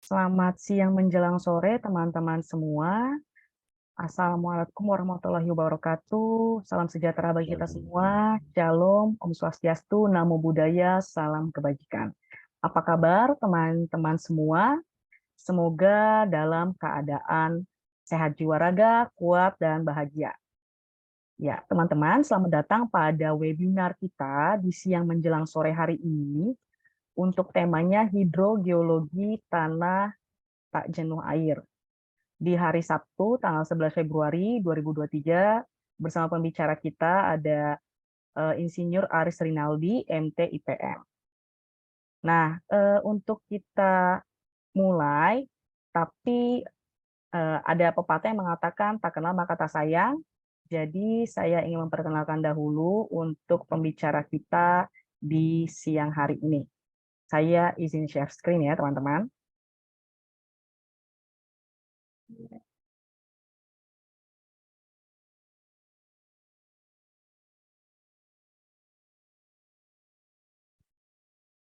Selamat siang menjelang sore teman-teman semua. Assalamualaikum warahmatullahi wabarakatuh. Salam sejahtera bagi kita semua. Shalom, Om Swastiastu, Namo Buddhaya, salam kebajikan. Apa kabar teman-teman semua? Semoga dalam keadaan sehat jiwa raga, kuat dan bahagia. Ya, teman-teman, selamat datang pada webinar kita di siang menjelang sore hari ini untuk temanya hidrogeologi tanah tak jenuh air. Di hari Sabtu, tanggal 11 Februari 2023, bersama pembicara kita ada Insinyur Aris Rinaldi, MT IPM. Nah, untuk kita mulai, tapi ada pepatah yang mengatakan tak kenal maka tak sayang. Jadi saya ingin memperkenalkan dahulu untuk pembicara kita di siang hari ini. Saya izin share screen ya, teman-teman.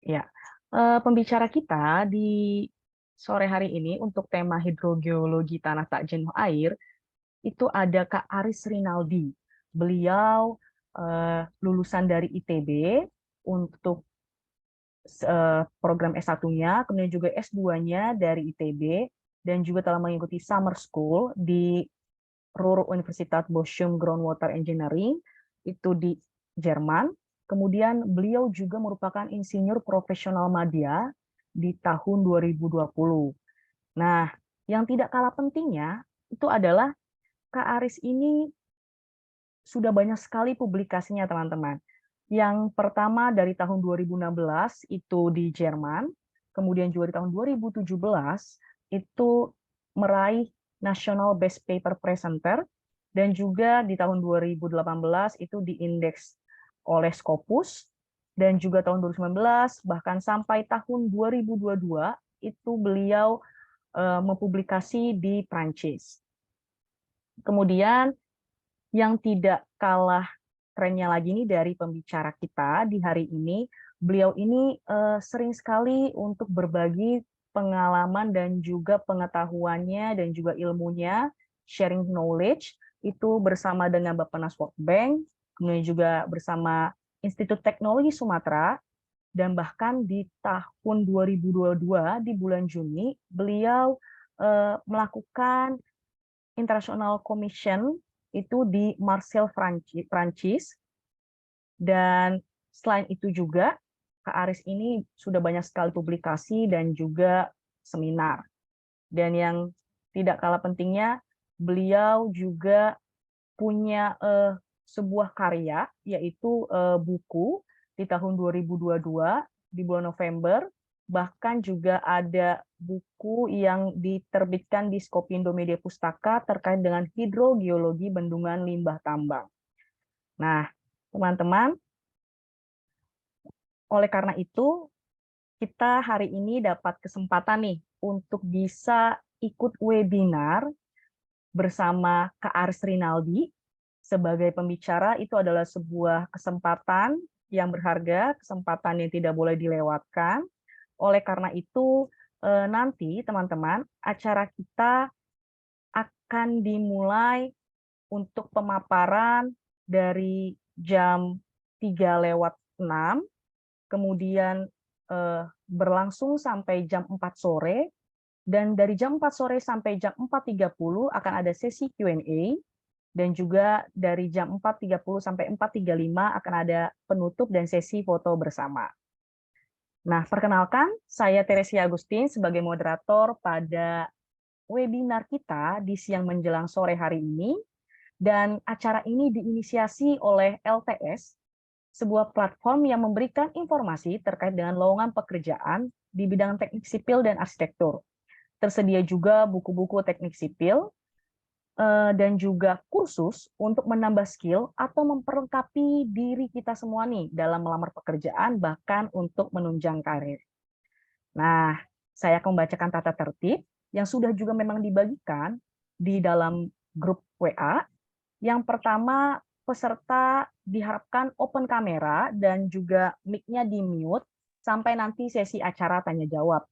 Ya, pembicara kita di sore hari ini untuk tema hidrogeologi tanah tak jenuh air itu ada Kak Aris Rinaldi. Beliau lulusan dari ITB untuk program S1-nya, kemudian juga S2-nya dari ITB, dan juga telah mengikuti summer school di Ruhr Universität Bochum Groundwater Engineering, itu di Jerman. Kemudian beliau juga merupakan insinyur profesional madya di tahun 2020. Nah, yang tidak kalah pentingnya itu adalah Kak Aris ini sudah banyak sekali publikasinya, teman-teman. Yang pertama dari tahun 2016 itu di Jerman, kemudian juga di tahun 2017 itu meraih National Best Paper Presenter, dan juga di tahun 2018 itu diindeks oleh Scopus, dan juga tahun 2019 bahkan sampai tahun 2022 itu beliau mempublikasi di Prancis. Kemudian yang tidak kalah kerennya lagi nih dari pembicara kita di hari ini, beliau ini sering sekali untuk berbagi pengalaman dan juga pengetahuannya dan juga ilmunya, sharing knowledge, itu bersama dengan Bappenas World Bank, kemudian juga bersama Institut Teknologi Sumatera, dan bahkan di tahun 2022 di bulan Juni, beliau melakukan International Commission itu di Marseille, Prancis. Dan selain itu juga, Kak Aris ini sudah banyak sekali publikasi dan juga seminar. Dan yang tidak kalah pentingnya, beliau juga punya sebuah karya, yaitu buku di tahun 2022, di bulan November, bahkan juga ada buku yang diterbitkan di Skopindo Media Pustaka terkait dengan hidrogeologi bendungan limbah tambang. Nah, teman-teman, oleh karena itu, kita hari ini dapat kesempatan nih untuk bisa ikut webinar bersama Kak Aris Rinaldi sebagai pembicara. Itu adalah sebuah kesempatan yang berharga, kesempatan yang tidak boleh dilewatkan. Oleh karena itu, nanti teman-teman, acara kita akan dimulai untuk pemaparan dari jam 3:06, kemudian berlangsung sampai jam 4 sore, dan dari jam 4 sore sampai jam 4:30 akan ada sesi Q&A, dan juga dari jam 4:30 sampai 4:35 akan ada penutup dan sesi foto bersama. Nah, perkenalkan, saya Teresia Agustin sebagai moderator pada webinar kita di siang menjelang sore hari ini, dan acara ini diinisiasi oleh LTS, sebuah platform yang memberikan informasi terkait dengan lowongan pekerjaan di bidang teknik sipil dan arsitektur. Tersedia juga buku-buku teknik sipil, dan juga kursus untuk menambah skill atau memperlengkapi diri kita semua nih dalam melamar pekerjaan, bahkan untuk menunjang karir. Nah, saya akan membacakan tata tertib yang sudah juga memang dibagikan di dalam grup WA. Yang pertama, peserta diharapkan open kamera dan juga mic-nya di mute sampai nanti sesi acara tanya jawab.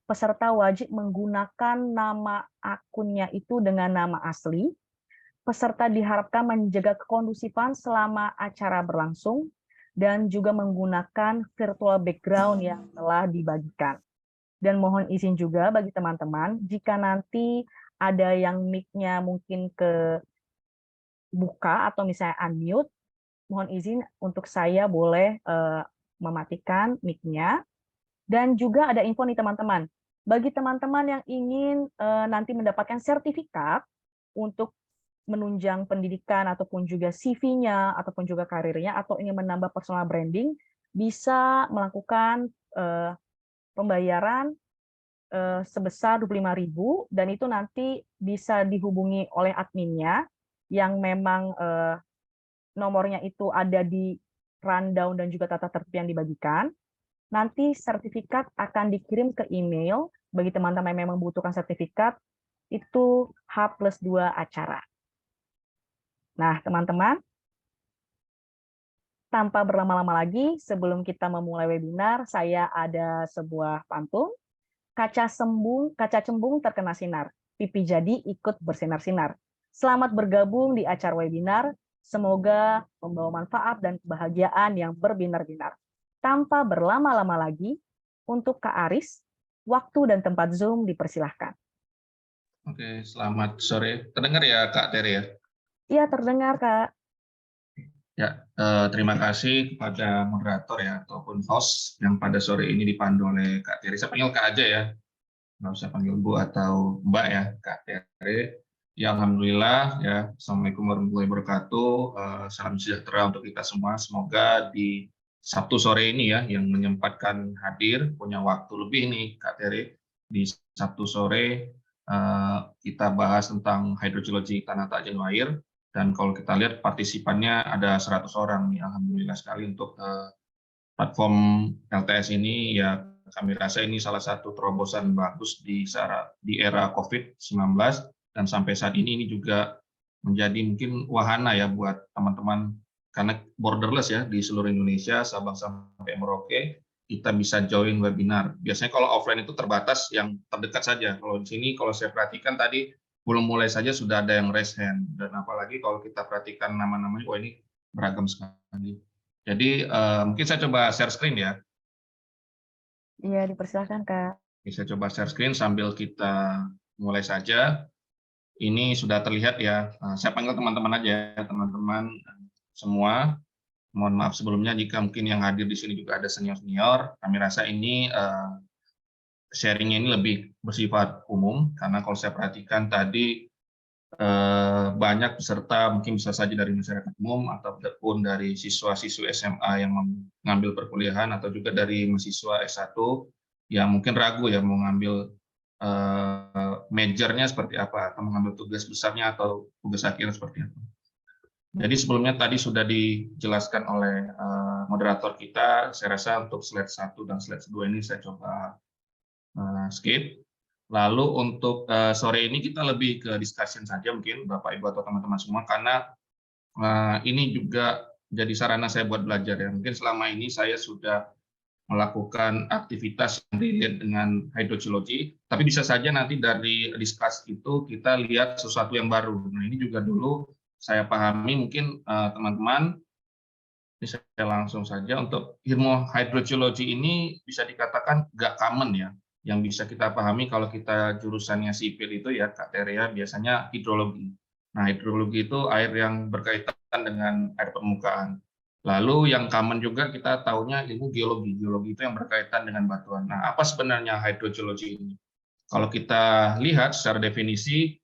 peserta wajib menggunakan nama akunnya itu dengan nama asli. Peserta diharapkan menjaga kekondusifan selama acara berlangsung dan juga menggunakan virtual background yang telah dibagikan. Dan mohon izin juga bagi teman-teman, jika nanti ada yang mic-nya mungkin buka atau misalnya unmute, mohon izin untuk saya boleh mematikan mic-nya. Dan juga ada info nih teman-teman, bagi teman-teman yang ingin nanti mendapatkan sertifikat untuk menunjang pendidikan ataupun juga CV-nya ataupun juga karirnya atau ingin menambah personal branding, bisa melakukan pembayaran sebesar 25.000 dan itu nanti bisa dihubungi oleh adminnya yang memang nomornya itu ada di rundown dan juga tata tertib yang dibagikan. Nanti sertifikat akan dikirim ke email bagi teman-teman yang memang membutuhkan sertifikat itu H+2 acara. Nah, teman-teman, tanpa berlama-lama lagi, sebelum kita memulai webinar, saya ada sebuah pantun. Kaca cembung terkena sinar, pipi jadi ikut bersinar-sinar. Selamat bergabung di acara webinar, semoga membawa manfaat dan kebahagiaan yang berbinar-binar. Tanpa berlama-lama lagi, untuk Kak Aris, waktu dan tempat Zoom dipersilahkan. Oke, selamat sore. Terdengar ya Kak Teri ya? Iya, terdengar Kak. Ya, terima kasih kepada moderator ya, ataupun host yang pada sore ini dipandu oleh Kak Teri. Saya panggil Kak aja ya, nggak usah panggil Bu atau Mbak ya, Kak Teri. Ya, Alhamdulillah ya, Assalamualaikum warahmatullahi wabarakatuh. Salam sejahtera untuk kita semua. Semoga di Sabtu sore ini ya, yang menyempatkan hadir, punya waktu lebih nih Kak Teri, di Sabtu sore kita bahas tentang hidrogeologi tanah tak jenuh air. Dan kalau kita lihat partisipannya ada 100 orang nih, alhamdulillah sekali untuk platform LTS ini ya, kami rasa ini salah satu terobosan bagus di era COVID-19 dan sampai saat ini juga menjadi mungkin wahana ya buat teman-teman karena borderless ya di seluruh Indonesia, Sabang sampai Merauke, kita bisa join webinar. Biasanya kalau offline itu terbatas yang terdekat saja. Kalau di sini kalau saya perhatikan tadi belum mulai saja sudah ada yang raise hand, dan apalagi kalau kita perhatikan nama-namanya, wah ini beragam sekali. Jadi mungkin saya coba share screen ya. Iya, dipersilakan Kak. Saya coba share screen sambil kita mulai saja. Ini sudah terlihat ya. Saya panggil teman-teman aja, teman-teman semua. Mohon maaf sebelumnya jika mungkin yang hadir di sini juga ada senior-senior. Kami rasa ini sharingnya ini lebih bersifat umum, karena kalau saya perhatikan tadi banyak peserta mungkin bisa saja dari masyarakat umum ataupun dari siswa-siswi SMA yang mengambil perkuliahan atau juga dari mahasiswa S1 yang mungkin ragu ya mau ngambil majornya seperti apa atau mengambil tugas besarnya atau tugas akhir seperti apa. Jadi sebelumnya tadi sudah dijelaskan oleh moderator kita, saya rasa untuk slide 1 dan slide 2 ini saya coba skip. Lalu untuk sore ini kita lebih ke discussion saja mungkin Bapak Ibu atau teman-teman semua, karena ini juga jadi sarana saya buat belajar ya. Mungkin selama ini saya sudah melakukan aktivitas yang relate dengan hidrogeologi, tapi bisa saja nanti dari discuss itu kita lihat sesuatu yang baru. Nah ini juga dulu saya pahami mungkin teman-teman, ini saya langsung saja untuk ilmu hidrogeologi ini bisa dikatakan nggak common ya. Yang bisa kita pahami kalau kita jurusannya sipil itu ya Kak Terea biasanya hidrologi. Nah hidrologi itu air yang berkaitan dengan air permukaan. Lalu yang common juga kita tahunya ilmu geologi. Geologi itu yang berkaitan dengan batuan. Nah apa sebenarnya hidrogeologi ini? Kalau kita lihat secara definisi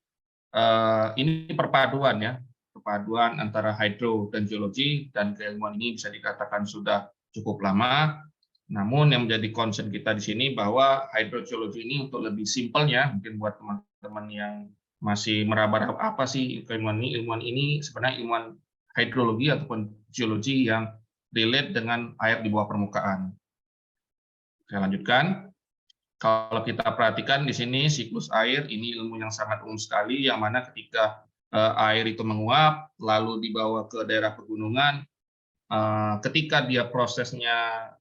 ini perpaduan ya, perpaduan antara hidro dan geologi, dan keilmuan ini bisa dikatakan sudah cukup lama. Namun yang menjadi concern kita di sini bahwa hidrogeologi ini untuk lebih simpelnya, mungkin buat teman-teman yang masih meraba-raba apa sih ilmuwan ini? Ilmuwan ini sebenarnya ilmuwan hidrologi ataupun geologi yang relate dengan air di bawah permukaan. Saya lanjutkan. Kalau kita perhatikan di sini siklus air ini ilmu yang sangat umum sekali, yang mana ketika air itu menguap, lalu dibawa ke daerah pegunungan, ketika dia prosesnya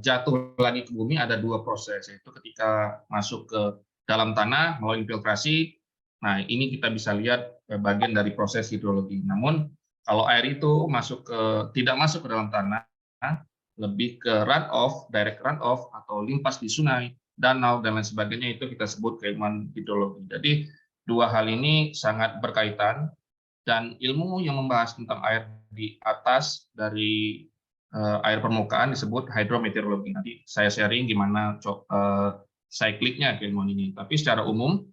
jatuh lagi ke bumi ada dua proses, yaitu ketika masuk ke dalam tanah melalui infiltrasi. Nah, ini kita bisa lihat bagian dari proses hidrologi. Namun kalau air itu tidak masuk ke dalam tanah, lebih ke runoff, direct runoff atau limpas di sungai, danau dan lain sebagainya, itu kita sebut keilmuan hidrologi. Jadi dua hal ini sangat berkaitan, dan ilmu yang membahas tentang air di atas dari air permukaan disebut hidrometeorologi. Nanti saya sharing gimana cyclicnya keilmuan ini. Tapi secara umum,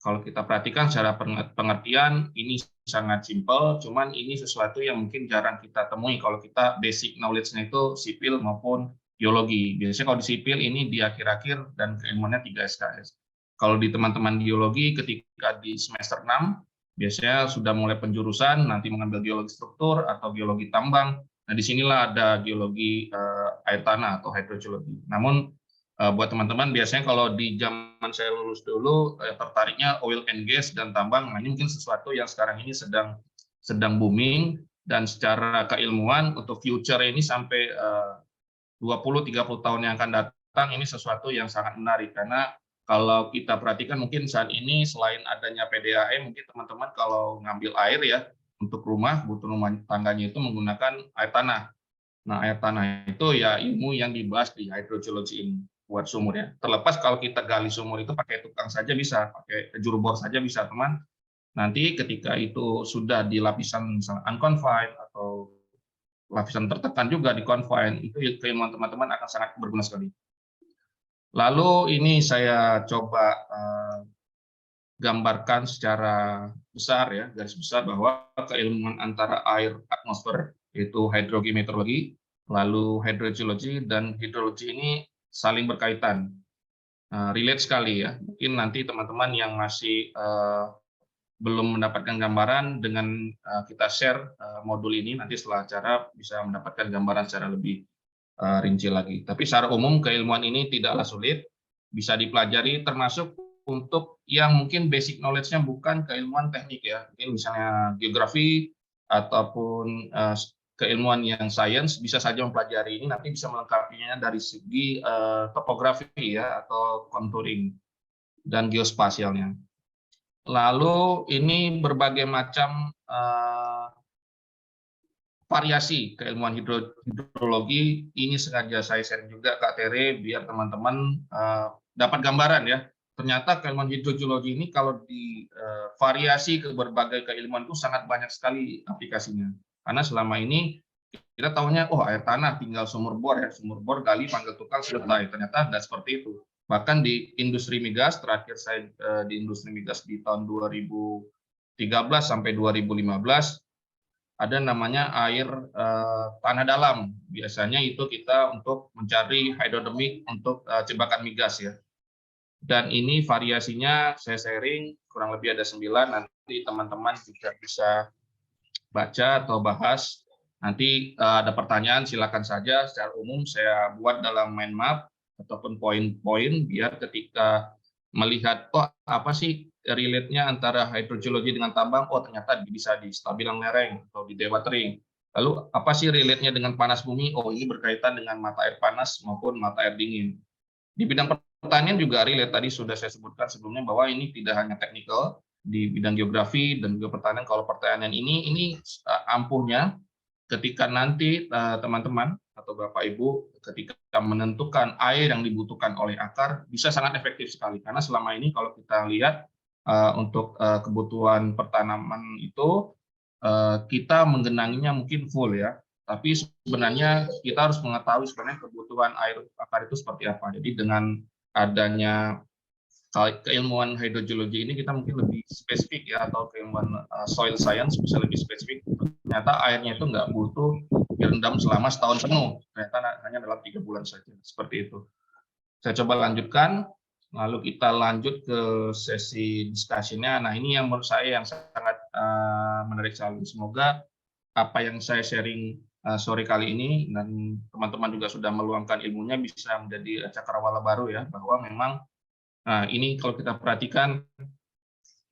kalau kita perhatikan secara pengertian, ini sangat simpel, cuman ini sesuatu yang mungkin jarang kita temui kalau kita basic knowledge-nya itu sipil maupun geologi. Biasanya kalau di sipil ini di akhir-akhir dan keilmuannya 3 SKS. Kalau di teman-teman geologi ketika di semester 6, biasanya sudah mulai penjurusan, nanti mengambil geologi struktur atau geologi tambang. Nah, disinilah ada geologi air tanah atau hydrogeologi. Namun buat teman-teman, biasanya kalau di zaman saya lulus dulu, tertariknya oil and gas dan tambang. Nah, ini mungkin sesuatu yang sekarang ini sedang booming, dan secara keilmuan untuk future ini sampai 20-30 tahun yang akan datang, ini sesuatu yang sangat menarik. Karena kalau kita perhatikan mungkin saat ini selain adanya PDAM, mungkin teman-teman kalau ngambil air ya, untuk rumah, butuh rumah tangganya itu menggunakan air tanah. Nah, air tanah itu ya ilmu yang dibahas di hydrogeology ini buat sumur ya. Terlepas kalau kita gali sumur itu pakai tukang saja bisa, pakai juru bor saja bisa, teman. Nanti ketika itu sudah di lapisan misalnya unconfined atau lapisan tertekan juga di confined, itu keilmuan teman-teman akan sangat berguna sekali. Lalu ini saya coba gambarkan secara besar ya, garis besar, bahwa keilmuan antara air atmosfer yaitu hydrogeometeorologi, lalu hydrogeologi dan hidrologi ini saling berkaitan, relate sekali ya. Mungkin nanti teman-teman yang masih belum mendapatkan gambaran, dengan kita share modul ini, nanti setelah acara bisa mendapatkan gambaran secara lebih rinci lagi. Tapi secara umum keilmuan ini tidaklah sulit, bisa dipelajari, termasuk untuk yang mungkin basic knowledge-nya bukan keilmuan teknik ya, mungkin misalnya geografi ataupun keilmuan yang sains, bisa saja mempelajari ini, nanti bisa melengkapinya dari segi topografi ya, atau contouring dan geospasialnya. Lalu ini berbagai macam variasi keilmuan hidrologi, ini sengaja saya share juga Kak Tere, biar teman-teman dapat gambaran ya. Ternyata keilmuan hidrogeologi ini kalau di variasi ke berbagai keilmuan itu sangat banyak sekali aplikasinya. Karena selama ini kita tahunya, oh air tanah tinggal sumur bor ya, sumur bor gali panggil tukang selesai. Ternyata tidak seperti itu. Bahkan di industri migas, terakhir saya di industri migas di tahun 2013 sampai 2015, ada namanya air tanah dalam. Biasanya itu kita untuk mencari hidrodemik untuk jebakan migas ya. Dan ini variasinya saya sharing, kurang lebih ada 9, nanti teman-teman juga bisa baca atau bahas. Nanti ada pertanyaan silakan saja, secara umum saya buat dalam mind map ataupun poin-poin, biar ketika melihat, oh apa sih relate-nya antara hidrogeologi dengan tambang, oh ternyata bisa di stabilan lereng atau di dewatering. Lalu apa sih relate-nya dengan panas bumi, oh ini berkaitan dengan mata air panas maupun mata air dingin. Di bidang pertanian juga relate, tadi sudah saya sebutkan sebelumnya bahwa ini tidak hanya teknikal, di bidang geografi dan juga pertanian. Kalau pertanian ini ampuhnya ketika nanti teman-teman atau Bapak Ibu ketika menentukan air yang dibutuhkan oleh akar, bisa sangat efektif sekali. Karena selama ini kalau kita lihat untuk kebutuhan pertanaman itu kita menggenanginya mungkin full ya, tapi sebenarnya kita harus mengetahui sebenarnya kebutuhan air akar itu seperti apa. Jadi dengan adanya keilmuan hidrogeologi ini kita mungkin lebih spesifik ya, atau keilmuan soil science bisa lebih spesifik. Ternyata airnya itu nggak butuh direndam selama setahun penuh, ternyata hanya dalam 3 bulan saja, seperti itu. Saya coba lanjutkan, lalu kita lanjut ke sesi diskusinya. Nah ini yang menurut saya yang sangat menarik sekali. Semoga apa yang saya sharing sore kali ini, dan teman-teman juga sudah meluangkan ilmunya, bisa menjadi cakrawala baru ya, bahwa memang nah, ini kalau kita perhatikan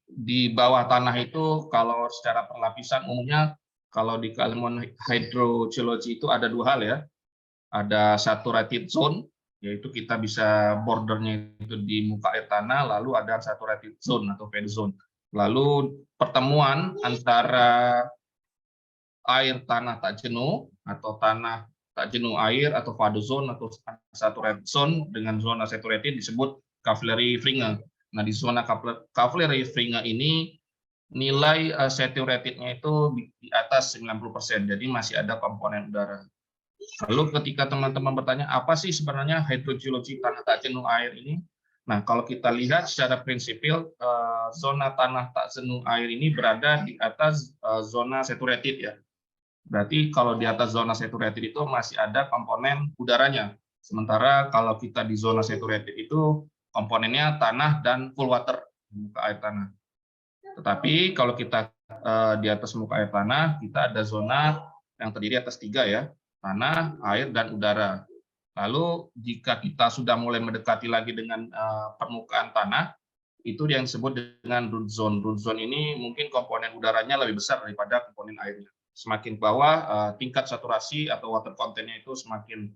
di bawah tanah itu, kalau secara perlapisan umumnya, kalau di keilmuan hydrogeology itu ada 2 hal ya. ada saturated zone, yaitu kita bisa bordernya itu di muka air tanah, lalu ada unsaturated zone atau fade zone. Lalu pertemuan antara air tanah tak jenuh atau tanah tak jenuh air atau fade zone atau unsaturated zone dengan zona saturated disebut capillary fringe. Nah, di zona capillary fringe ini nilai saturatednya itu di atas 90%, jadi masih ada komponen udara. Lalu ketika teman-teman bertanya, apa sih sebenarnya hidrogeologi tanah tak jenuh air ini? Nah, kalau kita lihat secara prinsipil, zona tanah tak jenuh air ini berada di atas zona saturated ya. Berarti kalau di atas zona saturated itu masih ada komponen udaranya. Sementara kalau kita di zona saturated itu komponennya tanah dan full water, muka air tanah. Tetapi kalau kita di atas muka air tanah, kita ada zona yang terdiri atas 3 ya, tanah, air, dan udara. Lalu jika kita sudah mulai mendekati lagi dengan permukaan tanah, itu yang disebut dengan root zone. Root zone ini mungkin komponen udaranya lebih besar daripada komponen airnya. Semakin bawah, tingkat saturasi atau water content-nya itu semakin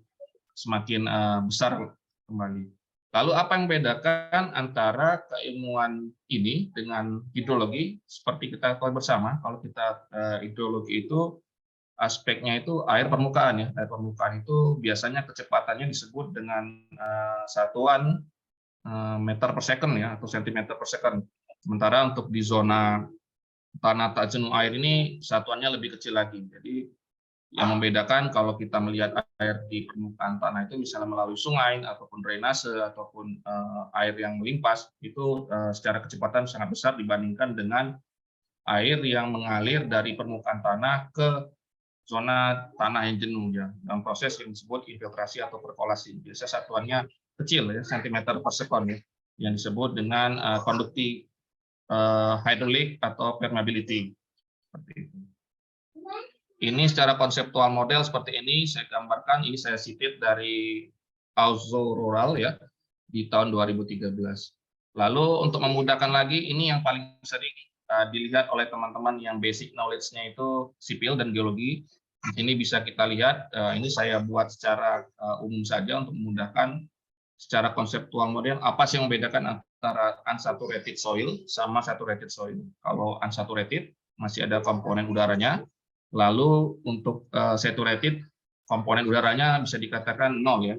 besar kembali. Lalu apa yang membedakan antara keilmuan ini dengan hidrologi? Seperti kita tahu bersama, kalau kita hidrologi itu aspeknya itu air permukaan ya. Air permukaan itu biasanya kecepatannya disebut dengan satuan meter per second ya atau sentimeter per second. Sementara untuk di zona tanah tak jenuh air ini satuannya lebih kecil lagi. Jadi yang membedakan kalau kita melihat air di permukaan tanah itu misalnya melalui sungai ataupun drainase ataupun air yang melimpas itu secara kecepatan sangat besar dibandingkan dengan air yang mengalir dari permukaan tanah ke zona tanah yang jenuh ya dalam proses yang disebut infiltrasi atau perkolasi. Biasa satuannya kecil ya, sentimeter per second ya, yang disebut dengan conductive hydraulic atau permeability seperti itu. Ini secara konseptual model seperti ini saya gambarkan, ini saya cited dari Auzo Rural ya di tahun 2013. Lalu untuk memudahkan lagi, ini yang paling sering dilihat oleh teman-teman yang basic knowledge-nya itu sipil dan geologi. Di sini bisa kita lihat, ini saya buat secara umum saja untuk memudahkan secara konseptual model apa sih yang membedakan antara unsaturated soil sama saturated soil. Kalau unsaturated masih ada komponen udaranya. Lalu untuk saturated, komponen udaranya bisa dikatakan 0 ya.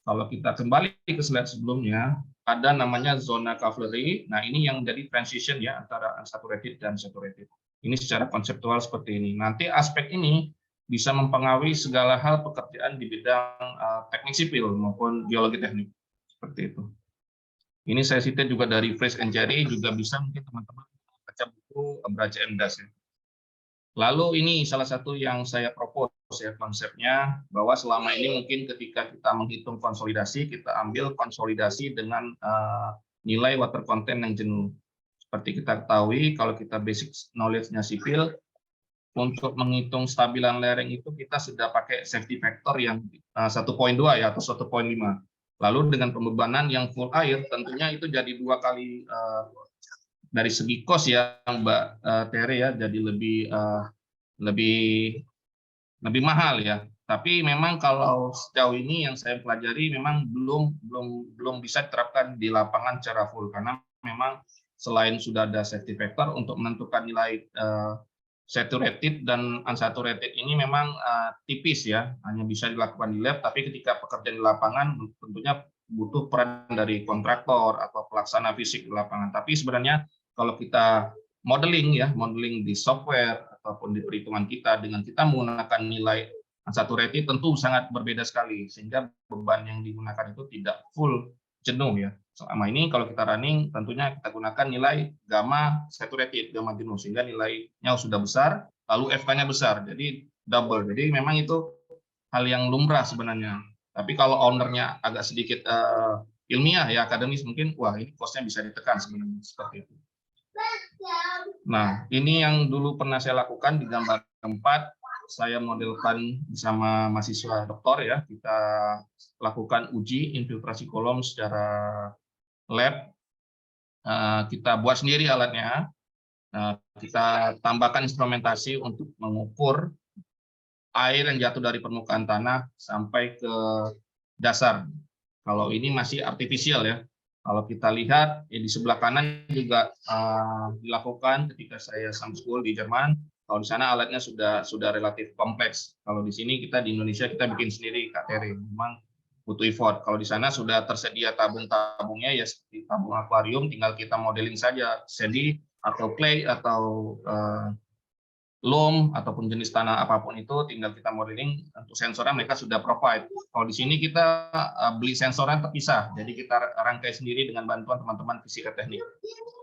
Kalau kita kembali ke slide sebelumnya, ada namanya zona capillary. Nah, ini yang menjadi transition ya antara unsaturated dan saturated. Ini secara konseptual seperti ini. Nanti aspek ini bisa mempengaruhi segala hal pekerjaan di bidang teknik sipil maupun geologi teknik. Seperti itu. Ini saya citate juga dari Fresh and Jerry, juga bisa mungkin teman-teman baca buku Braja Emdas ya. Lalu ini salah satu yang saya propose ya konsepnya, bahwa selama ini mungkin ketika kita menghitung konsolidasi, kita ambil konsolidasi dengan nilai water content yang jenuh. Seperti kita ketahui, kalau kita basic knowledge-nya sipil, untuk menghitung stabilan lereng itu kita sudah pakai safety factor yang 1.2 ya atau 1.5. Lalu dengan pembebanan yang full air, tentunya itu jadi 2 kali dari segi cost ya Mbak Tere ya, jadi lebih mahal ya. Tapi memang kalau sejauh ini yang saya pelajari memang belum bisa diterapkan di lapangan secara full, karena memang selain sudah ada safety factor untuk menentukan nilai saturated dan unsaturated ini memang tipis ya, hanya bisa dilakukan di lab, tapi ketika pekerjaan di lapangan tentunya butuh peran dari kontraktor atau pelaksana fisik di lapangan. Tapi sebenarnya kalau kita modeling di software ataupun di perhitungan kita dengan kita menggunakan nilai unsaturated tentu sangat berbeda sekali, sehingga beban yang digunakan itu tidak full jenuh ya. Selama ini kalau kita running tentunya kita gunakan nilai gamma saturated, gamma jenuh, sehingga nilainya sudah besar, lalu FK-nya besar, jadi double. Jadi memang itu hal yang lumrah sebenarnya. Tapi kalau ownernya agak sedikit ilmiah ya, akademis, mungkin wah ini cost-nya bisa ditekan sebenarnya seperti itu. Nah, ini yang dulu pernah saya lakukan di gambar keempat. Saya modelkan bersama mahasiswa doktor ya, kita lakukan uji infiltrasi kolom secara lab. Kita buat sendiri alatnya. Kita tambahkan instrumentasi untuk mengukur air yang jatuh dari permukaan tanah sampai ke dasar. Kalau ini masih artifisial ya. Kalau kita lihat di sebelah kanan juga dilakukan ketika saya summer school di Jerman. Kalau di sana alatnya sudah relatif kompleks. Kalau di sini kita di Indonesia kita bikin sendiri Kak Tere. Memang butuh effort. Kalau di sana sudah tersedia tabung-tabungnya ya seperti tabung akuarium, tinggal kita modeling saja sandy atau clay atau loam ataupun jenis tanah apapun itu, tinggal kita modeling. Untuk sensornya mereka sudah provide. Kalau di sini kita beli sensornya terpisah, jadi kita rangkai sendiri dengan bantuan teman-teman fisika teknik.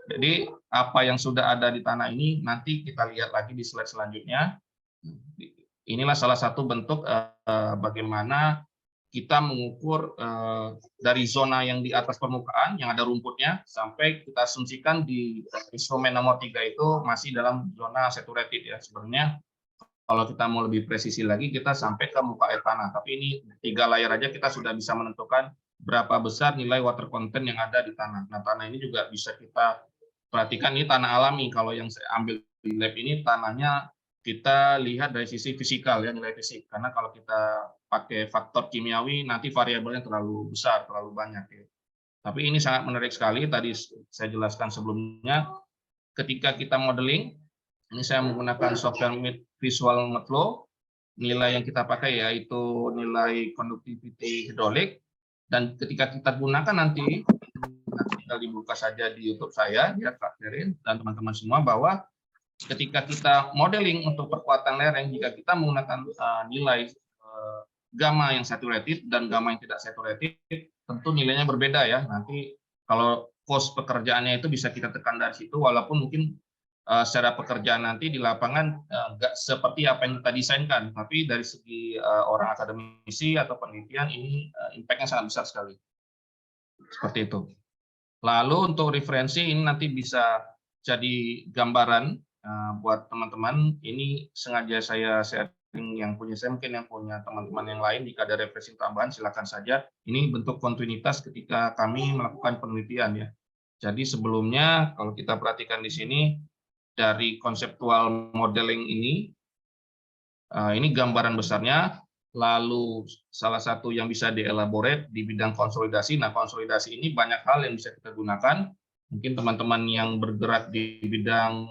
Jadi apa yang sudah ada di tanah ini nanti kita lihat lagi di slide selanjutnya. Inilah salah satu bentuk bagaimana kita mengukur dari zona yang di atas permukaan yang ada rumputnya sampai kita asumsikan di instrumen nomor 3 itu masih dalam zona saturated ya. Sebenarnya kalau kita mau lebih presisi lagi kita sampai ke muka air tanah. Tapi ini 3 layer aja kita sudah bisa menentukan berapa besar nilai water content yang ada di tanah. Nah, tanah ini juga bisa kita perhatikan, ini tanah alami. Kalau yang saya ambil di lab ini tanahnya kita lihat dari sisi fisikal ya, nilai fisik. Karena kalau kita pakai faktor kimiawi nanti variabelnya terlalu besar, terlalu banyak ya. Tapi ini sangat menarik sekali, tadi saya jelaskan sebelumnya, ketika kita modeling, ini saya menggunakan software Visual Flow, nilai yang kita pakai yaitu nilai conductivity hidrolik, dan ketika kita gunakan nanti tinggal dibuka saja di YouTube saya, ya Kak Terin dan teman-teman semua, bahwa ketika kita modeling untuk perkuatan lereng, jika kita menggunakan nilai gamma yang saturated dan gamma yang tidak saturated, tentu nilainya berbeda ya. Nanti kalau cost pekerjaannya itu bisa kita tekan dari situ, walaupun mungkin secara pekerjaan nanti di lapangan nggak seperti apa yang kita desainkan, tapi dari segi orang akademisi atau penelitian ini impact-nya sangat besar sekali. Seperti itu. Lalu untuk referensi ini nanti bisa jadi gambaran buat teman-teman. Ini sengaja saya sharing yang punya saya, mungkin yang punya teman-teman yang lain, jika ada referensi tambahan silakan saja. Ini bentuk kontinuitas ketika kami melakukan penelitian ya. Jadi sebelumnya kalau kita perhatikan di sini dari konseptual modeling ini gambaran besarnya. Lalu salah satu yang bisa dielaborate di bidang konsolidasi. Nah, konsolidasi ini banyak hal yang bisa kita gunakan. Mungkin teman-teman yang bergerak di bidang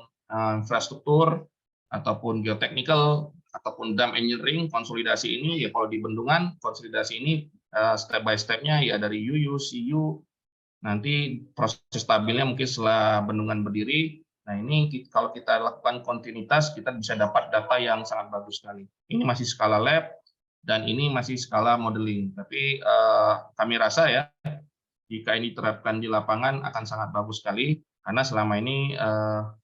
infrastruktur ataupun geotechnical ataupun dam engineering, konsolidasi ini ya kalau di bendungan, konsolidasi ini step by step-nya ya dari UU, CU, nanti proses stabilnya mungkin setelah bendungan berdiri. Nah, ini kalau kita lakukan kontinuitas, kita bisa dapat data yang sangat bagus sekali. Ini masih skala lab, dan ini masih skala modeling. Tapi kami rasa ya, jika ini diterapkan di lapangan akan sangat bagus sekali, karena selama ini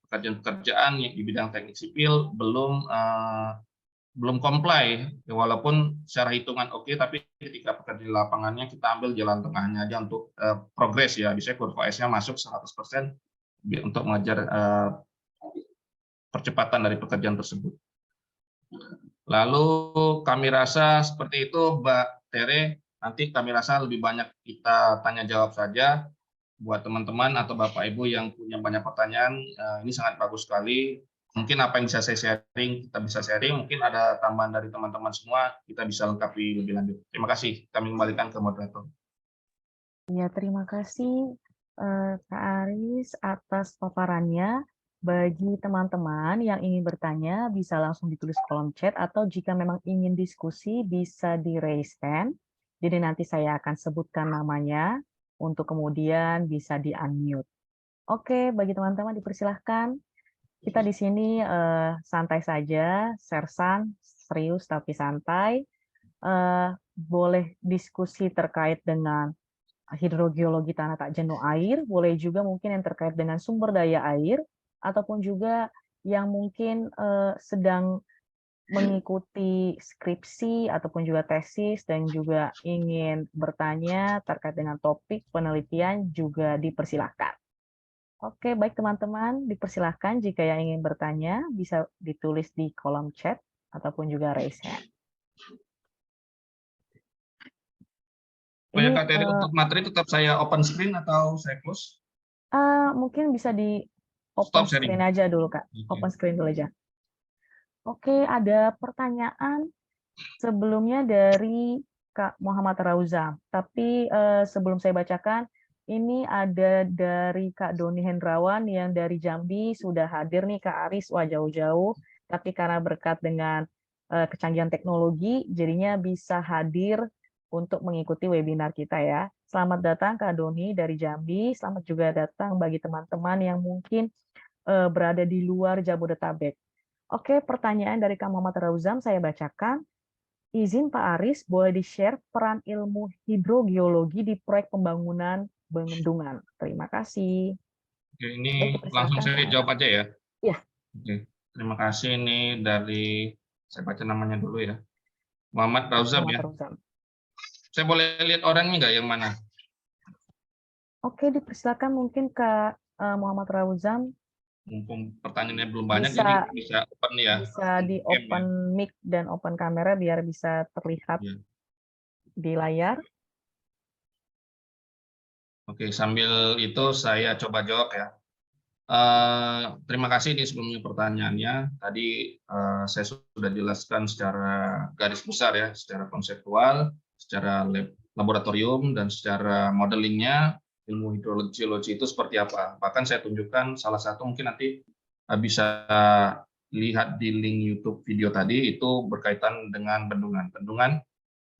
pekerjaan-pekerjaan di bidang teknik sipil belum comply, walaupun secara hitungan oke, tapi ketika pekerja di lapangannya kita ambil jalan tengahnya aja untuk progres ya, bisa kurva S-nya masuk 100% untuk mengejar percepatan dari pekerjaan tersebut. Lalu kami rasa seperti itu, Mbak Tere, nanti kami rasa lebih banyak kita tanya jawab saja buat teman-teman atau Bapak Ibu yang punya banyak pertanyaan. Ini sangat bagus sekali. Mungkin apa yang bisa saya sharing, kita bisa sharing. Mungkin ada tambahan dari teman-teman semua, kita bisa lengkapi lebih lanjut. Terima kasih. Kami kembalikan ke moderator. Ya, terima kasih Kak Aris atas paparannya. Bagi teman-teman yang ingin bertanya, bisa langsung ditulis kolom chat, atau jika memang ingin diskusi, bisa di raise hand. Jadi nanti saya akan sebutkan namanya, untuk kemudian bisa di-unmute. Oke, bagi teman-teman dipersilahkan. Kita di sini santai saja, sersan, serius tapi santai. Boleh diskusi terkait dengan hidrogeologi tanah tak jenuh air, boleh juga mungkin yang terkait dengan sumber daya air, ataupun juga yang mungkin sedang mengikuti skripsi ataupun juga tesis dan juga ingin bertanya terkait dengan topik penelitian juga dipersilahkan. Oke, baik teman-teman, dipersilahkan jika yang ingin bertanya bisa ditulis di kolom chat ataupun juga raise hand. Banyak Kak Teri, untuk materi tetap saya open screen atau saya close? Mungkin bisa di open screen aja dulu, Kak. Open screen dulu aja. Oke, ada pertanyaan Sebelumnya dari Kak Muhammad Rauza, tapi sebelum saya bacakan, ini ada dari Kak Doni Hendrawan yang dari Jambi sudah hadir nih Kak Aris, wah jauh-jauh, tapi karena berkat dengan kecanggihan teknologi, jadinya bisa hadir untuk mengikuti webinar kita ya. Selamat datang Kak Doni dari Jambi, selamat juga datang bagi teman-teman yang mungkin berada di luar Jabodetabek. Oke, pertanyaan dari Kak Muhammad Rauzam saya bacakan. Izin Pak Aris, boleh di-share peran ilmu hidrogeologi di proyek pembangunan bendungan. Terima kasih. Oke, ini Baik, langsung dipersilakan saya Kak. jawab aja ya. Ya, Oke, terima kasih ini dari, saya baca namanya dulu ya, Muhammad Kak Rauzam Muhammad ya. Rauzam. Saya boleh lihat orangnya nggak yang mana? Oke, dipersilakan mungkin Kak Muhammad Rauzam Mumpung pertanyaannya belum banyak, bisa ini bisa open ya, bisa open di cam ya. open mic dan open kamera biar bisa terlihat Ya. di layar. Oke, sambil itu saya coba jawab ya. Terima kasih di sebelumnya pertanyaannya. Tadi saya sudah jelaskan secara garis besar ya, secara konseptual, secara laboratorium, dan secara modelingnya ilmu hidrogeologi itu seperti apa. Bahkan saya tunjukkan salah satu, mungkin nanti bisa lihat di link YouTube video tadi, itu berkaitan dengan bendungan. Bendungan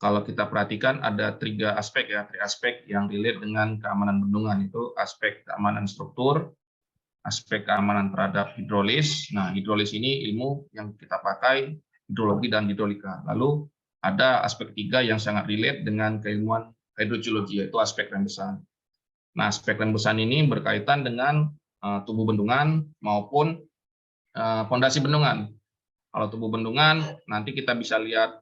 kalau kita perhatikan ada tiga aspek ya, tiga aspek yang relate dengan keamanan bendungan, itu aspek keamanan struktur, aspek keamanan terhadap hidrolis. Nah, hidrolis ini ilmu yang kita pakai, hidrologi dan hidrolika. Lalu ada aspek tiga yang sangat relate dengan keilmuan hidrogeologi, yaitu aspek rembesan. Nah, aspek rembesan ini berkaitan dengan tubuh bendungan maupun fondasi bendungan. Kalau tubuh bendungan, nanti kita bisa lihat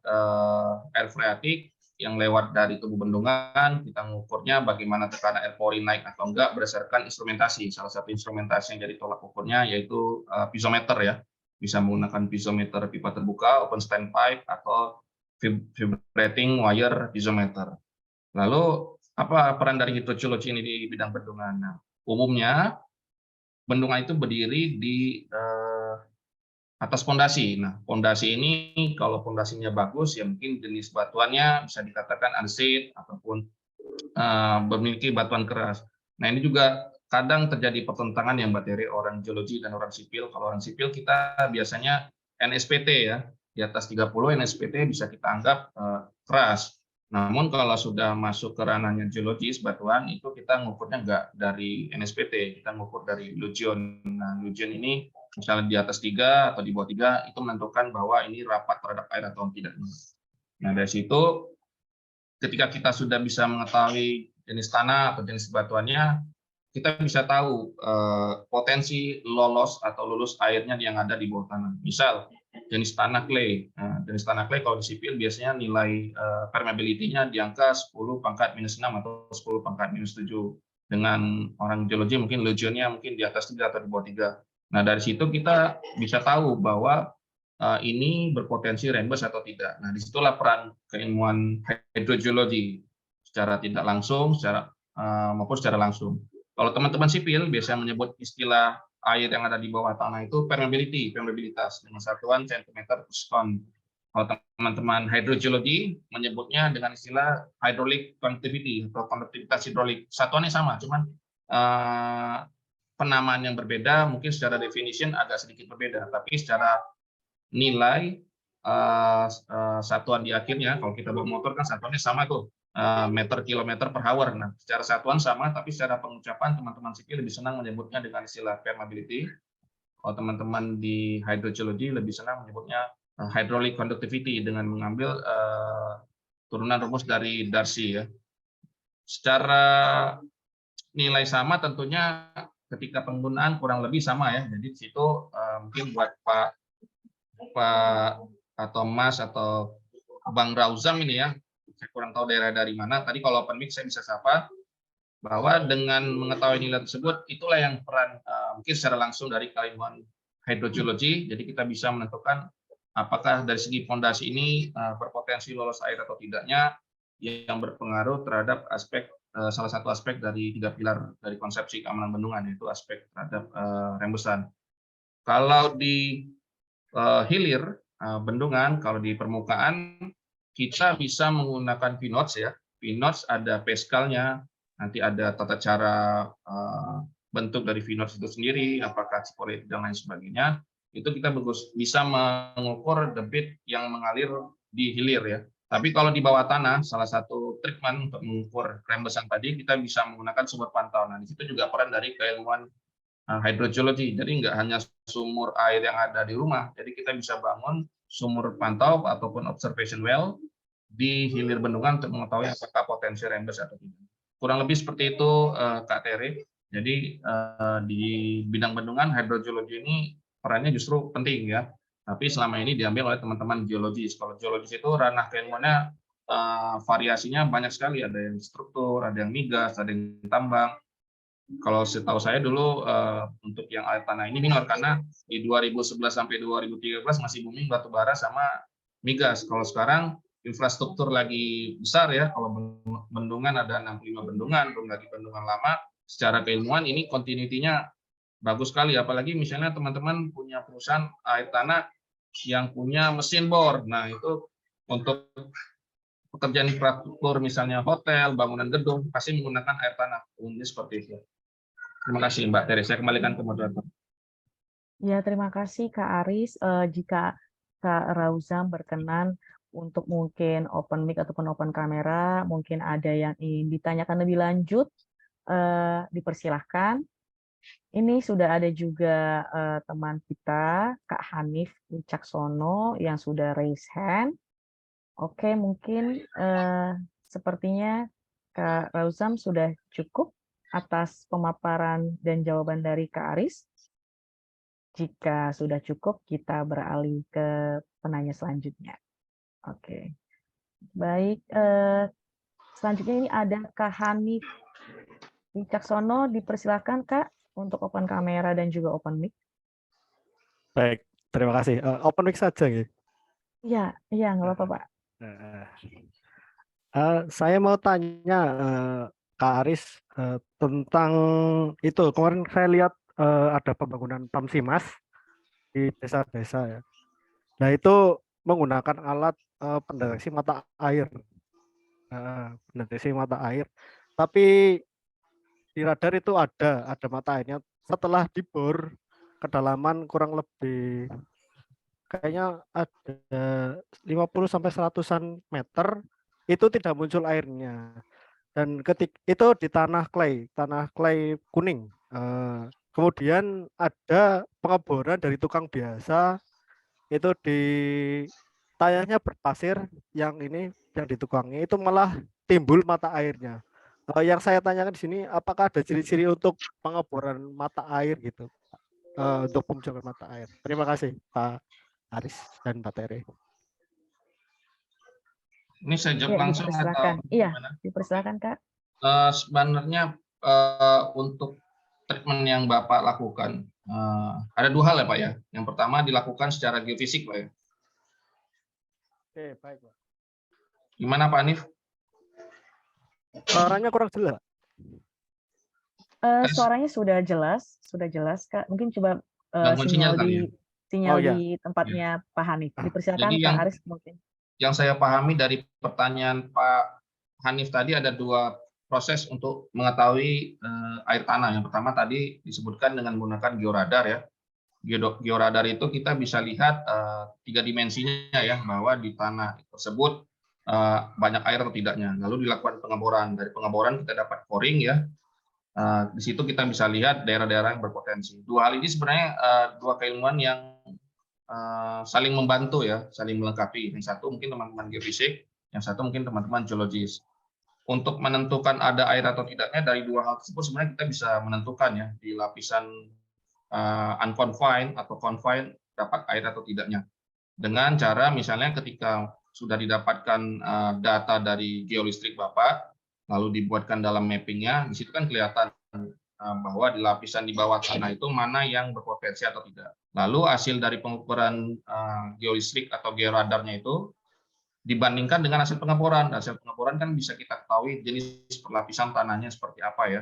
air freatik yang lewat dari tubuh bendungan, kita mengukurnya bagaimana tekanan air pori naik atau enggak berdasarkan instrumentasi. Salah satu instrumentasi yang jadi tolak ukurnya yaitu piezometer ya. Bisa menggunakan piezometer pipa terbuka, open stand pipe, atau vibrating wire piezometer. Lalu apa peran dari hidrogeologi ini di bidang bendungan? Nah, umumnya bendungan itu berdiri di atas pondasi. Nah, pondasi ini kalau pondasinya bagus, ya mungkin jenis batuannya bisa dikatakan andesit ataupun memiliki batuan keras. Nah, ini juga kadang terjadi pertentangan yang materi orang geologi dan orang sipil. Kalau orang sipil kita biasanya NSPT ya, di atas 30 NSPT bisa kita anggap keras. Namun kalau sudah masuk ke ranahnya geologis batuan, itu kita ngukurnya nggak dari NSPT, kita ngukur dari Lujion. Nah, Lujion ini misalnya di atas 3 atau di bawah 3, itu menentukan bahwa ini rapat terhadap air atau tidak. Nah, dari situ ketika kita sudah bisa mengetahui jenis tanah atau jenis batuannya, kita bisa tahu potensi lolos atau lulus airnya yang ada di bawah tanah. Misal jenis tanah clay. Nah, jenis tanah clay kalau di sipil biasanya nilai permeability-nya di angka 10 pangkat minus 6 atau 10 pangkat minus 7. Dengan orang geologi mungkin legionnya mungkin di atas 3 atau di bawah 3. Nah, dari situ kita bisa tahu bahwa ini berpotensi rembes atau tidak. Nah, disitulah peran keilmuan hidrogeologi secara tidak langsung, secara maupun secara langsung. Kalau teman-teman sipil biasanya menyebut istilah air yang ada di bawah tanah itu permeability, permeabilitas dengan satuan centimeter per ton. Kalau teman-teman hidrogeologi menyebutnya dengan istilah hydraulic conductivity atau konduktivitas hidrolik. Satuannya sama, cuman penamaan yang berbeda, mungkin secara definition agak sedikit berbeda, tapi secara nilai satuan di akhirnya, kalau kita bawa motor kan satuannya sama tuh, meter kilometer per hour. Nah, secara satuan sama, tapi secara pengucapan teman-teman sipil lebih senang menyebutnya dengan istilah permeability. Kalau teman-teman di hydrogeology lebih senang menyebutnya hydraulic conductivity dengan mengambil turunan rumus dari Darcy ya. Secara nilai sama tentunya ketika penggunaan kurang lebih sama ya. Jadi di situ mungkin buat Pak atau Mas atau Bang Rauzam ini ya, saya kurang tahu daerah dari mana. Tadi kalau open mic saya bisa sapa bahwa dengan mengetahui nilai tersebut, itulah yang peran mungkin secara langsung dari keilmuan hidrogeologi. Jadi kita bisa menentukan apakah dari segi fondasi ini berpotensi lolos air atau tidaknya, yang berpengaruh terhadap aspek salah satu aspek dari 3 pilar dari konsepsi keamanan bendungan, yaitu aspek terhadap rembesan. Kalau di hilir bendungan, kalau di permukaan kita bisa menggunakan VNotes ya. VNotes ada Pascal-nya, nanti ada tata cara bentuk dari VNotes itu sendiri, apakah seperti dan lain sebagainya. Itu kita bisa mengukur debit yang mengalir di hilir ya. Tapi kalau di bawah tanah, salah satu treatment untuk mengukur rembesan tadi, kita bisa menggunakan sumber pantau. Nah, di situ juga peran dari keilmuan hydrogeology. Jadi nggak hanya sumur air yang ada di rumah, jadi kita bisa bangun sumur pantau ataupun observation well di hilir bendungan untuk mengetahui apakah potensi rembes atau tidak. Kurang lebih seperti itu, Kak Tere. Jadi di bidang bendungan hydrogeology ini perannya justru penting ya. Tapi selama ini diambil oleh teman-teman geologis. Kalau geologis itu ranah keilmuannya variasinya banyak sekali. Ada yang struktur, ada yang migas, ada yang tambang. Kalau setahu saya dulu untuk yang air tanah ini minor karena di 2011 sampai 2013 masih booming batu bara sama migas. Kalau sekarang infrastruktur lagi besar ya. Kalau bendungan ada 65 bendungan, belum lagi bendungan lama. Secara keilmuan ini continuity-nya bagus sekali. Apalagi misalnya teman-teman punya perusahaan air tanah yang punya mesin bor. Nah itu untuk pekerjaan infrastruktur misalnya hotel, bangunan gedung pasti menggunakan air tanah. Ini seperti itu. Terima kasih Mbak Tere. Saya kembalikan ke moderator. Ya, terima kasih Kak Aris. Jika Kak Rauzam berkenan untuk mungkin open mic ataupun open kamera, mungkin ada yang ingin ditanyakan lebih lanjut, dipersilahkan. Ini sudah ada juga teman kita, Kak Hanif Wicaksono, yang sudah raise hand. Oke, mungkin sepertinya Kak Rauzam sudah cukup atas pemaparan dan jawaban dari Kak Aris. Jika sudah cukup, kita beralih ke penanya selanjutnya. Oke, baik. Selanjutnya ini ada Kak Hanif Wicaksono, dipersilakan Kak untuk open kamera dan juga open mic. Baik, terima kasih. Open mic saja ya. Iya, nggak apa-apa Pak. Saya mau tanya Kak Aris tentang itu. Kemarin saya lihat ada pembangunan Pamsimas di desa-desa ya. Nah itu menggunakan alat pendeteksi mata air. Pendeteksi mata air. Tapi di radar itu ada mata airnya. Setelah dibor kedalaman kurang lebih kayaknya ada 50 sampai 100-an meter itu tidak muncul airnya. Dan itu di tanah clay kuning. Kemudian ada pengeboran dari tukang biasa itu di tayangnya berpasir yang ditukangi itu malah timbul mata airnya. Yang saya tanyakan di sini apakah ada ciri-ciri untuk pengeboran mata air gitu, untuk pemunculan mata air. Terima kasih Pak Aris dan Mbak Tere. Ini saya jawab langsung atau Iya, dipersilakan Kak. Sebenarnya untuk treatment yang Bapak lakukan ada dua hal ya Pak ya. Yang pertama dilakukan secara geofisik Pak ya. Oke, baik Pak. Gimana Pak Hanif? Suaranya kurang jelas. Suaranya sudah jelas Kak. Mungkin coba sinyal di tempatnya Pak Hanif. Dipersilakan Pak Aris mungkin. Yang saya pahami dari pertanyaan Pak Hanif tadi ada dua proses untuk mengetahui air tanah. Yang pertama tadi disebutkan dengan menggunakan georadar ya. Georadar itu kita bisa lihat tiga dimensinya ya, bahwa di tanah tersebut banyak air atau tidaknya. Lalu dilakukan pengeboran. Dari pengeboran kita dapat coring ya. Di situ kita bisa lihat daerah-daerah yang berpotensi. Dua hal ini sebenarnya dua keilmuan yang saling membantu ya, saling melengkapi. Yang satu mungkin teman-teman geofisik, yang satu mungkin teman-teman geologis. Untuk menentukan ada air atau tidaknya dari dua hal tersebut sebenarnya kita bisa menentukan ya di lapisan unconfined atau confined dapat air atau tidaknya. Dengan cara misalnya ketika sudah didapatkan data dari geolistrik Bapak, lalu dibuatkan dalam mappingnya, di situ kan kelihatan bahwa di lapisan di bawah tanah itu mana yang berpotensi atau tidak. Lalu hasil dari pengukuran geolistrik atau georadarnya itu dibandingkan dengan hasil pengeboran. Hasil pengeboran kan bisa kita ketahui jenis perlapisan tanahnya seperti apa ya.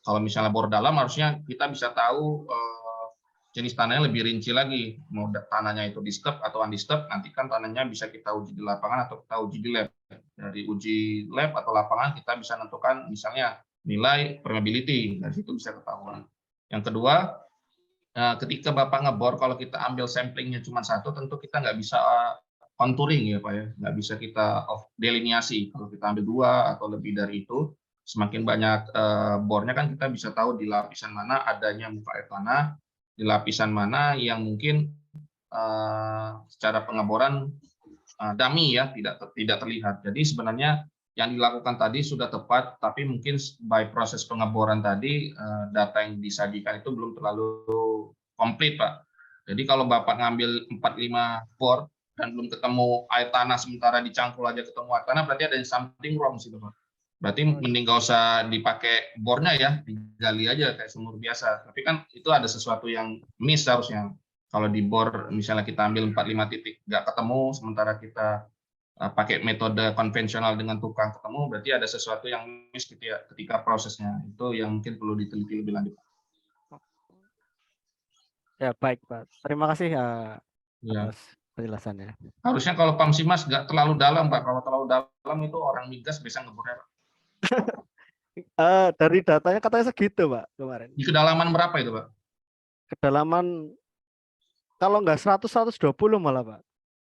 Kalau misalnya bor dalam harusnya kita bisa tahu jenis tanahnya lebih rinci lagi, mau tanahnya itu disturbed atau undisturbed, nanti kan tanahnya bisa kita uji di lapangan atau kita uji di lab. Dari uji lab atau lapangan kita bisa menentukan misalnya nilai permeability, dari situ bisa ketahuan. Yang kedua, ketika Bapak ngebor, kalau kita ambil samplingnya cuma satu, tentu kita nggak bisa contouring ya Pak ya, nggak bisa kita delineasi. Kalau kita ambil 2 atau lebih dari itu, semakin banyak bornya kan kita bisa tahu di lapisan mana adanya muka air tanah, di lapisan mana yang mungkin secara pengeboran dummy ya, tidak terlihat. Jadi sebenarnya yang dilakukan tadi sudah tepat, tapi mungkin by proses pengeboran tadi data yang disajikan itu belum terlalu komplit Pak. Jadi kalau Bapak ngambil 4-5 bor dan belum ketemu air tanah, sementara dicangkul aja ketemu air tanah, berarti ada something wrong sih Pak. Berarti mending nggak usah dipakai bornya ya, digali aja kayak sumur biasa. Tapi kan itu ada sesuatu yang miss harusnya. Kalau di bor misalnya kita ambil 4-5 titik nggak ketemu, sementara kita pakai metode konvensional dengan tukang ketemu, berarti ada sesuatu yang miss ketika prosesnya. Itu yang mungkin perlu diteliti lebih lanjut. Ya, baik Pak. Terima kasih Ya. atas penjelasannya. Harusnya kalau Pamsimas nggak terlalu dalam Pak. Kalau terlalu dalam itu orang migas bisa ngebornya Pak. Dari datanya katanya segitu Pak kemarin. Di kedalaman berapa itu Pak? Kedalaman kalau nggak 100-120 malah Pak.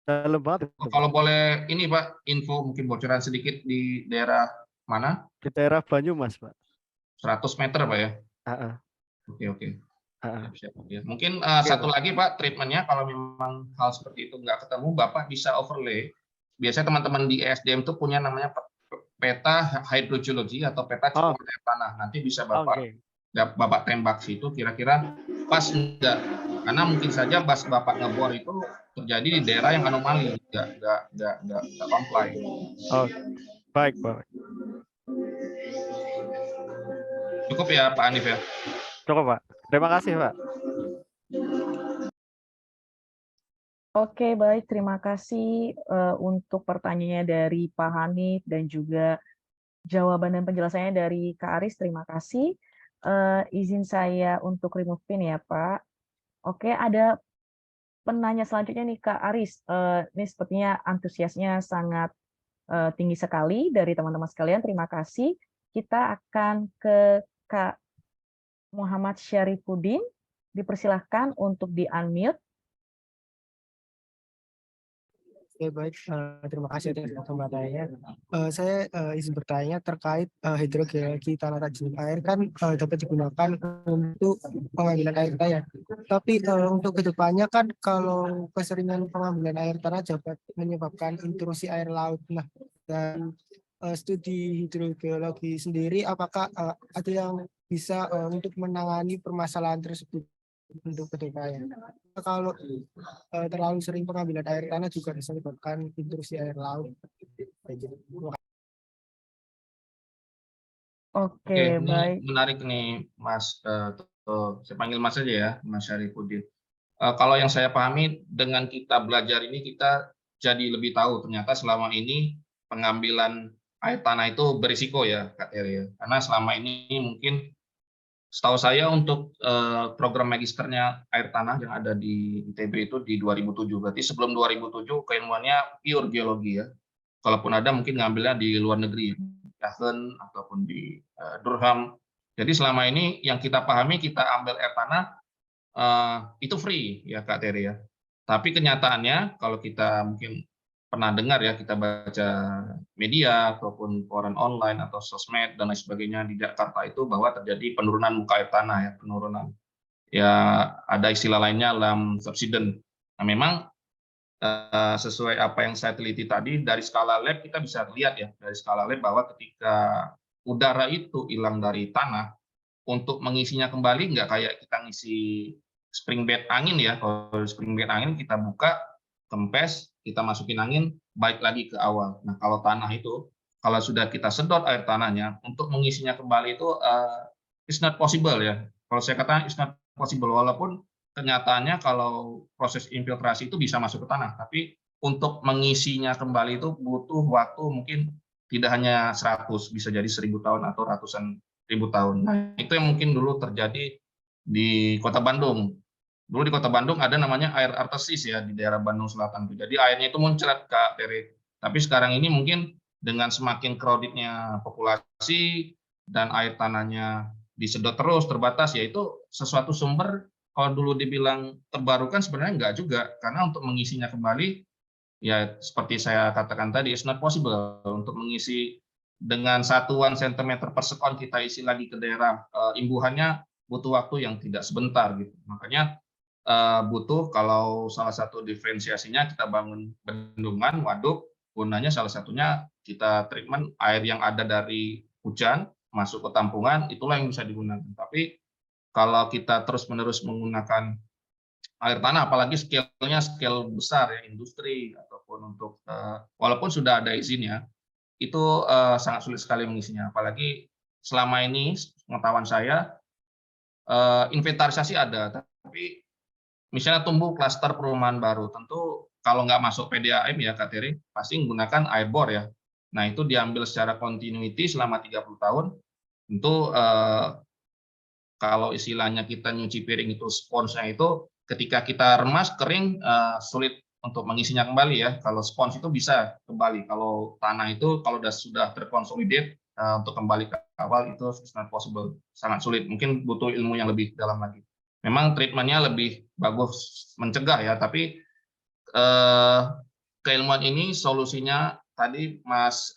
Dalam banget itu, Kalau Pak. boleh ini Pak, info mungkin bocoran sedikit di daerah mana? Di daerah Banyumas Pak. 100 meter Pak ya? Oke. Siap. Ya. Mungkin satu lagi Pak, treatmentnya kalau memang hal seperti itu nggak ketemu, Bapak bisa overlay. Biasanya teman-teman di ESDM itu punya namanya peta hydrogeology atau peta cekuan air tanah. Nanti bisa Bapak tembak situ kira-kira pas enggak. Karena mungkin saja pas Bapak ngebor itu terjadi di daerah yang anomali, nggak comply. Baik Pak. Cukup ya Pak Hanif ya? Cukup Pak. Terima kasih Pak. Oke, baik. Terima kasih untuk pertanyaannya dari Pak Hanif dan juga jawaban dan penjelasannya dari Kak Aris. Terima kasih. Izin saya untuk remove pin ya Pak. Oke, ada penanya selanjutnya nih Kak Aris. Ini sepertinya antusiasnya sangat tinggi sekali dari teman-teman sekalian. Terima kasih. Kita akan ke Kak Muhammad Syarifuddin. Dipersilahkan untuk di-unmute. Oke, baik. Terima kasih atas kesempatannya. Saya izin bertanya terkait hidrogeologi tanah tajam air kan dapat digunakan untuk pengambilan air tanah. Tapi untuk kedepannya kan kalau keseringan pengambilan air tanah dapat menyebabkan intrusi air laut. Nah, dan studi hidrogeologi sendiri apakah ada yang bisa untuk menangani permasalahan tersebut untuk kedepannya? Kalau terlalu sering pengambilan air tanah juga bisa menyebabkan intrusi air laut. Oke, baik. Menarik nih Mas. Saya panggil Mas aja ya, Mas Syarifuddin. Kalau yang saya pahami dengan kita belajar ini kita jadi lebih tahu ternyata selama ini pengambilan air tanah itu berisiko ya Kak Teri ya. Karena selama ini mungkin setahu saya untuk program magisternya air tanah yang ada di ITB itu di 2007. Berarti sebelum 2007 keilmuannya pure geologi ya. Kalaupun ada mungkin ngambilnya di luar negeri, Aachen ataupun di Durham. Jadi selama ini yang kita pahami kita ambil air tanah itu free ya Kak Teri ya. Tapi kenyataannya kalau kita mungkin pernah dengar ya, kita baca media ataupun koran online atau sosmed dan lain sebagainya di Jakarta itu bahwa terjadi penurunan muka air tanah ya, penurunan. Ya ada istilah lainnya lam subsidence. Nah memang sesuai apa yang saya teliti tadi dari skala lab kita bisa lihat ya dari skala lab bahwa ketika udara itu hilang dari tanah untuk mengisinya kembali nggak kayak kita ngisi spring bed angin ya. Kalau spring bed angin kita buka, kempes, kita masukin angin, balik lagi ke awal. Nah, kalau tanah itu, kalau sudah kita sedot air tanahnya, untuk mengisinya kembali itu it's not possible ya. Kalau saya katakan it's not possible, walaupun kenyataannya kalau proses infiltrasi itu bisa masuk ke tanah, tapi untuk mengisinya kembali itu butuh waktu mungkin tidak hanya 100, bisa jadi 1000 tahun atau ratusan ribu tahun. Nah, itu yang mungkin dulu terjadi di Kota Bandung. Dulu di Kota Bandung ada namanya air artesis ya di daerah Bandung Selatan. Jadi airnya itu muncrat Kak Tere. Tapi sekarang ini mungkin dengan semakin crowded-nya populasi dan air tanahnya disedot terus terbatas, yaitu sesuatu sumber kalau dulu dibilang terbarukan sebenarnya enggak juga, karena untuk mengisinya kembali ya seperti saya katakan tadi, it's not possible untuk mengisi dengan satuan sentimeter per sekon kita isi lagi ke daerah imbuhannya butuh waktu yang tidak sebentar gitu. Makanya butuh kalau salah satu diferensiasinya kita bangun bendungan, waduk, gunanya salah satunya kita treatment air yang ada dari hujan masuk ke tampungan, itulah yang bisa digunakan. Tapi kalau kita terus-menerus menggunakan air tanah, apalagi scale-nya scale besar ya, industri ataupun untuk walaupun sudah ada izinnya, itu sangat sulit sekali mengisinya. Apalagi selama ini pengetahuan saya inventarisasi ada, tapi misalnya tumbuh klaster perumahan baru, tentu kalau nggak masuk PDAM ya Kak Teri, pasti menggunakan air bor ya. Nah itu diambil secara continuity selama 30 tahun, tentu kalau istilahnya kita nyuci piring itu sponsnya itu ketika kita remas kering sulit untuk mengisinya kembali ya. Kalau spons itu bisa kembali, kalau tanah itu kalau sudah terkonsolidate untuk kembali ke awal itu not possible, sangat sulit. Mungkin butuh ilmu yang lebih dalam lagi. Memang treatmentnya lebih bagus mencegah ya, tapi keilmuan ini solusinya tadi Mas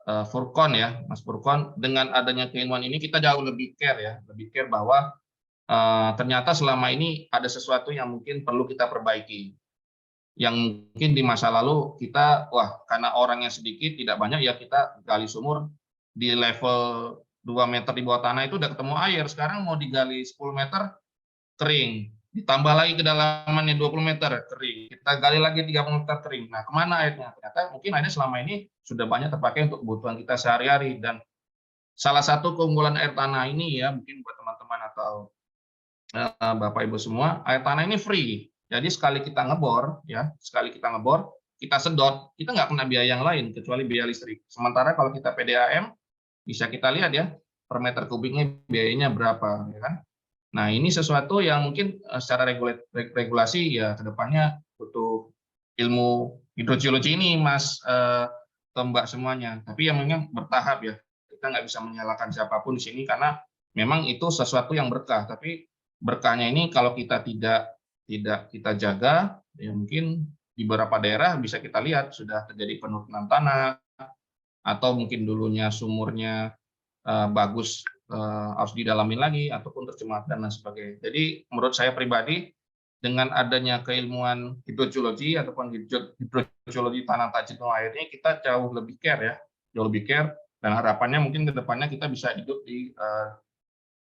Furkon ya, Mas Furkon, dengan adanya keilmuan ini kita jauh lebih care ya, lebih care bahwa ternyata selama ini ada sesuatu yang mungkin perlu kita perbaiki. Yang mungkin di masa lalu kita, wah karena orangnya sedikit, tidak banyak ya kita gali sumur di level 2 meter di bawah tanah itu udah ketemu air. Sekarang mau digali 10 meter, kering. Ditambah lagi kedalamannya 20 meter, kering. Kita gali lagi 30 meter, kering. Nah, kemana airnya? Ternyata mungkin airnya selama ini sudah banyak terpakai untuk kebutuhan kita sehari-hari. Dan salah satu keunggulan air tanah ini ya, mungkin buat teman-teman atau Bapak Ibu semua, air tanah ini free. Jadi sekali kita ngebor, ya, kita sedot, kita nggak kena biaya yang lain kecuali biaya listrik. Sementara kalau kita PDAM, bisa kita lihat ya, per meter kubiknya biayanya berapa, ya kan? Nah, ini sesuatu yang mungkin secara regulasi ya kedepannya butuh ilmu hidrogeologi ini, Mas Mbak semuanya. Tapi yang memang bertahap ya. Kita nggak bisa menyalahkan siapapun di sini karena memang itu sesuatu yang berkah. Tapi berkahnya ini kalau kita tidak kita jaga, ya mungkin di beberapa daerah bisa kita lihat sudah terjadi penurunan tanah atau mungkin dulunya sumurnya bagus harus didalamin lagi ataupun tercemar dan lain sebagainya. Jadi menurut saya pribadi dengan adanya keilmuan hidrogeologi ataupun hidrogeologi tanah tak jenuh airnya kita jauh lebih care ya, jauh lebih care dan harapannya mungkin ke depannya kita bisa hidup di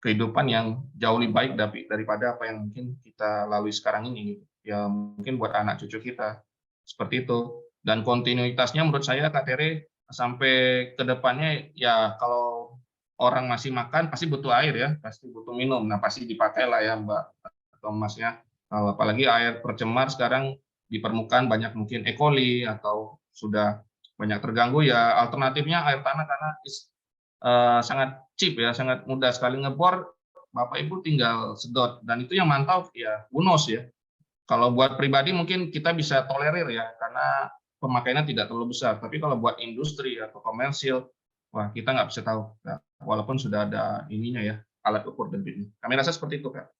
kehidupan yang jauh lebih baik daripada apa yang mungkin kita lalui sekarang ini gitu. Ya mungkin buat anak cucu kita seperti itu. Dan kontinuitasnya menurut saya Kak Tere sampai ke depannya ya kalau orang masih makan pasti butuh air ya, pasti butuh minum. Nah, pasti dipakai lah ya Mbak atau Masnya. Apalagi air tercemar sekarang di permukaan banyak mungkin E. coli atau sudah banyak terganggu ya alternatifnya air tanah karena sangat cheap ya, sangat mudah sekali ngebor, Bapak Ibu tinggal sedot dan itu yang mantau ya UNOS ya. Kalau buat pribadi mungkin kita bisa tolerir ya karena pemakaiannya tidak terlalu besar. Tapi kalau buat industri atau komersil, wah kita nggak bisa tahu. Ya, walaupun sudah ada ininya ya alat ukur dan ini. Kami rasa seperti itu Kak.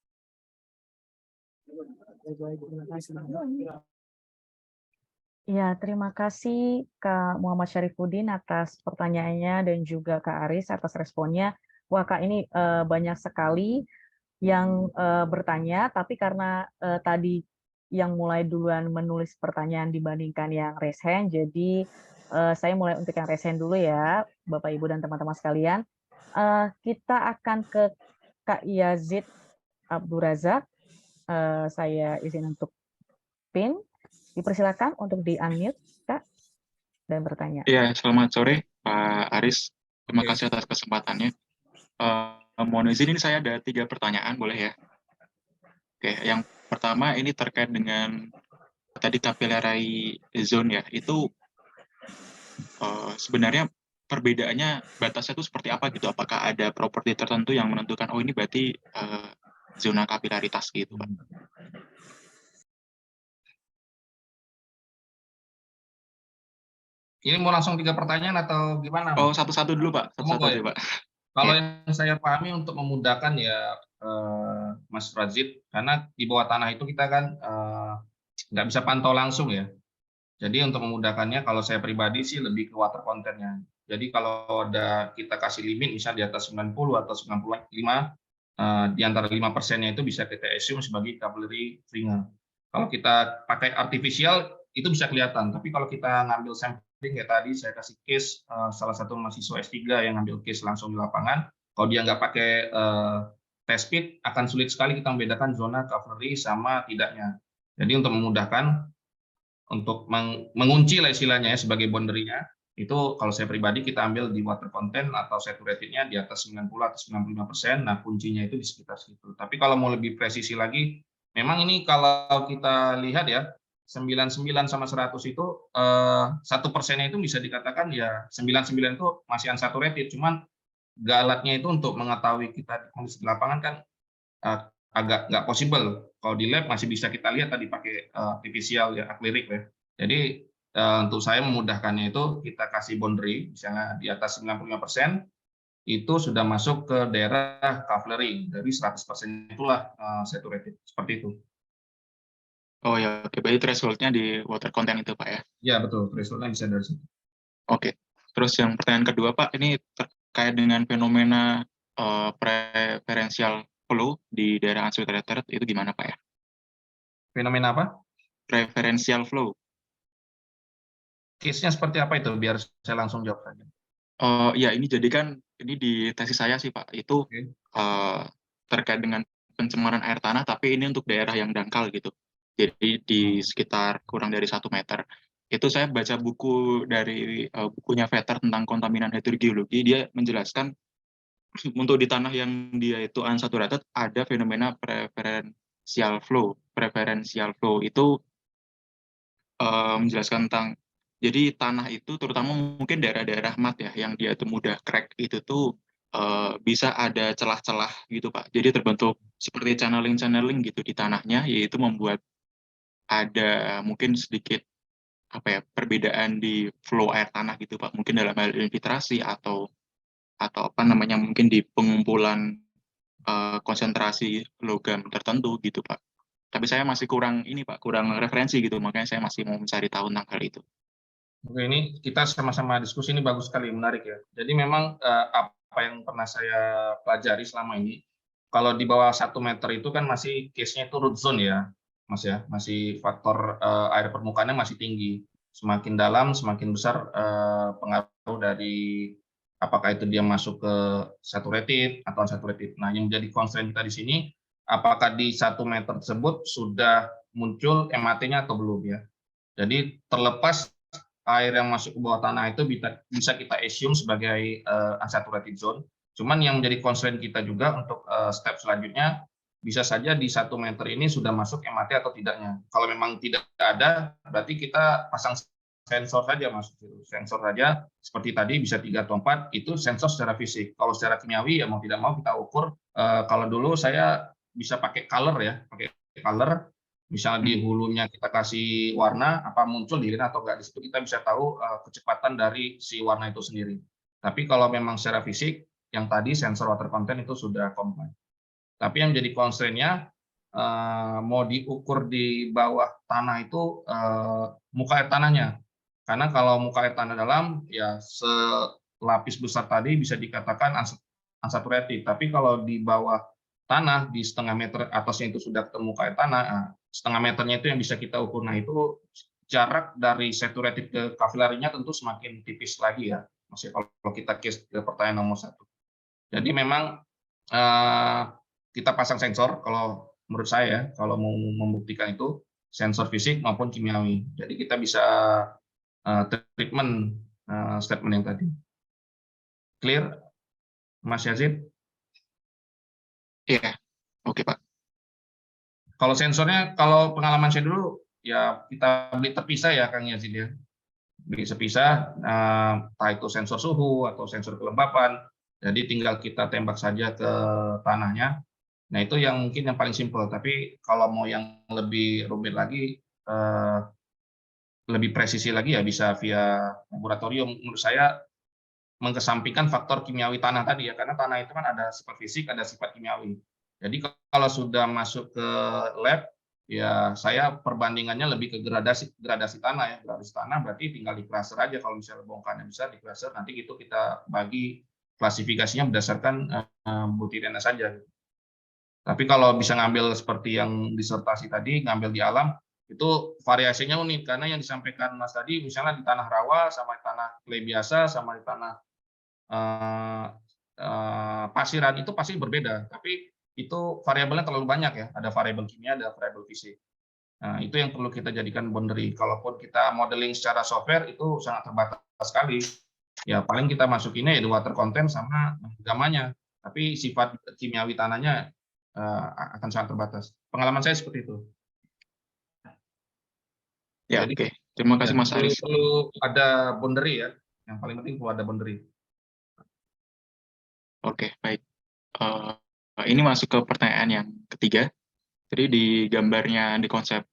Ya, terima kasih Kak Muhammad Syarifuddin atas pertanyaannya dan juga Kak Aris atas responnya. Wah Kak ini banyak sekali yang bertanya, tapi karena tadi yang mulai duluan menulis pertanyaan dibandingkan yang raise hand, jadi saya mulai untuk yang raise hand dulu ya, Bapak Ibu dan teman-teman sekalian. Kita akan ke Kak Yazid Abdurazak. Saya izin untuk pin. Dipersilakan untuk di-unmute, Kak, dan bertanya. Iya, selamat sore, Pak Aris. Terima kasih atas kesempatannya. Mohon izin, ini saya ada 3 pertanyaan, boleh ya? Oke, yang pertama ini terkait dengan tadi capillary zone ya. Itu sebenarnya perbedaannya, batasnya itu seperti apa gitu? Apakah ada properti tertentu yang menentukan, oh ini berarti zona kapilaritas gitu, Pak. Ini mau langsung 3 pertanyaan atau gimana? Oh, satu-satu dulu, Pak. Satu-satu aja, Pak. Kalau Iya. yang saya pahami untuk memudahkan ya, Mas Razid, karena di bawah tanah itu kita kan nggak bisa pantau langsung ya. Jadi untuk memudahkannya, kalau saya pribadi sih lebih ke water content-nya. Jadi kalau ada kita kasih limit, misalnya di atas 90 atau 95, di antara 5%-nya itu bisa kita assume sebagai capillary fringe. Kalau kita pakai artificial, itu bisa kelihatan. Tapi kalau kita ngambil sampling kayak tadi, saya kasih case salah satu mahasiswa S3 yang ngambil case langsung di lapangan, kalau dia nggak pakai test pit, akan sulit sekali kita membedakan zona capillary sama tidaknya. Jadi untuk memudahkan, untuk mengunci lah istilahnya ya, sebagai boundary-nya, itu kalau saya pribadi kita ambil di water content atau saturated-nya di atas 90 atau 95%, nah kuncinya itu di sekitar situ. Tapi kalau mau lebih presisi lagi, memang ini kalau kita lihat ya, 99 sama 100 itu 1%-nya itu bisa dikatakan ya 99 itu masih unsaturated, cuman galatnya itu untuk mengetahui kita di kondisi di lapangan kan agak nggak possible. Kalau di lab masih bisa kita lihat tadi pakai artificial ya, akrilik ya. Jadi untuk saya memudahkannya itu kita kasih boundary, misalnya di atas 95%, itu sudah masuk ke daerah capillary, dari 100% itulah saturated, seperti itu. Oh ya, oke. Berarti threshold-nya di water content itu, Pak ya? Ya betul, threshold-nya bisa dari situ. Oke. Terus yang pertanyaan kedua, Pak, ini terkait dengan fenomena preferential flow di daerah unsaturated itu gimana, Pak ya? Fenomena apa? Preferential flow. Case-nya seperti apa itu? Biar saya langsung jawab saja. Ya, ini jadi kan ini di tesis saya sih, Pak, itu terkait dengan pencemaran air tanah, tapi ini untuk daerah yang dangkal gitu. Jadi di sekitar kurang dari 1 meter. Itu saya baca buku dari bukunya Vetter tentang kontaminan hidrogeologi, dia menjelaskan untuk di tanah yang dia itu unsaturated ada fenomena preferential flow. Preferential flow itu menjelaskan tentang jadi tanah itu terutama mungkin daerah-daerah mat ya yang dia itu mudah crack itu tuh bisa ada celah-celah gitu, Pak. Jadi terbentuk seperti channeling gitu di tanahnya, yaitu membuat ada mungkin sedikit apa ya perbedaan di flow air tanah gitu, Pak. Mungkin dalam hal infiltrasi atau apa namanya mungkin di pengumpulan konsentrasi logam tertentu gitu, Pak. Tapi saya masih kurang ini, Pak, kurang referensi gitu, makanya saya masih mau mencari tahu tentang hal itu. Oke, ini kita sama-sama diskusi, ini bagus sekali, menarik ya. Jadi memang apa yang pernah saya pelajari selama ini, kalau di bawah 1 meter itu kan masih case-nya itu root zone ya, Mas ya, masih faktor air permukaannya masih tinggi. Semakin dalam, semakin besar pengaruh dari apakah itu dia masuk ke saturated atau unsaturated. Nah, yang menjadi constraint kita di sini, apakah di 1 meter tersebut sudah muncul MAT-nya atau belum ya. Jadi terlepas air yang masuk ke bawah tanah itu bisa kita assume sebagai unsaturated zone. Cuman yang menjadi constraint kita juga untuk step selanjutnya, bisa saja di 1 meter ini sudah masuk MAT atau tidaknya. Kalau memang tidak ada, berarti kita pasang sensor saja, Mas. Sensor saja, seperti tadi bisa 3 atau 4, itu sensor secara fisik. Kalau secara kimiawi, ya mau tidak mau kita ukur. Kalau dulu saya bisa pakai color ya, pakai color. Misalnya di hulunya kita kasih warna, apa muncul di hilir atau enggak, di situ kita bisa tahu kecepatan dari si warna itu sendiri. Tapi kalau memang secara fisik, yang tadi sensor water content itu sudah comply. Tapi yang jadi constraint-nya, mau diukur di bawah tanah itu muka air tanahnya. Karena kalau muka air tanah dalam, ya selapis besar tadi bisa dikatakan unsaturated. Tapi kalau di bawah tanah, di setengah meter atasnya itu sudah ketemu muka air tanah, setengah meternya itu yang bisa kita ukur. Nah, itu jarak dari saturated ke capillary-nya tentu semakin tipis lagi ya, Mas. Kalau kita case ke pertanyaan nomor 1. Jadi memang kita pasang sensor, kalau menurut saya, kalau mau membuktikan itu, sensor fisik maupun kimiawi. Jadi kita bisa treatment statement yang tadi. Clear, Mas Yazid? Iya, oke, Pak. Kalau sensornya, kalau pengalaman saya dulu, ya kita beli terpisah ya, Kang Yazid ya. Beli sepisah, entah itu sensor suhu atau sensor kelembapan. Jadi tinggal kita tembak saja ke tanahnya. Nah, itu yang mungkin yang paling simpel. Tapi kalau mau yang lebih rumit lagi, lebih presisi lagi ya bisa via laboratorium. Menurut saya mengesampingkan faktor kimiawi tanah tadi ya, karena tanah itu kan ada sifat fisik, ada sifat kimiawi. Jadi kalau sudah masuk ke lab, ya saya perbandingannya lebih ke gradasi tanah ya. Gradasi tanah berarti tinggal di cluster aja, kalau misalnya bongkarnya besar di cluster, nanti gitu kita bagi klasifikasinya berdasarkan butirena saja. Tapi kalau bisa ngambil seperti yang disertasi tadi, ngambil di alam, itu variasinya unik, karena yang disampaikan Mas tadi, misalnya di tanah rawa, sama di tanah clay biasa, sama di tanah pasiran, itu pasti berbeda. Tapi itu variabelnya terlalu banyak ya, ada variabel kimia, ada variabel fisik. Nah, itu yang perlu kita jadikan boundary. Kalaupun kita modeling secara software, itu sangat terbatas sekali. Ya, paling kita masukinnya ya water content sama gamanya. Tapi sifat kimiawi tanahnya akan sangat terbatas. Pengalaman saya seperti itu. Ya, Jadi, oke. Terima kasih Mas Aris. perlu ada boundary ya. Yang paling penting perlu ada boundary. Oke, baik. Ini masuk ke pertanyaan yang ketiga. Jadi di gambarnya, di konsep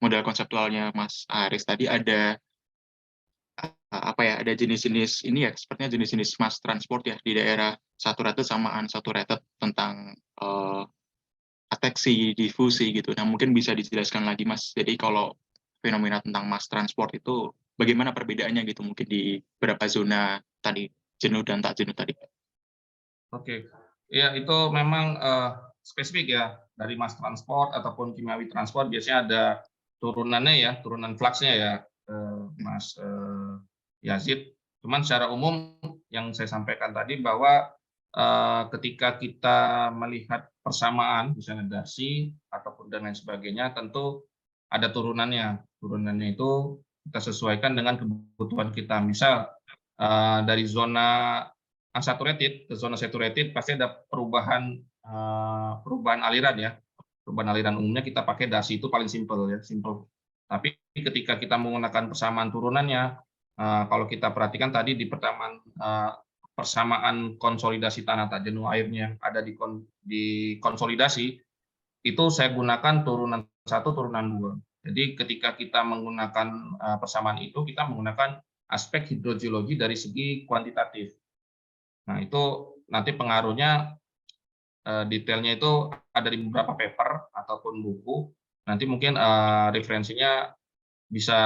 model konseptualnya Mas Aris tadi ada apa ya? Ada jenis-jenis ini ya, sepertinya jenis-jenis mass transport ya di daerah saturated sama unsaturated tentang ateksi, difusi gitu. Nah, mungkin bisa dijelaskan lagi Mas. Jadi kalau fenomena tentang mass transport itu bagaimana perbedaannya gitu mungkin di beberapa zona tadi, jenuh dan tak jenuh tadi. Oke, ya itu memang spesifik ya, dari mass transport ataupun kimiawi transport biasanya ada turunannya ya, turunan fluxnya ya, Mas Yazid. Cuman secara umum yang saya sampaikan tadi bahwa ketika kita melihat persamaan, misalnya dasi ataupun dan lain sebagainya, tentu ada turunannya. Turunannya itu kita sesuaikan dengan kebutuhan kita. Misal dari zona unsaturated ke zona saturated pasti ada perubahan aliran ya. Perubahan aliran umumnya kita pakai dasi, itu paling simple ya, simple. Tapi ketika kita menggunakan persamaan turunannya, kalau kita perhatikan tadi di persamaan konsolidasi tanah tak jenuh airnya ada di konsolidasi, itu saya gunakan turunan 1, turunan 2. Jadi ketika kita menggunakan persamaan itu, kita menggunakan aspek hidrogeologi dari segi kuantitatif. Nah, itu nanti pengaruhnya detailnya itu ada di beberapa paper ataupun buku. Nanti mungkin referensinya bisa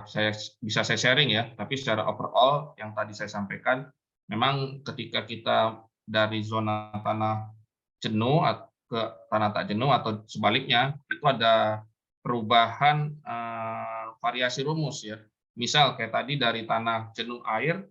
saya sharing ya, tapi secara overall yang tadi saya sampaikan, memang ketika kita dari zona tanah jenuh ke tanah tak jenuh atau sebaliknya, itu ada perubahan variasi rumus ya. Misal kayak tadi dari tanah jenuh air,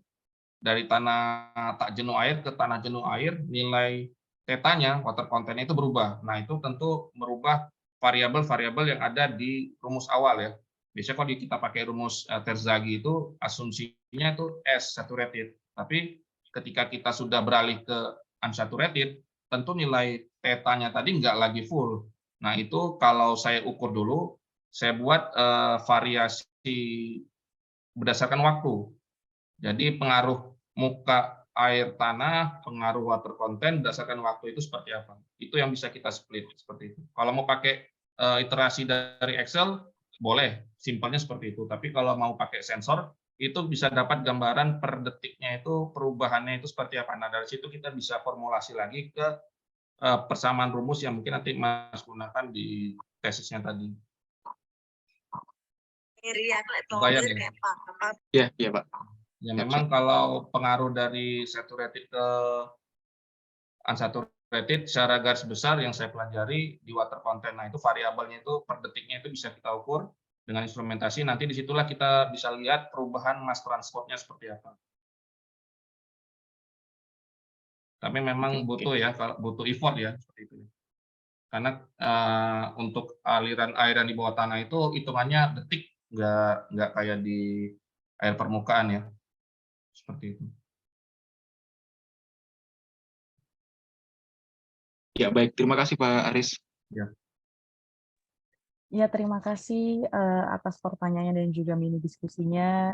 dari tanah tak jenuh air ke tanah jenuh air, nilai tetanya, water content-nya itu berubah. Nah, itu tentu merubah variabel-variabel yang ada di rumus awal ya. Biasanya kalau kita pakai rumus Terzaghi itu asumsinya itu S, saturated. Tapi ketika kita sudah beralih ke unsaturated, tentu nilai tetanya tadi nggak lagi full. Nah, itu kalau saya ukur dulu, saya buat variasi berdasarkan waktu. Jadi pengaruh muka air tanah, pengaruh water content berdasarkan waktu itu seperti apa. Itu yang bisa kita split seperti itu. Kalau mau pakai iterasi dari Excel, boleh, simpelnya seperti itu. Tapi kalau mau pakai sensor, itu bisa dapat gambaran per detiknya itu perubahannya itu seperti apa. Nah, dari situ kita bisa formulasi lagi ke persamaan rumus yang mungkin nanti Mas gunakan di tesisnya tadi. Bayang ya? Iya, iya Pak. Ya memang kalau pengaruh dari saturated ke unsaturated secara garis besar yang saya pelajari di water content, nah itu variabelnya itu per detiknya itu bisa kita ukur dengan instrumentasi, nanti disitulah kita bisa lihat perubahan mass transportnya seperti apa. Tapi memang butuh ya, butuh effort ya seperti itu. Karena untuk aliran-aliran di bawah tanah itu hitungannya detik, nggak kayak di air permukaan ya, seperti itu. Ya, baik. Terima kasih Pak Aris. Ya. Ya, terima kasih atas pertanyaannya dan juga mini diskusinya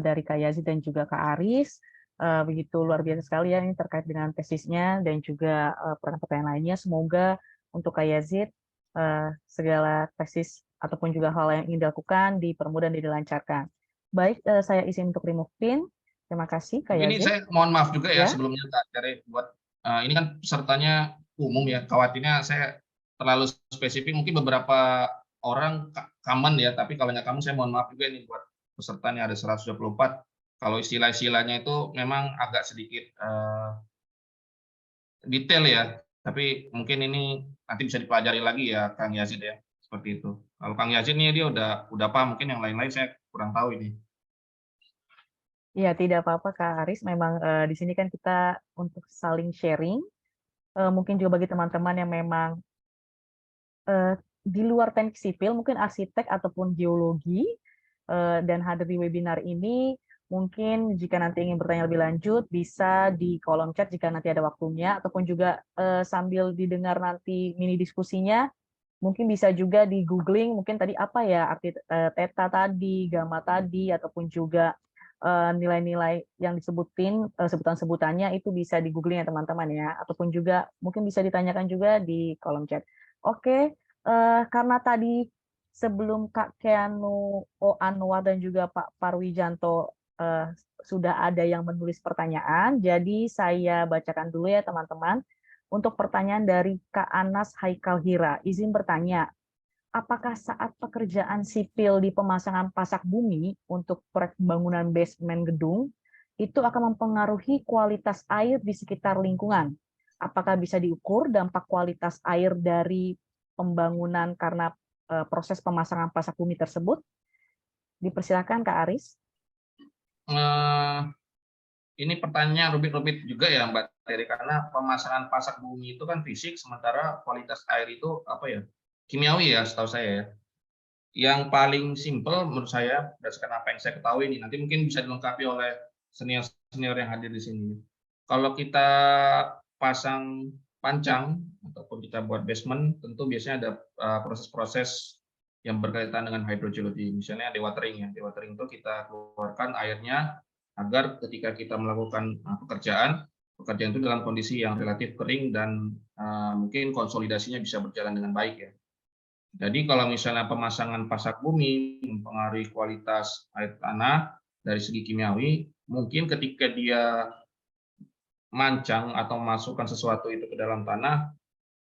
dari Kak Yazid dan juga Kak Aris. begitu luar biasa sekali ya ini terkait dengan tesisnya dan juga pertanyaan lainnya. Semoga untuk Kak Yazid segala tesis ataupun juga hal yang ingin dilakukan dipermudah dan dilancarkan. Baik, saya izin untuk remove pin. Terima kasih Kak Ini Yazid. saya mohon maaf juga ya Ya. sebelumnya Kak Tere buat ini kan pesertanya umum ya. Khawatirnya saya terlalu spesifik, mungkin beberapa orang common ya, tapi kalau nggak kamu saya mohon maaf juga ini buat pesertanya ada 124. Kalau istilah-istilahnya itu memang agak sedikit detail ya, tapi mungkin ini nanti bisa dipelajari lagi ya Kang Yazid ya, seperti itu. Kalau Kang Yazid nih dia udah paham, mungkin yang lain-lain saya kurang tahu ini. Ya, tidak apa-apa Kak Aris. Memang di sini kan kita untuk saling sharing. Mungkin juga bagi teman-teman yang memang di luar teknik sipil, mungkin arsitek ataupun geologi, dan hadir di webinar ini, mungkin jika nanti ingin bertanya lebih lanjut, bisa di kolom chat jika nanti ada waktunya, ataupun juga sambil didengar nanti mini diskusinya, mungkin bisa juga di googling, mungkin tadi apa ya arti theta tadi, gamma tadi, ataupun juga nilai-nilai yang disebutin, sebutan-sebutannya itu bisa di googling ya teman-teman ya, ataupun juga mungkin bisa ditanyakan juga di kolom chat. Oke, karena tadi sebelum Kak Keanu O. Anwar dan juga Pak Parwijanto sudah ada yang menulis pertanyaan, jadi saya bacakan dulu ya teman-teman. Untuk pertanyaan dari Kak Anas Haikal Hira, izin bertanya, apakah saat pekerjaan sipil di pemasangan pasak bumi untuk proyek pembangunan basement gedung, itu akan mempengaruhi kualitas air di sekitar lingkungan? Apakah bisa diukur dampak kualitas air dari pembangunan karena proses pemasangan pasak bumi tersebut? Dipersilakan Kak Aris. Ini pertanyaan rumit-rumit juga ya Mbak Terry, karena pemasangan pasak bumi itu kan fisik, sementara kualitas air itu apa ya, kimiawi ya setahu saya ya. Yang paling simpel menurut saya berdasarkan apa yang saya ketahui ini, nanti mungkin bisa dilengkapi oleh senior-senior yang hadir di sini. Kalau kita pasang pancang ataupun kita buat basement, tentu biasanya ada proses-proses yang berkaitan dengan hydrogeology, misalnya dewatering ya. Dewatering itu kita keluarkan airnya agar ketika kita melakukan pekerjaan itu dalam kondisi yang relatif kering dan mungkin konsolidasinya bisa berjalan dengan baik ya. Jadi kalau misalnya pemasangan pasak bumi mempengaruhi kualitas air tanah dari segi kimiawi, mungkin ketika dia mancang atau masukkan sesuatu itu ke dalam tanah,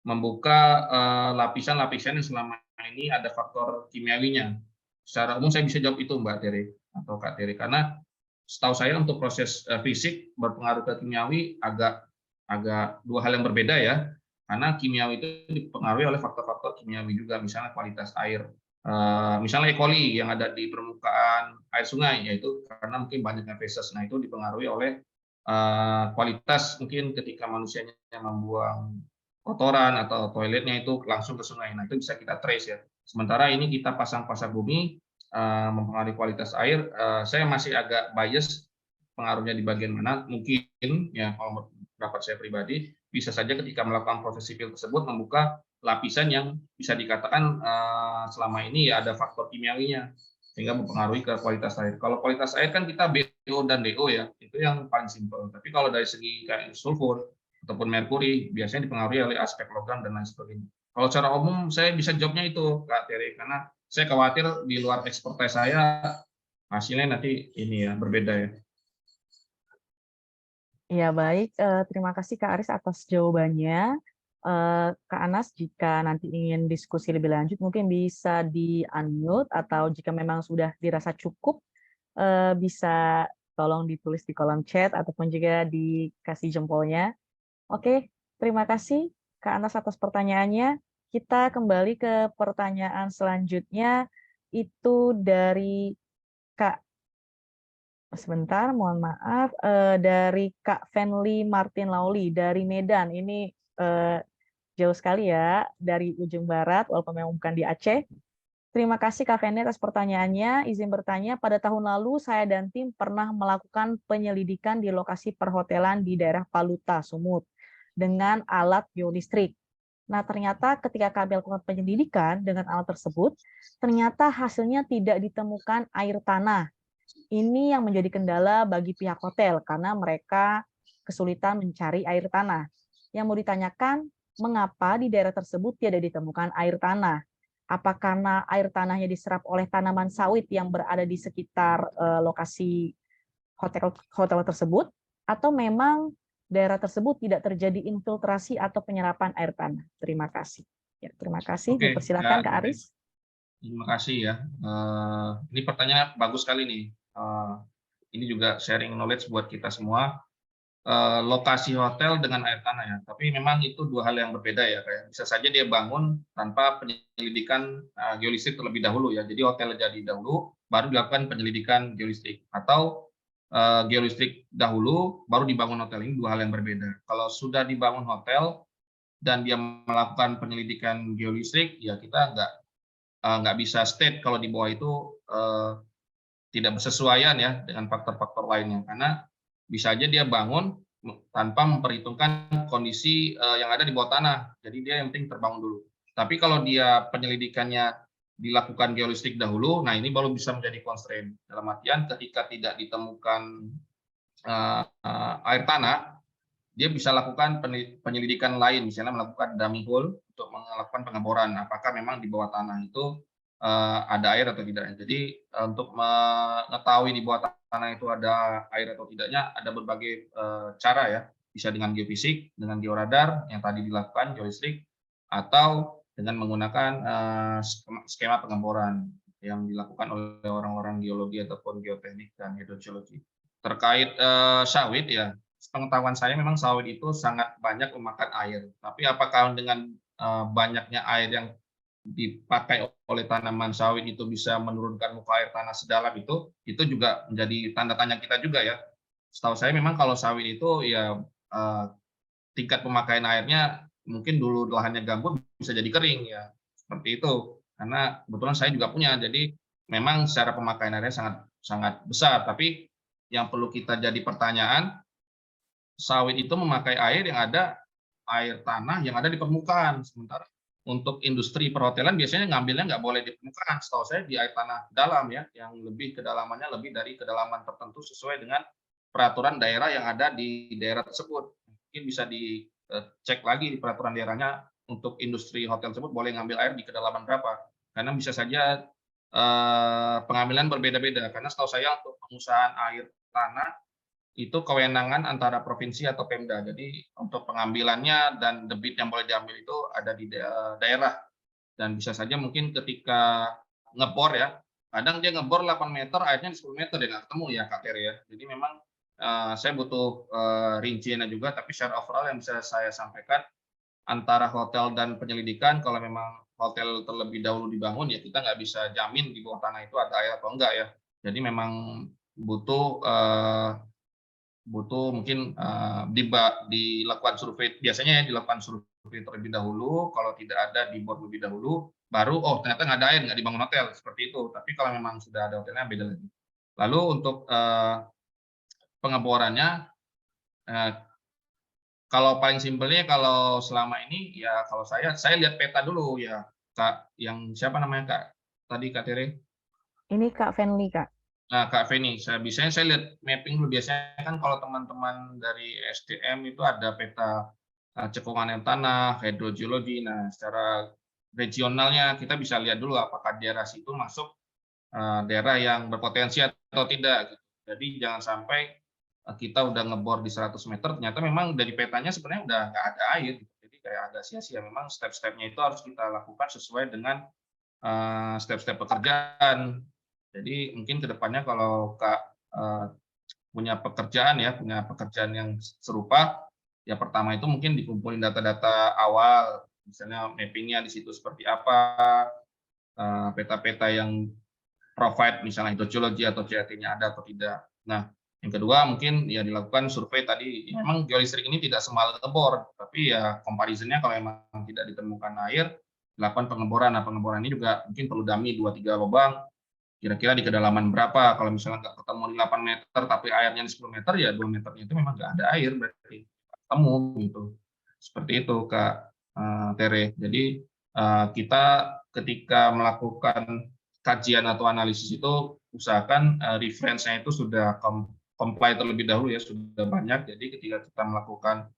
membuka lapisan-lapisan yang selama ini ada faktor kimiawinya. Secara umum saya bisa jawab itu Mbak Tere atau Kak Tere, karena setahu saya untuk proses fisik berpengaruh ke kimiawi agak dua hal yang berbeda ya. Karena kimiawi itu dipengaruhi oleh faktor-faktor kimiawi juga, misalnya kualitas air, misalnya E. coli yang ada di permukaan air sungai, yaitu karena mungkin banyaknya feses. Nah itu dipengaruhi oleh kualitas mungkin ketika manusianya membuang kotoran atau toiletnya itu langsung ke sungai. Nah itu bisa kita trace ya. Sementara ini kita pasang pasak bumi mempengaruhi kualitas air. Saya masih agak bias pengaruhnya di bagian mana. Mungkin ya kalau pendapat saya pribadi, bisa saja ketika melakukan proses sipil tersebut membuka lapisan yang bisa dikatakan selama ini ya ada faktor kimiawinya sehingga mempengaruhi ke kualitas air. Kalau kualitas air kan kita BO dan DO ya, itu yang paling simpel. Tapi kalau dari segi kayak sulfur ataupun merkuri biasanya dipengaruhi oleh aspek logam dan lain sebagainya. Kalau secara umum saya bisa jawabnya itu Kak Tere, karena saya khawatir di luar expertise saya hasilnya nanti ini ya berbeda ya. Ya baik, terima kasih Kak Aris atas jawabannya. Kak Anas, jika nanti ingin diskusi lebih lanjut, mungkin bisa di-unmute, atau jika memang sudah dirasa cukup, bisa tolong ditulis di kolom chat, ataupun juga dikasih jempolnya. Oke, terima kasih Kak Anas atas pertanyaannya. Kita kembali ke pertanyaan selanjutnya, itu dari Kak sebentar, mohon maaf, dari Kak Fenly Martin Lauli dari Medan. Ini jauh sekali ya, dari ujung barat, walaupun memang bukan di Aceh. Terima kasih Kak Fenly atas pertanyaannya. Izin bertanya, pada tahun lalu saya dan tim pernah melakukan penyelidikan di lokasi perhotelan di daerah Paluta, Sumut, dengan alat geolistrik. Nah, ternyata ketika kami lakukan penyelidikan dengan alat tersebut, ternyata hasilnya tidak ditemukan air tanah Ini yang menjadi kendala bagi pihak hotel karena mereka kesulitan mencari air tanah. Yang mau ditanyakan, mengapa di daerah tersebut tidak ditemukan air tanah? Apa karena air tanahnya diserap oleh tanaman sawit yang berada di sekitar lokasi hotel tersebut, atau memang daerah tersebut tidak terjadi infiltrasi atau penyerapan air tanah? Terima kasih. Ya, terima kasih. Oke, Dipersilakan Kak Aris. Terima kasih ya. Ini pertanyaan bagus sekali nih. Ini juga sharing knowledge buat kita semua. Lokasi hotel dengan air tanah ya. Tapi memang itu dua hal yang berbeda ya. Kayak bisa saja dia bangun tanpa penyelidikan geolistrik terlebih dahulu ya. Jadi hotel jadi dahulu, baru dilakukan penyelidikan geolistrik. Atau geolistrik dahulu, baru dibangun hotel. Ini dua hal yang berbeda. Kalau sudah dibangun hotel dan dia melakukan penyelidikan geolistrik, ya kita nggak bisa state kalau di bawah itu tidak bersesuaian ya dengan faktor-faktor lainnya, karena bisa aja dia bangun tanpa memperhitungkan kondisi yang ada di bawah tanah. Jadi dia yang penting terbangun dulu. Tapi kalau dia penyelidikannya dilakukan geolistrik dahulu, nah ini baru bisa menjadi constraint. Dalam artian ketika tidak ditemukan air tanah, dia bisa lakukan penyelidikan lain, misalnya melakukan dummy hole untuk melakukan pengeboran. Apakah memang di bawah tanah itu ada air atau tidak. Jadi untuk mengetahui di bawah tanah itu ada air atau tidaknya ada berbagai cara ya. Bisa dengan geofisik, dengan georadar yang tadi dilakukan, geolistrik, atau dengan menggunakan skema pengeboran yang dilakukan oleh orang-orang geologi ataupun geoteknik dan hidrogeologi. Terkait sawit ya, pengetahuan saya memang sawit itu sangat banyak memakan air. Tapi apakah dengan banyaknya air yang dipakai oleh tanaman sawit itu bisa menurunkan muka air tanah sedalam itu juga menjadi tanda tanya kita juga ya. Setahu saya memang kalau sawit itu ya tingkat pemakaian airnya mungkin dulu lahannya gambut bisa jadi kering ya, seperti itu. Karena kebetulan saya juga punya, jadi memang secara pemakaian airnya sangat sangat besar. Tapi yang perlu kita jadi pertanyaan, sawit itu memakai air yang ada air tanah yang ada di permukaan, sementara untuk industri perhotelan biasanya ngambilnya nggak boleh di permukaan. Setahu saya di air tanah dalam ya, yang lebih kedalamannya lebih dari kedalaman tertentu sesuai dengan peraturan daerah yang ada di daerah tersebut. Mungkin bisa dicek lagi di peraturan daerahnya untuk industri hotel tersebut boleh ngambil air di kedalaman berapa. Karena bisa saja pengambilan berbeda-beda. Karena setahu saya untuk pengusahaan air tanah itu kewenangan antara provinsi atau Pemda. Jadi untuk pengambilannya dan debit yang boleh diambil itu ada di daerah. Dan bisa saja mungkin ketika ngebor ya, kadang dia ngebor 8 meter, airnya di 10 meter, dia nggak ketemu ya Kak Tere ya. Jadi memang saya butuh rinciannya juga, tapi secara overall yang bisa saya sampaikan, antara hotel dan penyelidikan, kalau memang hotel terlebih dahulu dibangun, ya kita nggak bisa jamin di bawah tanah itu ada air atau enggak ya. Jadi memang butuh mungkin dilakukan survei, biasanya ya dilakukan survei terlebih dahulu, kalau tidak ada di bor lebih dahulu, baru ternyata nggak ada air, nggak dibangun hotel, seperti itu. Tapi kalau memang sudah ada hotelnya beda lagi. Lalu untuk pengeborannya, kalau paling simpelnya kalau selama ini ya kalau saya lihat peta dulu ya Kak, yang siapa namanya Kak tadi Kak Tere? Ini Kak Fenly, Kak. Nah, Kak Feni, biasanya saya lihat mapping dulu. Biasanya kan kalau teman-teman dari SDM itu ada peta cekungan air tanah, hidrogeologi. Nah, secara regionalnya kita bisa lihat dulu apakah daerah situ masuk daerah yang berpotensi atau tidak. Gitu. Jadi jangan sampai kita udah ngebor di 100 meter, ternyata memang dari petanya sebenarnya udah nggak ada air. Gitu. Jadi kayak agak sia-sia. Memang step-stepnya itu harus kita lakukan sesuai dengan step-step pekerjaan. Jadi mungkin ke depannya kalau Kak punya pekerjaan yang serupa, ya pertama itu mungkin dikumpulin data-data awal, misalnya mappingnya di situ seperti apa, peta-peta yang provide misalnya hidrogeologi atau CAT-nya ada atau tidak. Nah, yang kedua mungkin ya dilakukan survei tadi. Ya, memang geolistrik ini tidak semua ngebor, tapi ya comparison-nya kalau memang tidak ditemukan air, dilakukan pengeboran. Nah, pengeboran ini juga mungkin perlu dummy 2-3 lubang, kira-kira di kedalaman berapa. Kalau misalnya nggak ketemu di 8 meter, tapi airnya di 10 meter, ya 2 meternya itu memang nggak ada air, berarti ketemu gitu. Seperti itu Kak Tere. Jadi kita ketika melakukan kajian atau analisis itu usahakan reference-nya itu sudah comply terlebih dahulu ya, sudah banyak. Jadi ketika kita melakukan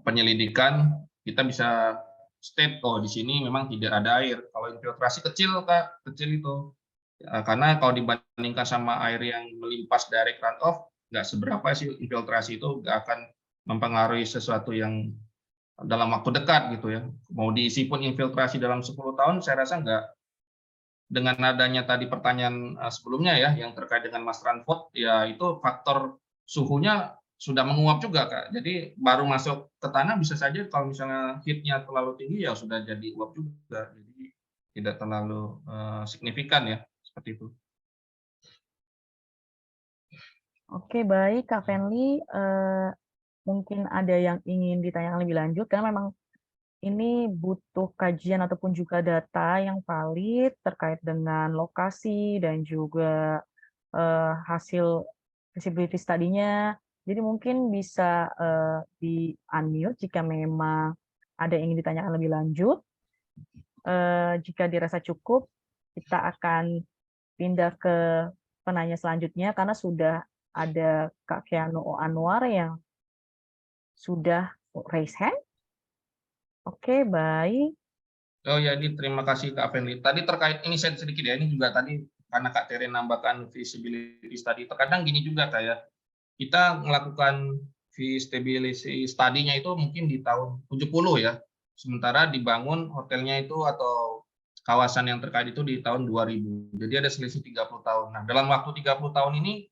penyelidikan, kita bisa state, oh di sini memang tidak ada air. Kalau infiltrasi kecil Kak, kecil itu. Karena kalau dibandingkan sama air yang melimpas direct runoff, nggak seberapa sih infiltrasi itu, nggak akan mempengaruhi sesuatu yang dalam waktu dekat gitu ya. Mau diisi pun infiltrasi dalam 10 tahun, saya rasa nggak. Dengan adanya tadi pertanyaan sebelumnya ya, yang terkait dengan Mas Ranford, ya itu faktor suhunya sudah menguap juga Kak. Jadi baru masuk ke tanah bisa saja kalau misalnya heat-nya terlalu tinggi ya sudah jadi uap juga. Jadi tidak terlalu signifikan ya, seperti itu. Oke, baik Kak Fenly. Mungkin ada yang ingin ditanyakan lebih lanjut, karena memang ini butuh kajian ataupun juga data yang valid terkait dengan lokasi dan juga hasil feasibility study-nya. Jadi mungkin bisa di-unmute jika memang ada yang ingin ditanyakan lebih lanjut. Jika dirasa cukup, kita akan pindah ke penanya selanjutnya, karena sudah ada Kak Keanu Anwar yang sudah raise hand. Oke, baik. Oh ya, ini terima kasih Kak Fenly. Tadi terkait ini saya sedikit ya, ini juga tadi karena Kak Tere nambahkan feasibility study. Terkadang gini juga kayak kita melakukan feasibility study-nya itu mungkin di tahun 70 ya. Sementara dibangun hotelnya itu atau kawasan yang terkait itu di tahun 2000. Jadi ada selisih 30 tahun. Nah, dalam waktu 30 tahun ini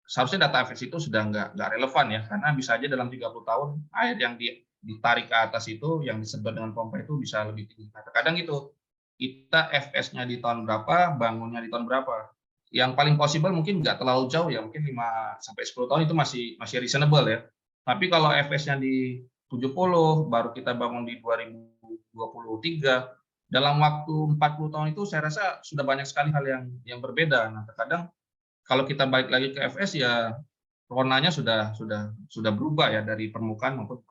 seharusnya data FS itu sudah nggak relevan ya, karena bisa aja dalam 30 tahun air yang ditarik ke atas itu, yang disedot dengan pompa itu bisa lebih tinggi. Nah, terkadang gitu, kita FS-nya di tahun berapa, bangunnya di tahun berapa. Yang paling possible mungkin nggak terlalu jauh ya, mungkin 5-10 tahun itu masih reasonable ya. Tapi kalau FS-nya di 70, baru kita bangun di 2023, dalam waktu 40 tahun itu saya rasa sudah banyak sekali hal yang berbeda. Nah, terkadang kalau kita balik lagi ke FS ya warnanya sudah berubah ya dari permukaan maupun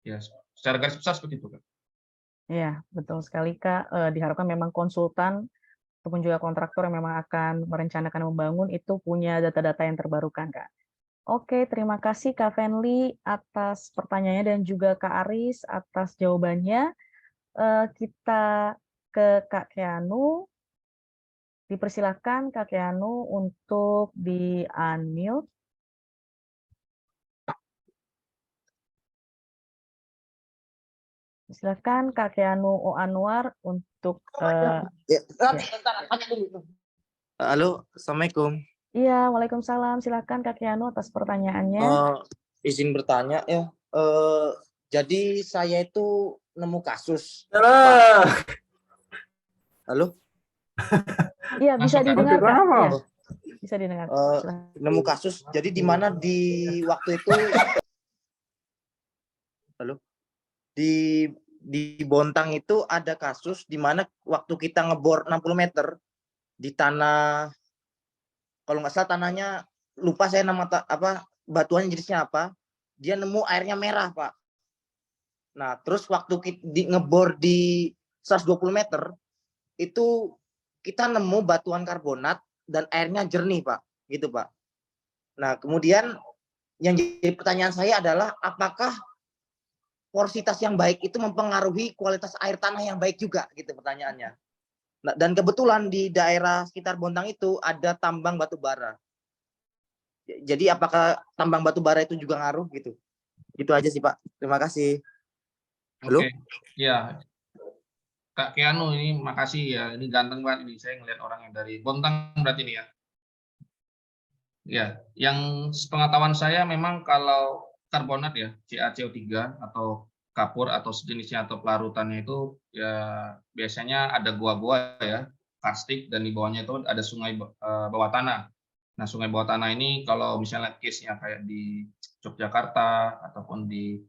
ya secara garis besar seperti itu Kak. Ya, betul sekali Kak. Diharapkan memang konsultan ataupun juga kontraktor yang memang akan merencanakan membangun itu punya data-data yang terbarukan Kak. Oke, terima kasih Kak Fenly atas pertanyaannya dan juga Kak Aris atas jawabannya. Kita ke Kak Keanu. Dipersilakan Kak Keanu untuk di-unmute. Silakan Kak Keanu O. Anwar untuk Halo, Assalamualaikum. Iya, Waalaikumsalam. Silakan Kak Keanu atas pertanyaannya. Izin bertanya ya. Jadi saya itu nemu kasus. Halo? Iya, bisa didengar Kak. Ya, bisa didengar. Nemu kasus. Jadi di mana di waktu itu halo? Di Bontang itu ada kasus di mana waktu kita ngebor 60 meter di tanah, kalau nggak salah tanahnya lupa saya nama batuannya jenisnya apa, dia nemu airnya merah Pak. Nah terus waktu kita ngebor di 120 meter itu kita nemu batuan karbonat dan airnya jernih Pak, gitu Pak. Nah kemudian yang jadi pertanyaan saya adalah apakah porositas yang baik itu mempengaruhi kualitas air tanah yang baik juga, gitu pertanyaannya. Nah, dan kebetulan di daerah sekitar Bontang itu ada tambang batu bara. Jadi apakah tambang batu bara itu juga ngaruh gitu? Itu aja sih Pak. Terima kasih. Halo? Oke. Ya. Kak Keanu ini makasih ya. Ini ganteng banget ini. Saya ngelihat orang yang dari Bontang berarti ini ya. Ya, yang sepengetahuan saya memang kalau karbonat ya, CaCO3 atau kapur atau sejenisnya atau pelarutannya itu ya biasanya ada gua-gua ya, karstik, dan di bawahnya itu ada sungai bawah tanah. Nah, sungai bawah tanah ini kalau misalnya case-nya kayak di Yogyakarta ataupun di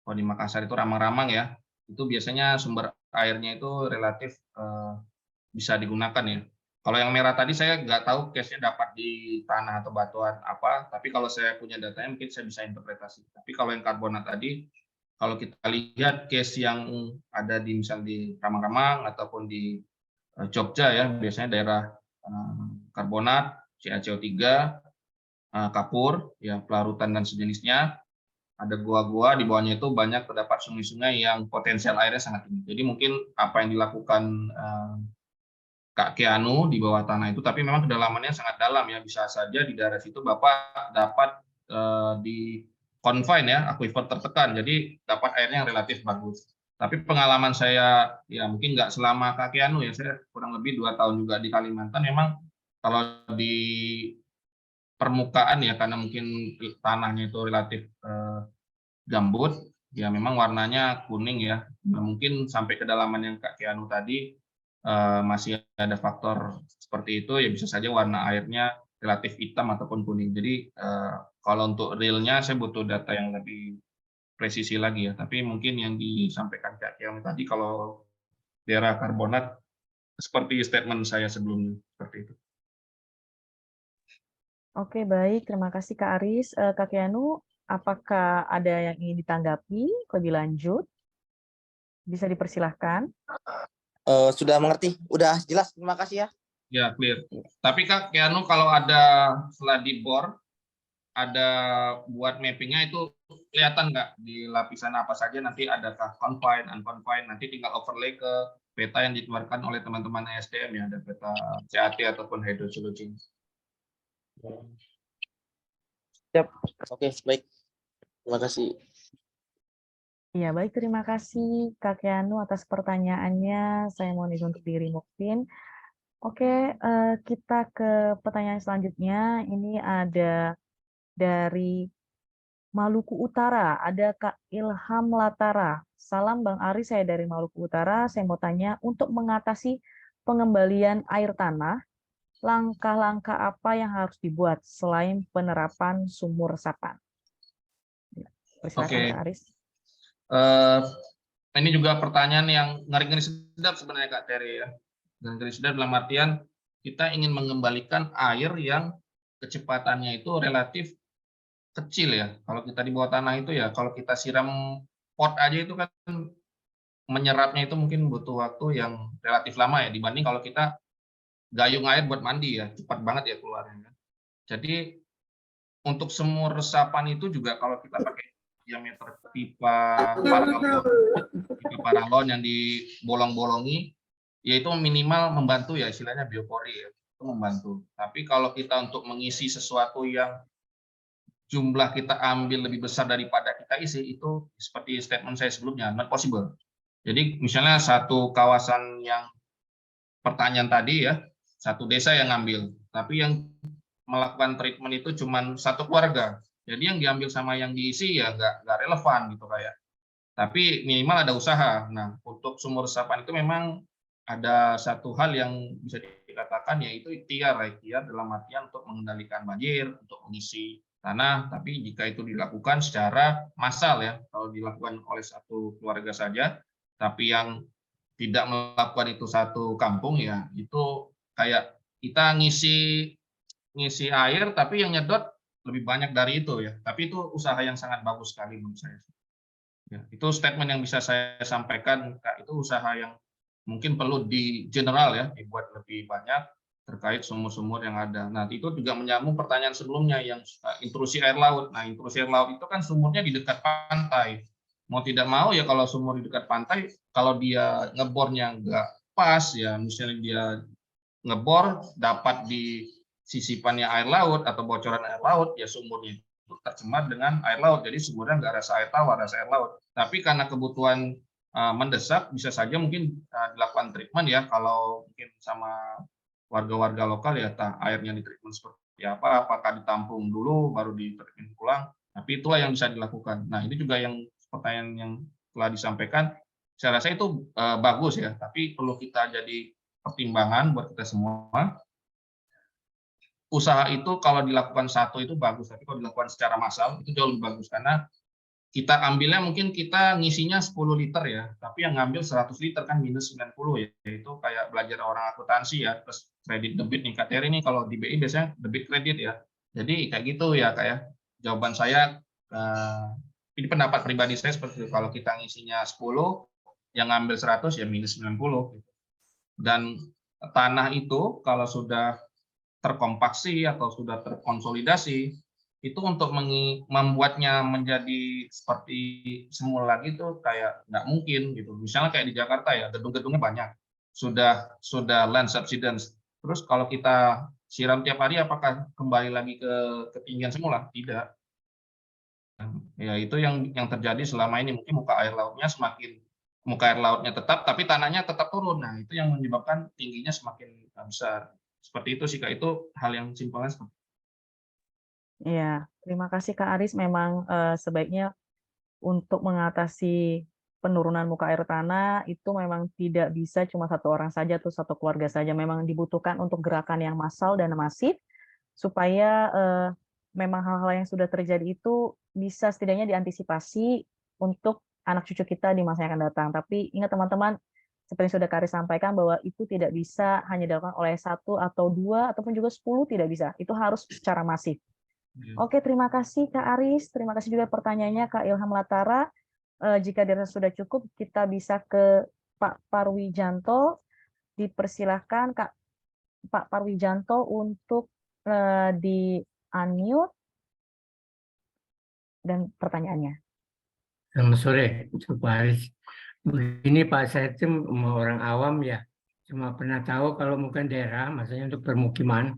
Makassar itu Ramang-Ramang ya, itu biasanya sumber airnya itu relatif bisa digunakan ya. Kalau yang merah tadi saya nggak tahu case-nya dapat di tanah atau batuan apa, tapi kalau saya punya datanya mungkin saya bisa interpretasi. Tapi kalau yang karbonat tadi, kalau kita lihat case yang ada di misal di Ramang-Ramang ataupun di Jogja ya, biasanya daerah karbonat, CaCO3, kapur, ya pelarutan dan sejenisnya. Ada gua-gua, di bawahnya itu banyak terdapat sungai-sungai yang potensial airnya sangat tinggi. Jadi mungkin apa yang dilakukan Kak Keanu di bawah tanah itu, tapi memang kedalamannya sangat dalam ya. Bisa saja di daerah situ Bapak dapat di confine ya, aquifer tertekan, jadi dapat airnya yang relatif bagus. Tapi pengalaman saya ya mungkin nggak selama Kak Keanu ya, saya kurang lebih 2 tahun juga di Kalimantan. Memang kalau di permukaan ya, karena mungkin tanahnya itu relatif gambut, ya memang warnanya kuning ya. Nah, mungkin sampai kedalaman yang Kak Keanu tadi masih ada faktor seperti itu, ya bisa saja warna airnya relatif hitam ataupun kuning. Jadi kalau untuk realnya saya butuh data yang lebih presisi lagi ya. Tapi mungkin yang disampaikan Kak Keanu tadi, kalau daerah karbonat seperti statement saya sebelumnya, seperti itu. Oke, baik. Terima kasih Kak Aris. Kak Keanu, apakah ada yang ingin ditanggapi lebih lanjut? Bisa dipersilahkan. Sudah mengerti, udah jelas. Terima kasih ya. Ya, clear. Tapi Kak Keanu, kalau ada setelah dibor, ada buat mappingnya itu kelihatan nggak di lapisan apa saja, nanti adakah confined, unconfined, nanti tinggal overlay ke peta yang dikeluarkan oleh teman-teman SDM ya, ada peta CAT ataupun hydrogeology. Siap. Oke, baik. Terima kasih. Ya, baik. Terima kasih Kak Keanu atas pertanyaannya. Saya mohon izin untuk di-remove-in. Oke, kita ke pertanyaan selanjutnya. Ini ada dari Maluku Utara, ada Kak Ilham Latara. Salam Bang Aris, saya dari Maluku Utara. Saya mau tanya, untuk mengatasi pengembalian air tanah, langkah-langkah apa yang harus dibuat selain penerapan sumur resapan? Persilakan Oke. Kak Aris. Ini juga pertanyaan yang ngeri-ngeri sedap sebenarnya Kak Terry ya. Ngeri-ngeri sedap dalam artian kita ingin mengembalikan air yang kecepatannya itu relatif kecil ya. Kalau kita di bawah tanah itu ya, kalau kita siram pot aja itu kan menyerapnya itu mungkin butuh waktu yang relatif lama ya, dibanding kalau kita gayung air buat mandi ya, cepat banget ya keluarnya. Jadi untuk sumur resapan itu juga kalau kita pakai diameter pipa paralon yang dibolong-bolongi, yaitu minimal membantu ya, istilahnya biopori ya, itu membantu. Tapi kalau kita untuk mengisi sesuatu yang jumlah kita ambil lebih besar daripada kita isi, itu seperti statement saya sebelumnya, not possible. Jadi misalnya satu kawasan yang pertanyaan tadi ya, satu desa yang ngambil, tapi yang melakukan treatment itu cuma satu keluarga. Jadi yang diambil sama yang diisi ya nggak relevan gitu kayak. Tapi minimal ada usaha. Nah, untuk sumur resapan itu memang ada satu hal yang bisa dikatakan, yaitu ikhtiar dalam artian untuk mengendalikan banjir, untuk mengisi tanah. Tapi jika itu dilakukan secara massal ya, kalau dilakukan oleh satu keluarga saja, tapi yang tidak melakukan itu satu kampung ya, itu kayak kita ngisi air, tapi yang nyedot lebih banyak dari itu ya. Tapi itu usaha yang sangat bagus sekali menurut saya. Ya, itu statement yang bisa saya sampaikan, Kak. Itu usaha yang mungkin perlu di general ya, dibuat lebih banyak terkait sumur-sumur yang ada. Nah, itu juga menyambung pertanyaan sebelumnya yang intrusi air laut. Nah, intrusi air laut itu kan sumurnya di dekat pantai. Mau tidak mau ya, kalau sumur di dekat pantai, kalau dia ngebornya nggak pas ya, misalnya dia ngebor dapat di sisipannya air laut atau bocoran air laut, ya sumurnya itu tercemar dengan air laut. Jadi sumurnya nggak rasa air tawar, rasa air laut. Tapi karena kebutuhan mendesak, bisa saja mungkin dilakukan treatment ya, kalau mungkin sama warga-warga lokal ya, airnya di treatment seperti apa, apakah ditampung dulu baru di treatment pulang. Tapi itulah yang bisa dilakukan. Nah, ini juga yang pertanyaan yang telah disampaikan, saya rasa itu bagus ya, tapi perlu kita jadi pertimbangan buat kita semua. Usaha itu kalau dilakukan satu itu bagus, tapi kalau dilakukan secara massal itu jauh lebih bagus, karena kita ambilnya mungkin kita ngisinya 10 liter ya, tapi yang ngambil 100 liter kan minus 90 ya, itu kayak belajar orang akuntansi ya, terus kredit debit nih Kak Terry nih, kalau di BI biasanya debit kredit ya. Jadi kayak gitu ya kayak jawaban saya, ini pendapat pribadi saya seperti itu, kalau kita ngisinya 10, yang ngambil 100 ya minus 90 gitu. Dan tanah itu kalau sudah terkompaksi atau sudah terkonsolidasi, itu untuk membuatnya menjadi seperti semula lagi itu kayak nggak mungkin gitu. Misalnya kayak di Jakarta ya, gedung-gedungnya banyak, sudah land subsidence. Terus kalau kita siram tiap hari, apakah kembali lagi ke ketinggian semula? Tidak. Ya itu yang terjadi selama ini. Mungkin muka air lautnya tetap, tapi tanahnya tetap turun. Nah itu yang menyebabkan tingginya semakin besar. Seperti itu sih Kak, itu hal yang simpelnya seperti itu. Iya, terima kasih Kak Aris. Memang sebaiknya untuk mengatasi penurunan muka air tanah itu memang tidak bisa cuma satu orang saja atau satu keluarga saja. Memang dibutuhkan untuk gerakan yang massal dan masif supaya memang hal-hal yang sudah terjadi itu bisa setidaknya diantisipasi untuk anak cucu kita di masa yang akan datang. Tapi ingat teman-teman, seperti yang sudah Kak Aris sampaikan bahwa itu tidak bisa hanya dilakukan oleh 1 atau 2 ataupun juga 10, tidak bisa. Itu harus secara masif. Oke, terima kasih Kak Aris. Terima kasih juga pertanyaannya Kak Ilham Latara. Jika dirasa sudah cukup, kita bisa ke Pak Parwijanto. Dipersilahkan Pak Parwijanto untuk di-unmute dan pertanyaannya. Selamat sore, Pak Aris. Begini Pak, saya itu orang awam ya, cuma pernah tahu kalau mungkin daerah, maksudnya untuk permukiman,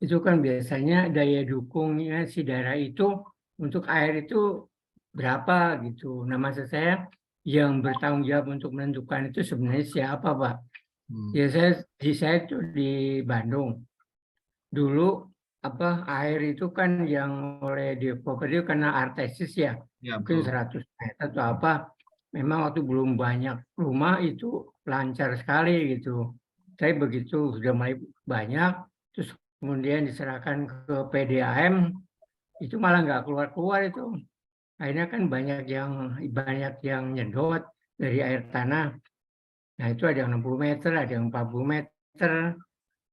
itu kan biasanya daya dukungnya si daerah itu untuk air itu berapa gitu. Nah maksud saya yang bertanggung jawab untuk menentukan itu sebenarnya siapa Pak? Ya saya itu di Bandung. Dulu air itu kan yang oleh developer itu karena artesis ya, mungkin 100 meter atau apa. Memang waktu belum banyak rumah itu lancar sekali gitu. Tapi begitu sudah mulai banyak, terus kemudian diserahkan ke PDAM, itu malah nggak keluar-keluar itu. Akhirnya kan banyak yang nyedot dari air tanah. Nah itu ada yang 60 meter, ada yang 40 meter,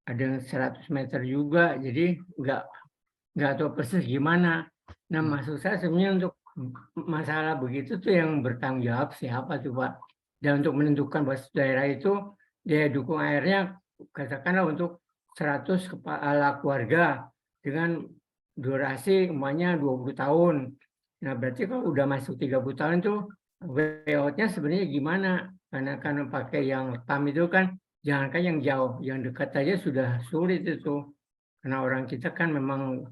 ada yang 100 meter juga. Jadi nggak tahu persis gimana. Nah maksud saya sebenarnya untuk masalah begitu tuh yang bertanggung jawab siapa tuh Pak? Dan untuk menentukan bahwa daerah itu daya dukung airnya katakanlah untuk 100 kepala keluarga dengan durasi umpamanya 20 tahun. Nah berarti kalau udah masuk 30 tahun tuh layoutnya sebenarnya gimana? Karena pakai yang PAM itu kan jangankan yang jauh, yang dekat aja sudah sulit itu. Karena orang kita kan memang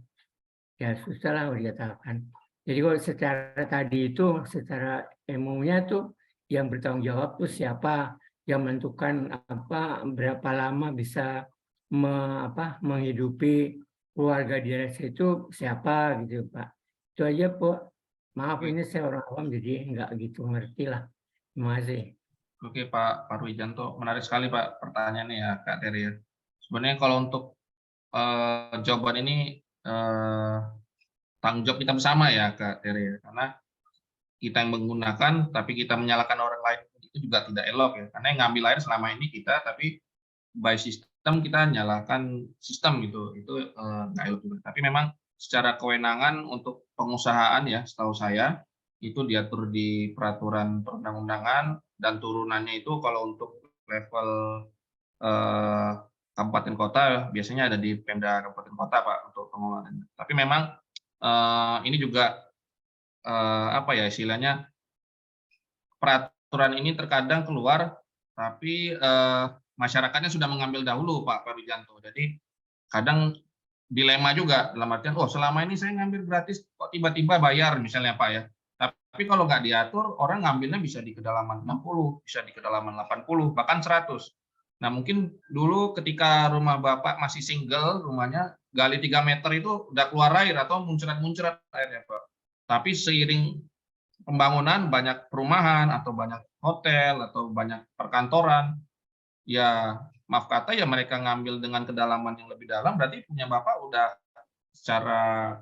ya susah lah dikatakan. Jadi kalau secara tadi itu, secara ilmunya tuh yang bertanggung jawab tuh siapa, yang menentukan berapa lama bisa menghidupi keluarga di desa itu siapa gitu Pak. Itu aja Pak. Maaf ini saya orang awam jadi nggak gitu ngerti lah. Terima kasih. Oke Pak Parwijanto, menarik sekali Pak pertanyaannya ya Kak Teri ya. Sebenarnya kalau untuk jawaban ini tanggung jawab kita bersama ya Kak Teri, karena kita yang menggunakan tapi kita menyalahkan orang lain itu juga tidak elok ya, karena yang ngambil air selama ini kita, tapi by system kita nyalahkan sistem gitu, itu nggak elok juga. Tapi memang secara kewenangan untuk pengusahaan ya, setahu saya itu diatur di peraturan perundang-undangan, dan turunannya itu kalau untuk level kabupaten kota biasanya ada di Pemda kabupaten kota Pak untuk pengelolaan. Tapi memang ini juga istilahnya peraturan ini terkadang keluar tapi masyarakatnya sudah mengambil dahulu Pak Parwijanto. Jadi kadang dilema juga dalam artian selama ini saya ngambil gratis kok tiba-tiba bayar misalnya Pak ya. Tapi kalau nggak diatur orang ngambilnya bisa di kedalaman 60, bisa di kedalaman 80, bahkan 100. Nah mungkin dulu ketika rumah Bapak masih single, rumahnya gali 3 meter itu udah keluar air atau muncrat-muncrat airnya Pak. Tapi seiring pembangunan banyak perumahan atau banyak hotel atau banyak perkantoran, ya maaf kata ya mereka ngambil dengan kedalaman yang lebih dalam, berarti punya Bapak udah secara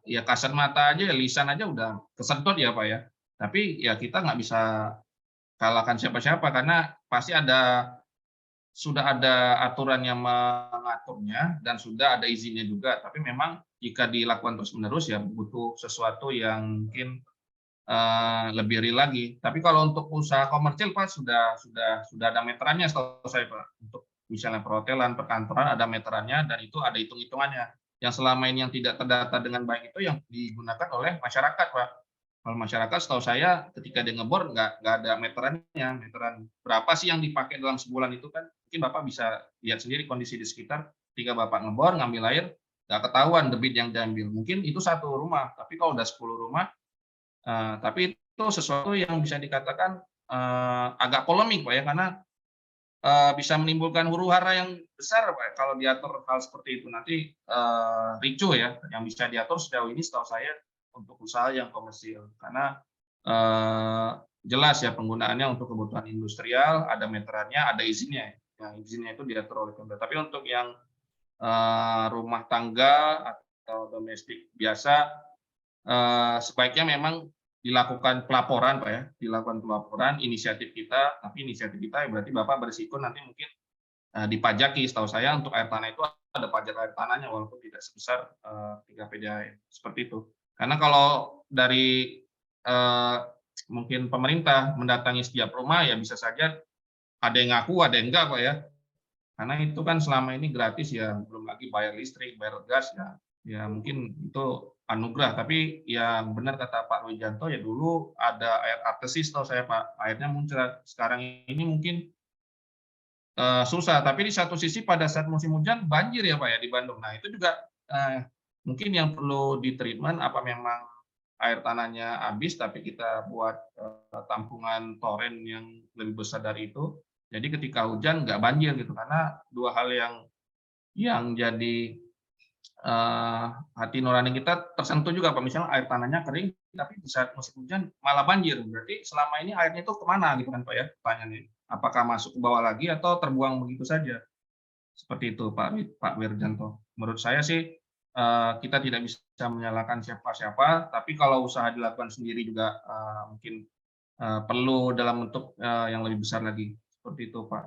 ya kasat mata aja, lisan aja udah kesedot ya Pak ya. Tapi ya kita nggak bisa kalahkan siapa-siapa karena pasti sudah ada aturan yang mengaturnya dan sudah ada izinnya juga. Tapi memang jika dilakukan terus-menerus ya butuh sesuatu yang mungkin lebih real lagi. Tapi kalau untuk usaha komersil Pak sudah ada meterannya setahu saya Pak untuk misalnya perhotelan, perkantoran ada meterannya dan itu ada hitung-hitungannya. Yang selama ini yang tidak terdata dengan baik itu yang digunakan oleh masyarakat, Pak. Kalau masyarakat setahu saya ketika dia ngebor nggak ada meterannya, meteran berapa sih yang dipakai dalam sebulan itu kan mungkin Bapak bisa lihat sendiri kondisi di sekitar ketika Bapak ngebor ngambil air nggak ketahuan debit yang diambil. Mungkin itu satu rumah, tapi kalau udah 10 rumah, tapi itu sesuatu yang bisa dikatakan agak polemik Pak ya, karena bisa menimbulkan huru-hara yang besar Pak kalau diatur hal seperti itu. Nanti ricuh ya, yang bisa diatur sejauh ini setahu saya untuk usaha yang komersil. Karena jelas ya penggunaannya untuk kebutuhan industrial, ada meterannya, ada izinnya. Yang izinnya itu diatur oleh Pemda. Tapi untuk yang rumah tangga atau domestik biasa, sebaiknya memang dilakukan pelaporan Pak ya, dilakukan pelaporan inisiatif kita, tapi inisiatif kita ya berarti Bapak berisiko nanti mungkin dipajaki. Setahu saya untuk air tanah itu ada pajak air tanahnya walaupun tidak sebesar 3 PDAM seperti itu. Karena kalau dari mungkin pemerintah mendatangi setiap rumah ya bisa saja ada yang ngaku, ada yang enggak Pak ya. Karena itu kan selama ini gratis ya, belum lagi bayar listrik, bayar gas ya mungkin itu anugerah. Tapi yang benar kata Pak Wijanto ya dulu ada air artesis tahu saya Pak, airnya muncrat. Sekarang ini mungkin susah. Tapi di satu sisi pada saat musim hujan banjir ya Pak ya di Bandung. Nah itu juga mungkin yang perlu ditreatment apa memang air tanahnya habis tapi kita buat tampungan toren yang lebih besar dari itu. Jadi ketika hujan nggak banjir gitu, karena dua hal yang jadi hati nurani kita tersentuh juga Pak. Misalnya air tanahnya kering, tapi di saat musim hujan malah banjir. Berarti selama ini airnya itu kemana gitu kan Pak ya? Pertanyaannya, apakah masuk ke bawah lagi atau terbuang begitu saja? Seperti itu Pak Wirjanto. Menurut saya sih kita tidak bisa menyalahkan siapa-siapa, tapi kalau usaha dilakukan sendiri juga mungkin perlu dalam bentuk yang lebih besar lagi. Seperti itu Pak.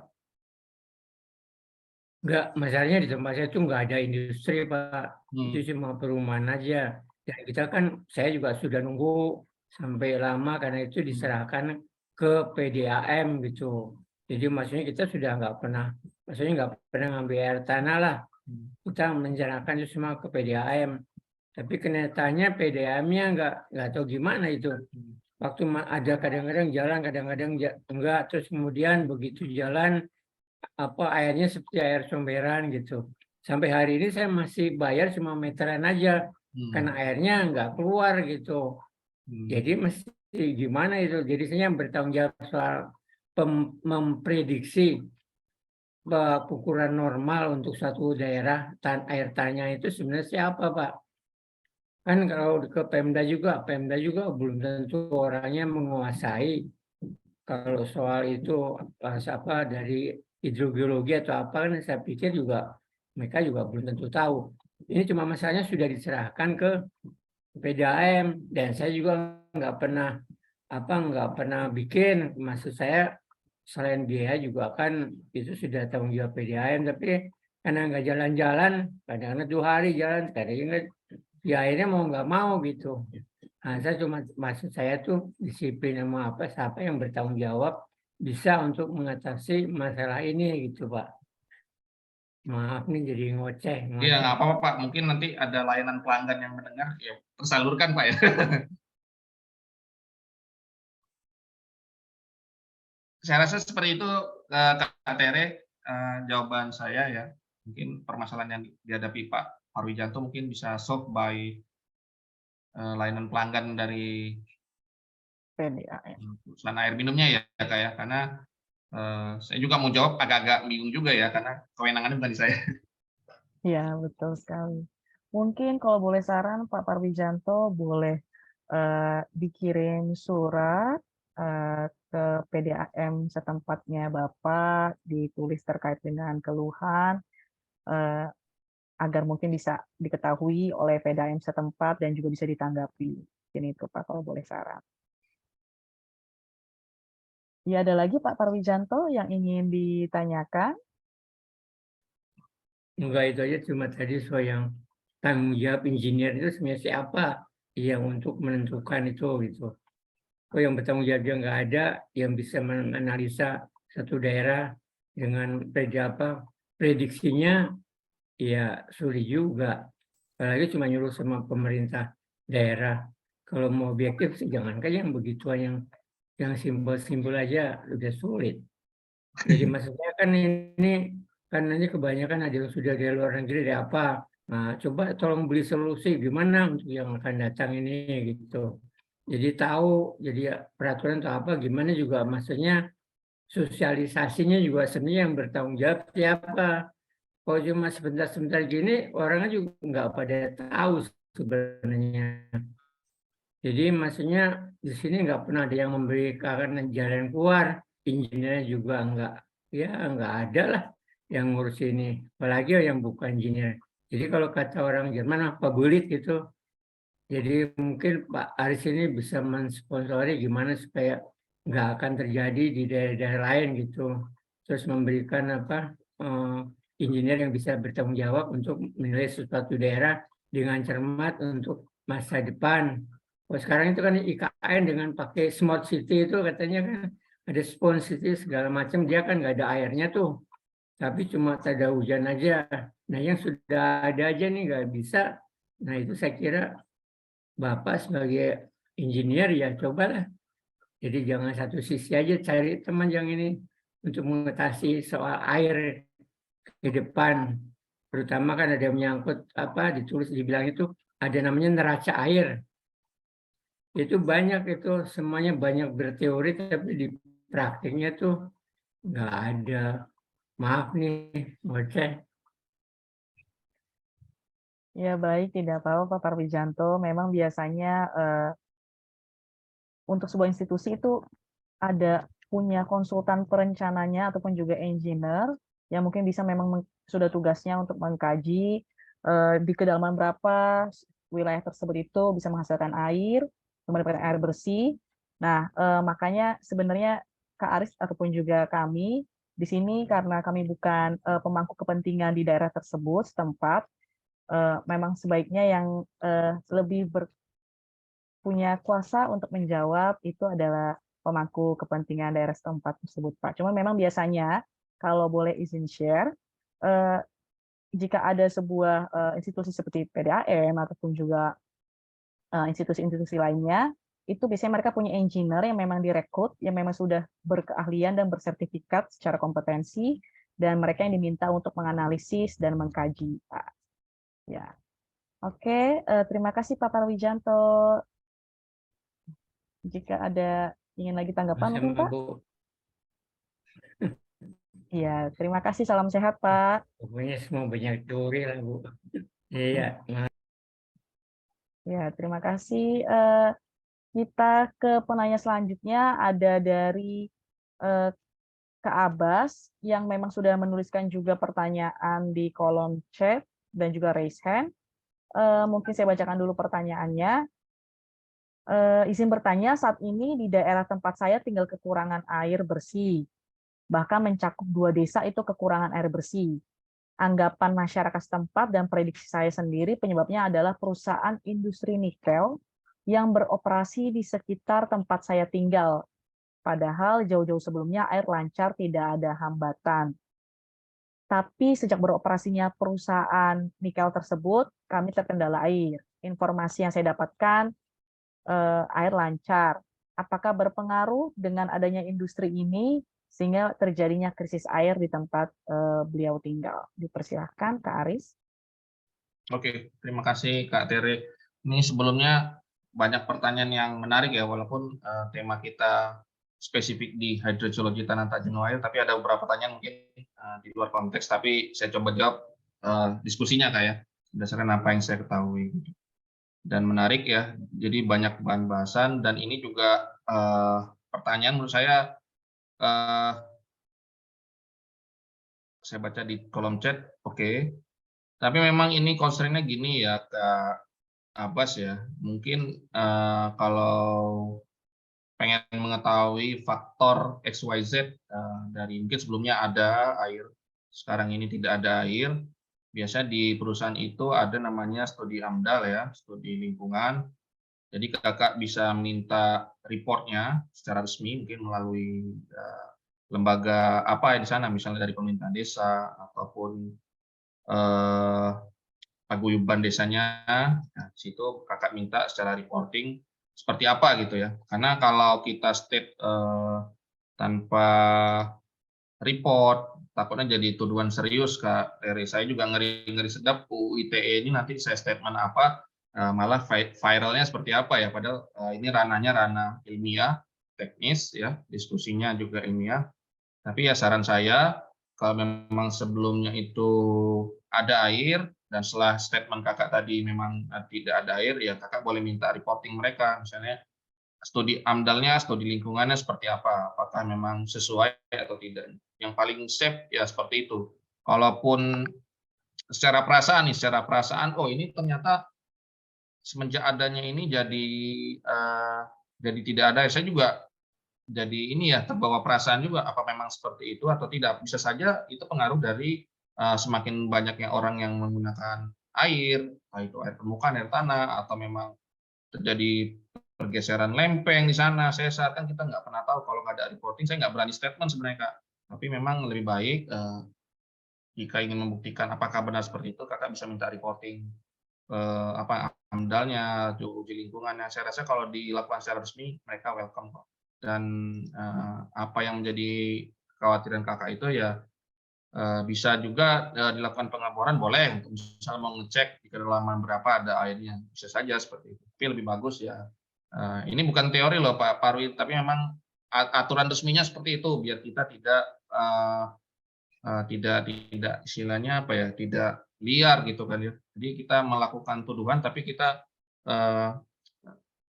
Enggak, masalahnya di tempat saya itu nggak ada industri Pak, itu cuma perumahan aja. Dan kita kan, saya juga sudah nunggu sampai lama karena itu diserahkan ke PDAM gitu. Jadi maksudnya kita sudah nggak pernah ngambil air tanah lah. Kita menjalankan itu semua ke PDAM. Tapi kenyataannya PDAM-nya nggak tahu gimana itu. Waktu ada kadang-kadang jalan, kadang-kadang enggak. Terus kemudian begitu jalan, airnya seperti air comberan gitu. Sampai hari ini saya masih bayar cuma meteran aja, karena airnya nggak keluar gitu. Jadi mesti gimana itu? Jadi saya bertanggung jawab soal memprediksi ukuran normal untuk satu daerah air tanahnya itu sebenarnya siapa Pak? Kan kalau ke Pemda juga belum tentu orangnya menguasai. Kalau soal itu dari hidrogeologi atau apa kan saya pikir juga mereka juga belum tentu tahu. Ini cuma masalahnya sudah diserahkan ke PDAM dan saya juga nggak pernah bikin. Maksud saya selain biaya juga kan itu sudah tanggung jawab PDAM, tapi karena nggak jalan-jalan, kadang-kadang 2 hari jalan, kadang-kadang ya akhirnya mau nggak mau gitu. Nah, maksud saya tuh disiplin sama siapa yang bertanggung jawab bisa untuk mengatasi masalah ini gitu Pak. Maaf nih jadi ngoceh. Iya nggak apa-apa Pak, mungkin nanti ada layanan pelanggan yang mendengar ya tersalurkan Pak ya. Saya rasa seperti itu Kak Tere jawaban saya ya. Mungkin permasalahan yang dihadapi Pak Parwijanto mungkin bisa solve by layanan pelanggan dari perusahaan air minumnya ya Kak ya, karena saya juga mau jawab agak-agak bingung juga ya karena kewenangannya bukan di saya. Ya betul sekali. Mungkin kalau boleh saran Pak Parwijanto boleh dikirim surat ke PDAM setempatnya Bapak, ditulis terkait dengan keluhan agar mungkin bisa diketahui oleh PDAM setempat dan juga bisa ditanggapi. Ini itu Pak kalau boleh saran. Ya ada lagi Pak Parwijanto yang ingin ditanyakan? Enggak, itu aja cuma tadi soal yang tanggung jawab engineer itu sebenarnya siapa yang untuk menentukan itu gitu. Oh yang bertanggung jawab dia nggak ada, yang bisa menganalisa satu daerah dengan prediksinya ya sulit juga. Apalagi cuma nyuruh sama pemerintah daerah. Kalau mau objektif sih jangankan yang begituan, yang simpel-simpel aja udah sulit. Jadi maksudnya kan ini kebanyakan ada yang sudah dari luar negeri, dari apa. Nah, coba tolong beli solusi gimana untuk yang akan datang ini gitu. Jadi tahu, jadi peraturan atau apa gimana juga, maksudnya sosialisasinya juga sebenarnya yang bertanggung jawab siapa. Kalau cuma sebentar-sebentar gini, orangnya juga nggak pada tahu sebenarnya. Jadi maksudnya di sini nggak pernah ada yang memberikan jalan keluar, insinyernya juga nggak ada lah yang ngurus ini, apalagi yang bukan insinyur. Jadi kalau kata orang Jerman apa bulit gitu. Jadi mungkin Pak Aris ini bisa mensponsori gimana supaya nggak akan terjadi di daerah-daerah lain gitu. Terus memberikan insinyur yang bisa bertanggung jawab untuk menilai suatu daerah dengan cermat untuk masa depan. Oh, sekarang itu kan IKN dengan pakai smart city itu katanya kan ada smart city segala macam, dia kan nggak ada airnya tuh, tapi cuma ada hujan aja. Nah yang sudah ada aja nih nggak bisa. Nah itu saya kira Bapak sebagai insinyur ya cobalah. Jadi jangan satu sisi aja, cari teman yang ini untuk mengatasi soal air ke depan. Terutama kan ada yang menyangkut ditulis dibilang itu ada namanya neraca air. Itu banyak, itu semuanya banyak berteori tapi di praktiknya tuh nggak ada. Maaf nih, ngoceh. Ya baik, tidak apa-apa Pak Parwijanto. Memang biasanya untuk sebuah institusi itu ada punya konsultan perencananya ataupun juga engineer yang mungkin bisa memang sudah tugasnya untuk mengkaji di kedalaman berapa wilayah tersebut itu bisa menghasilkan air, mendapatkan air bersih. Nah, makanya sebenarnya Kak Aris ataupun juga kami di sini karena kami bukan pemangku kepentingan di daerah tersebut setempat, memang sebaiknya yang lebih punya kuasa untuk menjawab itu adalah pemangku kepentingan daerah setempat tersebut, Pak. Cuma memang biasanya kalau boleh izin share, jika ada sebuah institusi seperti PDAM ataupun juga institusi-institusi lainnya, itu biasanya mereka punya engineer yang memang direkrut, yang memang sudah berkeahlian dan bersertifikat secara kompetensi, dan mereka yang diminta untuk menganalisis dan mengkaji, Pak. Ya, oke. Terima kasih Pak Parwijanto. Jika ada ingin lagi tanggapan mungkin Pak? Iya, terima kasih. Salam sehat Pak. Pokoknya semua banyak teori lah Bu. Iya. Ya, terima kasih. Kita ke penanya selanjutnya ada dari Kak Abbas yang memang sudah menuliskan juga pertanyaan di kolom chat dan juga raise hand. Mungkin saya bacakan dulu pertanyaannya. Izin bertanya, saat ini di daerah tempat saya tinggal kekurangan air bersih. Bahkan mencakup 2 desa itu kekurangan air bersih. Anggapan masyarakat setempat dan prediksi saya sendiri penyebabnya adalah perusahaan industri nikel yang beroperasi di sekitar tempat saya tinggal. Padahal jauh-jauh sebelumnya air lancar, tidak ada hambatan. Tapi sejak beroperasinya perusahaan nikel tersebut, kami terkendala air. Informasi yang saya dapatkan, air lancar. Apakah berpengaruh dengan adanya industri ini sehingga terjadinya krisis air di tempat beliau tinggal? Dipersilahkan Kak Aris. Oke, terima kasih Kak Tere. Ini sebelumnya banyak pertanyaan yang menarik ya, walaupun tema kita spesifik di hidrogeologi tanah tak jenuh air, tapi ada beberapa pertanyaan mungkin di luar konteks, tapi saya coba jawab diskusinya Kak ya, berdasarkan apa yang saya ketahui. Dan menarik ya, jadi banyak bahan bahasan, dan ini juga pertanyaan menurut saya baca di kolom chat, oke. Tapi memang ini concern-nya gini ya Kak Abbas ya, mungkin kalau pengen mengetahui faktor XYZ dari mungkin sebelumnya ada air, sekarang ini tidak ada air, biasa di perusahaan itu ada namanya studi AMDAL ya, studi lingkungan. Jadi kakak bisa minta reportnya secara resmi mungkin melalui lembaga apa di sana, misalnya dari pemerintah desa ataupun paguyuban desanya. Nah, di situ kakak minta secara reporting seperti apa gitu ya. Karena kalau kita state tanpa report, takutnya jadi tuduhan serius, Kak Terry. Saya juga ngeri-ngeri sedap UU ITE ini nanti saya statement apa, malah viralnya seperti apa ya. Padahal ini ranahnya ranah ilmiah, teknis ya, diskusinya juga ilmiah. Tapi ya saran saya, kalau memang sebelumnya itu ada air, dan setelah statement kakak tadi memang tidak ada air, ya kakak boleh minta reporting mereka, misalnya studi AMDAL-nya, studi lingkungannya seperti apa, apakah memang sesuai atau tidak. Yang paling safe ya seperti itu. Kalaupun secara perasaan, oh ini ternyata semenjak adanya ini jadi tidak ada. Saya juga jadi ini ya, terbawa perasaan juga, apa memang seperti itu atau tidak. Bisa saja itu pengaruh dari semakin banyaknya orang yang menggunakan air, entah itu air permukaan, air tanah, atau memang terjadi pergeseran lempeng di sana. Saya sarankan kita nggak pernah tahu, kalau nggak ada reporting, saya nggak berani statement sebenarnya, Kak. Tapi memang lebih baik jika ingin membuktikan apakah benar seperti itu, kakak bisa minta reporting AMDAL-nya, uji lingkungannya. Saya rasa kalau dilakukan secara resmi, mereka welcome kok. Dan apa yang menjadi kekhawatiran kakak itu ya bisa juga dilakukan pengeboran, boleh, untuk misalnya mau ngecek di kedalaman berapa ada airnya, bisa saja seperti itu. Tapi lebih bagus ya, ini bukan teori loh Pak Parwi, tapi memang aturan resminya seperti itu, biar kita tidak istilahnya apa ya, tidak liar gitu kan ya. Jadi kita melakukan tuduhan tapi kita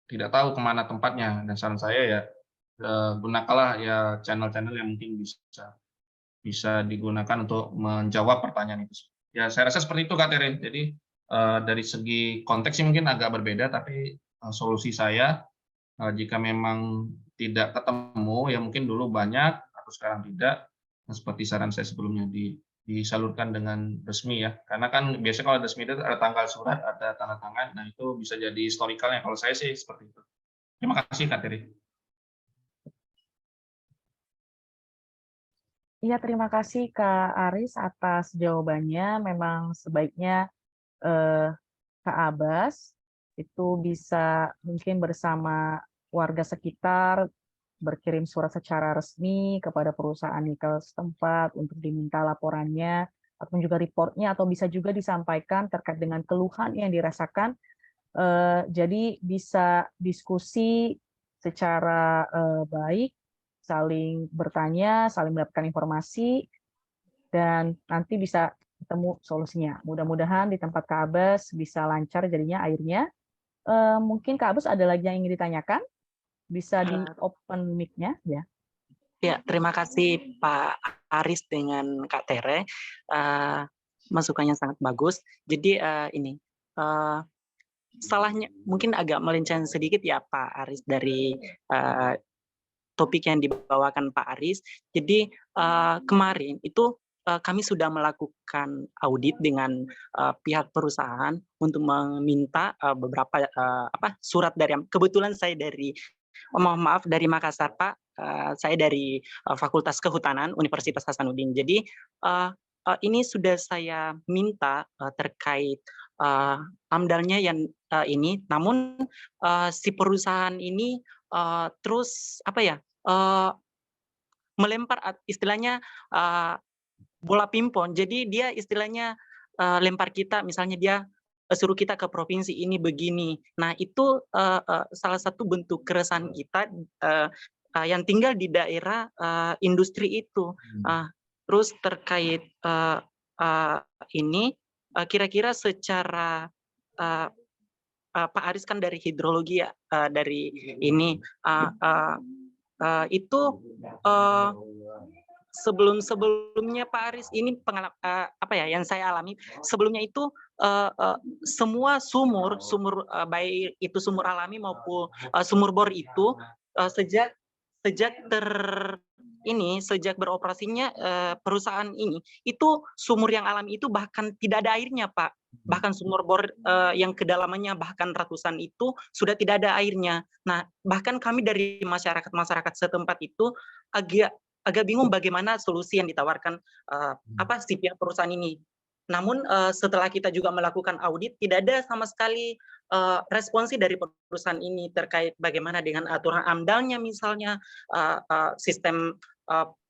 tidak tahu kemana tempatnya. Dan saran saya ya gunakanlah ya channel-channel yang mungkin bisa digunakan untuk menjawab pertanyaan itu. Ya saya rasa seperti itu Kak Tere. Jadi dari segi konteks sih mungkin agak berbeda, tapi solusi saya jika memang tidak ketemu ya mungkin dulu banyak atau sekarang tidak, seperti saran saya sebelumnya disalurkan dengan resmi ya. Karena kan biasanya kalau ada resmi itu ada tanggal surat, ada tanda tangan, nah itu bisa jadi historikalnya. Kalau saya sih seperti itu. Terima kasih Kak Teri. Iya, terima kasih Kak Aris atas jawabannya. Memang sebaiknya Kak Abbas itu bisa mungkin bersama warga sekitar berkirim surat secara resmi kepada perusahaan nikel setempat untuk diminta laporannya ataupun juga reportnya, atau bisa juga disampaikan terkait dengan keluhan yang dirasakan. Jadi bisa diskusi secara baik, saling bertanya, saling mendapatkan informasi, dan nanti bisa ketemu solusinya. Mudah-mudahan di tempat Kak Abbas bisa lancar jadinya airnya. Mungkin Kak Abbas ada lagi yang ingin ditanyakan? Bisa di open mic-nya ya. Ya, terima kasih Pak Aris dengan Kak Tere. Masukannya sangat bagus. Jadi ini salahnya mungkin agak melenceng sedikit ya Pak Aris dari topik yang dibawakan Pak Aris. Jadi kemarin itu kami sudah melakukan audit dengan pihak perusahaan untuk meminta beberapa surat dari, kebetulan saya dari mohon maaf dari Makassar Pak, saya dari Fakultas Kehutanan Universitas Hasanuddin. Jadi ini sudah saya minta terkait AMDAL-nya yang ini, namun si perusahaan ini terus melempar istilahnya bola pimpon. Jadi dia istilahnya lempar kita, misalnya dia suruh kita ke provinsi ini begini. Nah itu salah satu bentuk keresahan kita yang tinggal di daerah industri itu. Terus terkait ini kira-kira secara Pak Aris kan dari hidrologi ya, dari ini itu sebelumnya Pak Aris ini pengalaman yang saya alami sebelumnya itu semua sumur baik itu sumur alami maupun sumur bor itu sejak beroperasinya perusahaan ini, itu sumur yang alami itu bahkan tidak ada airnya Pak. Bahkan sumur bor yang kedalamannya bahkan ratusan itu sudah tidak ada airnya. Nah bahkan kami dari masyarakat setempat itu agak agak bingung bagaimana solusi yang ditawarkan si pihak perusahaan ini. Namun setelah kita juga melakukan audit, tidak ada sama sekali responsi dari perusahaan ini terkait bagaimana dengan aturan AMDAL-nya misalnya, sistem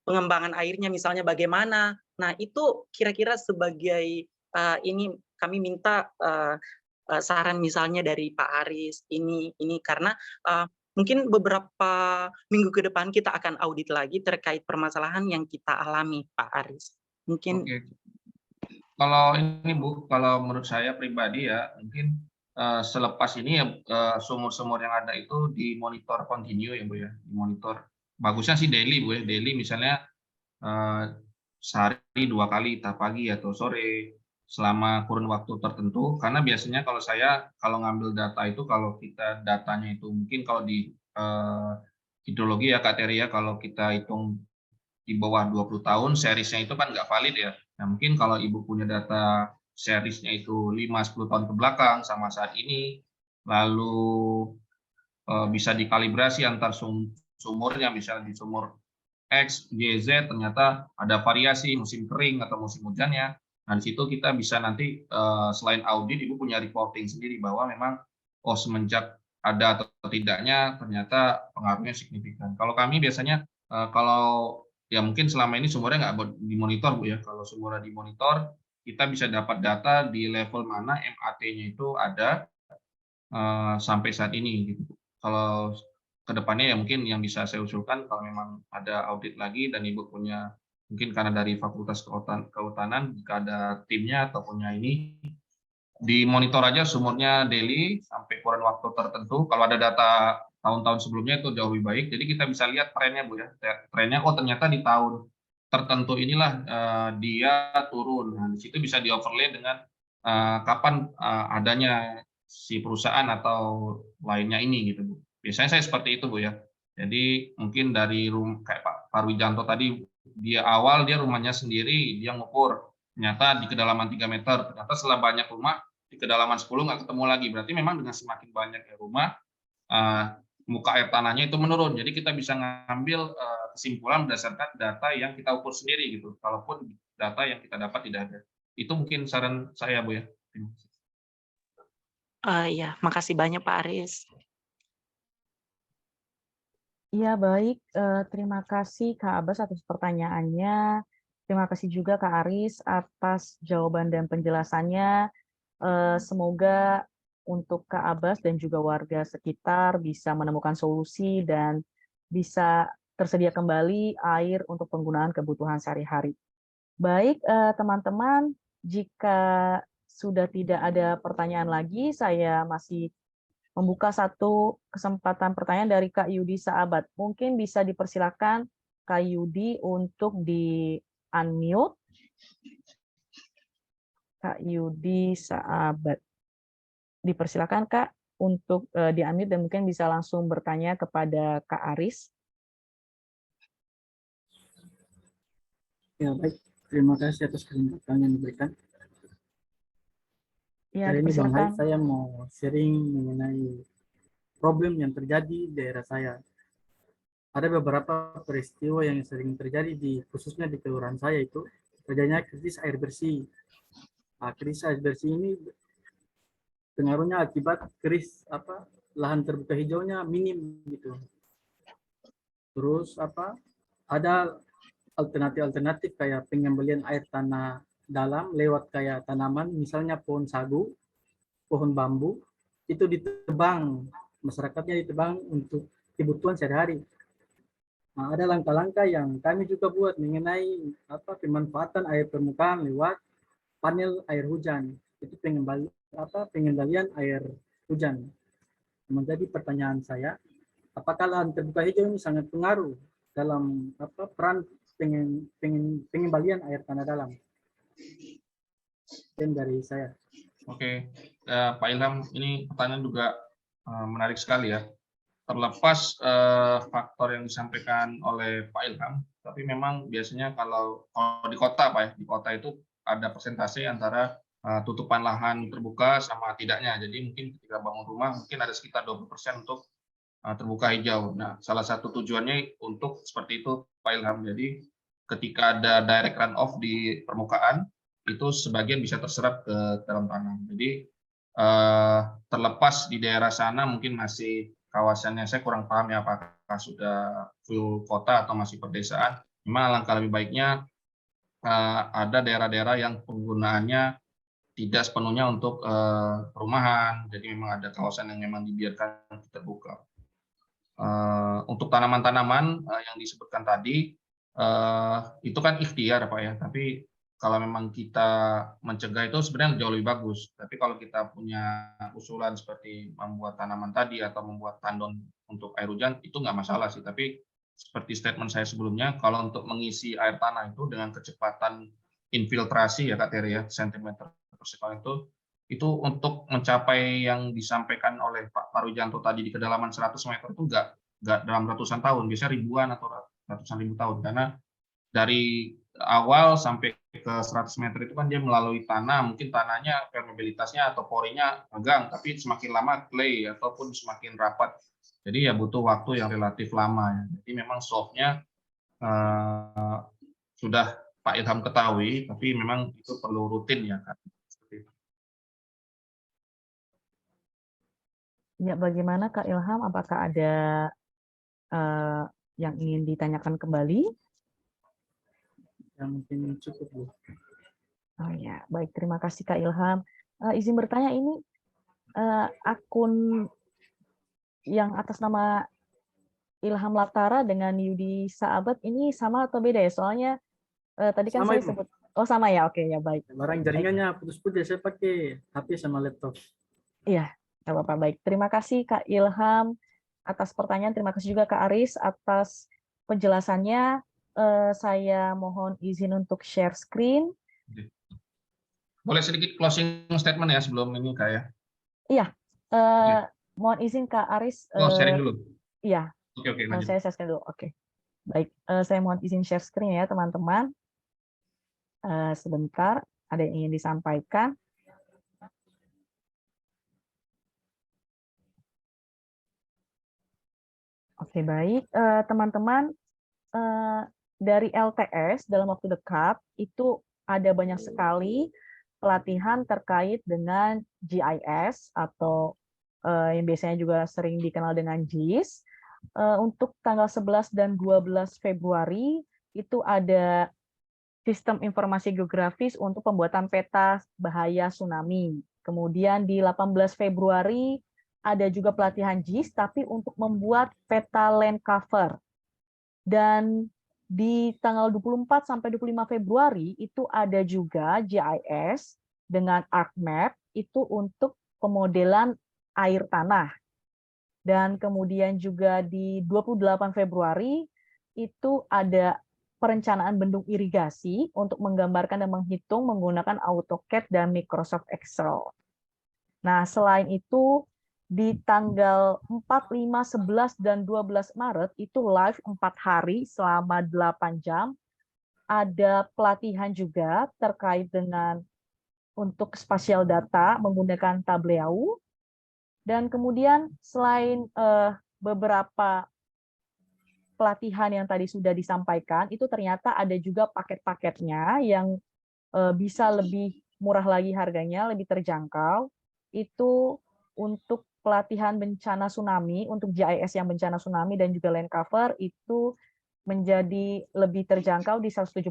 pengembangan airnya misalnya bagaimana. Nah itu kira-kira sebagai ini kami minta saran misalnya dari Pak Aris ini karena mungkin beberapa minggu ke depan kita akan audit lagi terkait permasalahan yang kita alami, Pak Aris. Mungkin. Oke. Kalau ini Bu, kalau menurut saya pribadi ya, mungkin selepas ini ya sumur-sumur yang ada itu dimonitor kontinu ya Bu ya, dimonitor. Bagusnya sih daily Bu ya, daily misalnya sehari 2 kali, entah pagi atau sore, selama kurun waktu tertentu. Karena biasanya kalau ngambil data itu, kalau kita datanya itu mungkin kalau di hidrologi ya Kak Teri ya, kalau kita hitung di bawah 20 tahun, seriesnya itu kan nggak valid ya. Nah, mungkin kalau Ibu punya data seriesnya itu 5-10 tahun ke belakang sama saat ini, lalu bisa dikalibrasi antar sumurnya, misalnya di sumur X, Y, Z, ternyata ada variasi musim kering atau musim hujannya. Nah, di situ kita bisa nanti selain audit, Ibu punya reporting sendiri bahwa memang semenjak ada atau tidaknya ternyata pengaruhnya signifikan. Kalau kami biasanya kalau ya mungkin selama ini sumurnya nggak dimonitor Bu ya. Kalau sumurnya dimonitor, kita bisa dapat data di level mana MAT-nya itu ada sampai saat ini gitu. Kalau kedepannya ya mungkin yang bisa saya usulkan kalau memang ada audit lagi dan Ibu punya mungkin karena dari Fakultas Kehutanan jika ada timnya atau punya ini dimonitor aja sumurnya daily sampai kurun waktu tertentu. Kalau ada data tahun-tahun sebelumnya itu jauh lebih baik. Jadi kita bisa lihat trennya Bu ya. Trennya ternyata di tahun tertentu inilah dia turun. Nah, di situ bisa di-overlay dengan kapan adanya si perusahaan atau lainnya ini gitu Bu. Biasanya saya seperti itu Bu ya. Jadi mungkin dari kayak Pak Parwijanto tadi dia rumahnya sendiri, dia ngukur ternyata di kedalaman 3 meter. Ternyata setelah banyak rumah di kedalaman 10 nggak ketemu lagi. Berarti memang dengan semakin banyaknya rumah muka air tanahnya itu menurun. Jadi kita bisa ngambil kesimpulan berdasarkan data yang kita ukur sendiri gitu. Kalaupun data yang kita dapat tidak ada. Itu mungkin saran saya Bu ya. Ya, makasih banyak Pak Aris. Iya, baik. Terima kasih Kak Abbas atas pertanyaannya. Terima kasih juga Kak Aris atas jawaban dan penjelasannya. Semoga untuk Kak Abbas dan juga warga sekitar bisa menemukan solusi dan bisa tersedia kembali air untuk penggunaan kebutuhan sehari-hari. Baik, teman-teman, jika sudah tidak ada pertanyaan lagi, saya masih membuka satu kesempatan pertanyaan dari Kak Yudi Sahabat. Mungkin bisa dipersilakan Kak Yudi untuk di-unmute. Kak Yudi Sahabat. Dipersilakan Kak untuk di-unmute dan mungkin bisa langsung bertanya kepada Kak Aris. Ya, baik. Terima kasih atas kesempatan yang diberikan. Ya, Hari ini Bang dipersilakan. Hai, saya mau sharing mengenai problem yang terjadi di daerah saya. Ada beberapa peristiwa yang sering terjadi khususnya di kelurahan saya itu terjadinya krisis air bersih. Nah, krisis air bersih ini pengaruhnya akibat lahan terbuka hijaunya minim gitu. Terus ada alternatif kayak pengembalian air tanah dalam lewat kayak tanaman, misalnya pohon sagu, pohon bambu, itu ditebang, masyarakatnya ditebang untuk kebutuhan sehari-hari. Nah, ada langkah-langkah yang kami juga buat mengenai pemanfaatan air permukaan lewat panel air hujan. Itu pengendalian air hujan. Menjadi pertanyaan saya, apakah lahan terbuka hijau ini sangat pengaruh dalam peran pengembalian air tanah dalam? Dan dari saya. Oke, Pak Ilham, ini pertanyaan juga menarik sekali ya. Terlepas faktor yang disampaikan oleh Pak Ilham, tapi memang biasanya kalau di kota Pak ya, di kota itu ada persentase antara tutupan lahan terbuka sama tidaknya. Jadi mungkin ketika bangun rumah mungkin ada sekitar 20% untuk terbuka hijau. Nah, salah satu tujuannya untuk seperti itu Pak Ilham. Jadi ketika ada direct runoff di permukaan, itu sebagian bisa terserap ke dalam tanah. Jadi terlepas di daerah sana mungkin masih kawasannya, saya kurang paham ya apakah sudah full kota atau masih perdesaan. Memang alangkah lebih baiknya ada daerah-daerah yang penggunaannya tidak sepenuhnya untuk perumahan, jadi memang ada kawasan yang memang dibiarkan terbuka. Untuk tanaman-tanaman yang disebutkan tadi, itu kan ikhtiar Pak ya, tapi kalau memang kita mencegah itu sebenarnya jauh lebih bagus. Tapi kalau kita punya usulan seperti membuat tanaman tadi atau membuat tandon untuk air hujan, itu nggak masalah sih. Tapi seperti statement saya sebelumnya, kalau untuk mengisi air tanah itu dengan kecepatan infiltrasi ya Kak Teri ya, sentimeter per sekund itu untuk mencapai yang disampaikan oleh Pak Parujanto tadi di kedalaman 100 meter itu nggak dalam ratusan tahun, biasanya ribuan atau ratusan ribu tahun, karena dari awal sampai ke 100 meter itu kan dia melalui tanah, mungkin tanahnya permeabilitasnya atau porinya tegang, tapi semakin lama clay ataupun semakin rapat, jadi ya butuh waktu yang relatif lama ya. Jadi memang solve-nya sudah Pak Ilham ketahui, tapi memang itu perlu rutin ya Kak. Ya, bagaimana Kak Ilham? Apakah ada yang ingin ditanyakan kembali? Yang mungkin cukup Bu. Oh ya, baik. Terima kasih Kak Ilham. Izin bertanya, ini akun yang atas nama Ilham Latara dengan Yudi Sahabat ini sama atau beda ya? Soalnya tadi kan Sama, saya Ibu. sebut. Oh sama ya, oke ya baik. Barang jaringannya putus-putus, saya pakai HP sama laptop. Iya, nggak apa-apa, baik. Terima kasih Kak Ilham atas pertanyaan. Terima kasih juga Kak Aris atas penjelasannya. Saya mohon izin untuk share screen. Boleh sedikit closing statement ya sebelum ini Kak ya? Iya, mohon izin Kak Aris. Sharing dulu. Iya, Oke, lanjut. saya share screen dulu. Oke, baik. Saya mohon izin share screen ya teman-teman. Sebentar, ada yang ingin disampaikan. Oke, baik. Teman-teman, dari LTS dalam waktu dekat, itu ada banyak sekali pelatihan terkait dengan GIS atau yang biasanya juga sering dikenal dengan JIS. Untuk tanggal 11 dan 12 Februari, itu ada sistem informasi geografis untuk pembuatan peta bahaya tsunami. Kemudian di 18 Februari ada juga pelatihan JIS, tapi untuk membuat peta land cover. Dan di tanggal 24 sampai 25 Februari itu ada juga GIS dengan ArcMap, itu untuk pemodelan air tanah. Dan kemudian juga di 28 Februari itu ada perencanaan bendung irigasi untuk menggambarkan dan menghitung menggunakan AutoCAD dan Microsoft Excel. Nah, selain itu di tanggal 4, 5, 11, dan 12 Maret itu live 4 hari selama 8 jam. Ada pelatihan juga terkait dengan untuk spatial data menggunakan Tableau. Dan kemudian selain beberapa pelatihan yang tadi sudah disampaikan, itu ternyata ada juga paket-paketnya yang bisa lebih murah lagi harganya, lebih terjangkau. Itu untuk pelatihan bencana tsunami, untuk GIS yang bencana tsunami dan juga land cover, itu menjadi lebih terjangkau di 173.000.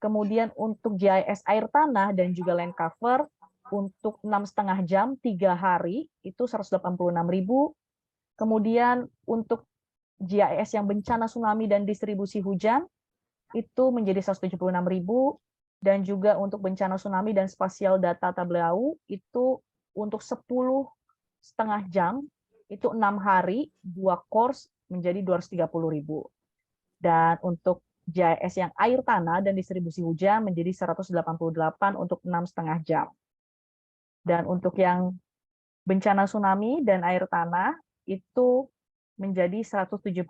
Kemudian untuk GIS air tanah dan juga land cover, untuk 6,5 jam, 3 hari, itu 186.000. Kemudian untuk GIS yang bencana tsunami dan distribusi hujan, itu menjadi 176.000. Dan juga untuk bencana tsunami dan spasial data Tableau, itu untuk 10,5 jam, itu 6 hari, 2 course menjadi 230.000. Dan untuk GIS yang air tanah dan distribusi hujan menjadi 188 untuk 6,5 jam. Dan untuk yang bencana tsunami dan air tanah itu menjadi 179.000.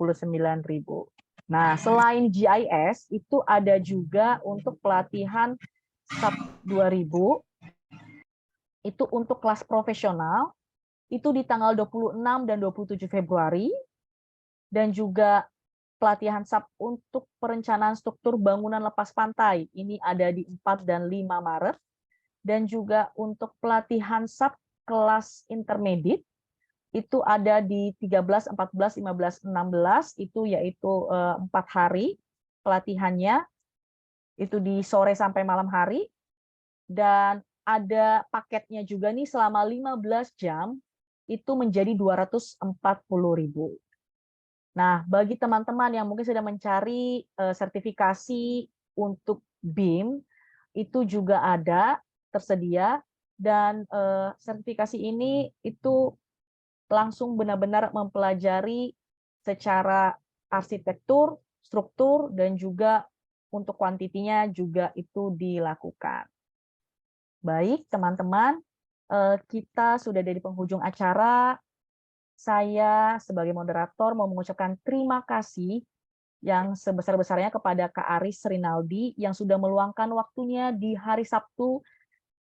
Nah, selain GIS itu ada juga untuk pelatihan SAP 2000 itu untuk kelas profesional, itu di tanggal 26 dan 27 Februari, dan juga pelatihan SAP untuk perencanaan struktur bangunan lepas pantai, ini ada di 4 dan 5 Maret, dan juga untuk pelatihan SAP kelas intermediate, itu ada di 13, 14, 15, 16, itu yaitu 4 hari pelatihannya, itu di sore sampai malam hari, dan ada paketnya juga nih selama 15 jam, itu menjadi 240.000. Nah, bagi teman-teman yang mungkin sedang mencari sertifikasi untuk BIM, itu juga ada tersedia, dan sertifikasi ini itu langsung benar-benar mempelajari secara arsitektur, struktur, dan juga untuk kuantitinya juga itu dilakukan. Baik, teman-teman, kita sudah dari penghujung acara. Saya sebagai moderator mau mengucapkan terima kasih yang sebesar-besarnya kepada Kak Aris Rinaldi yang sudah meluangkan waktunya di hari Sabtu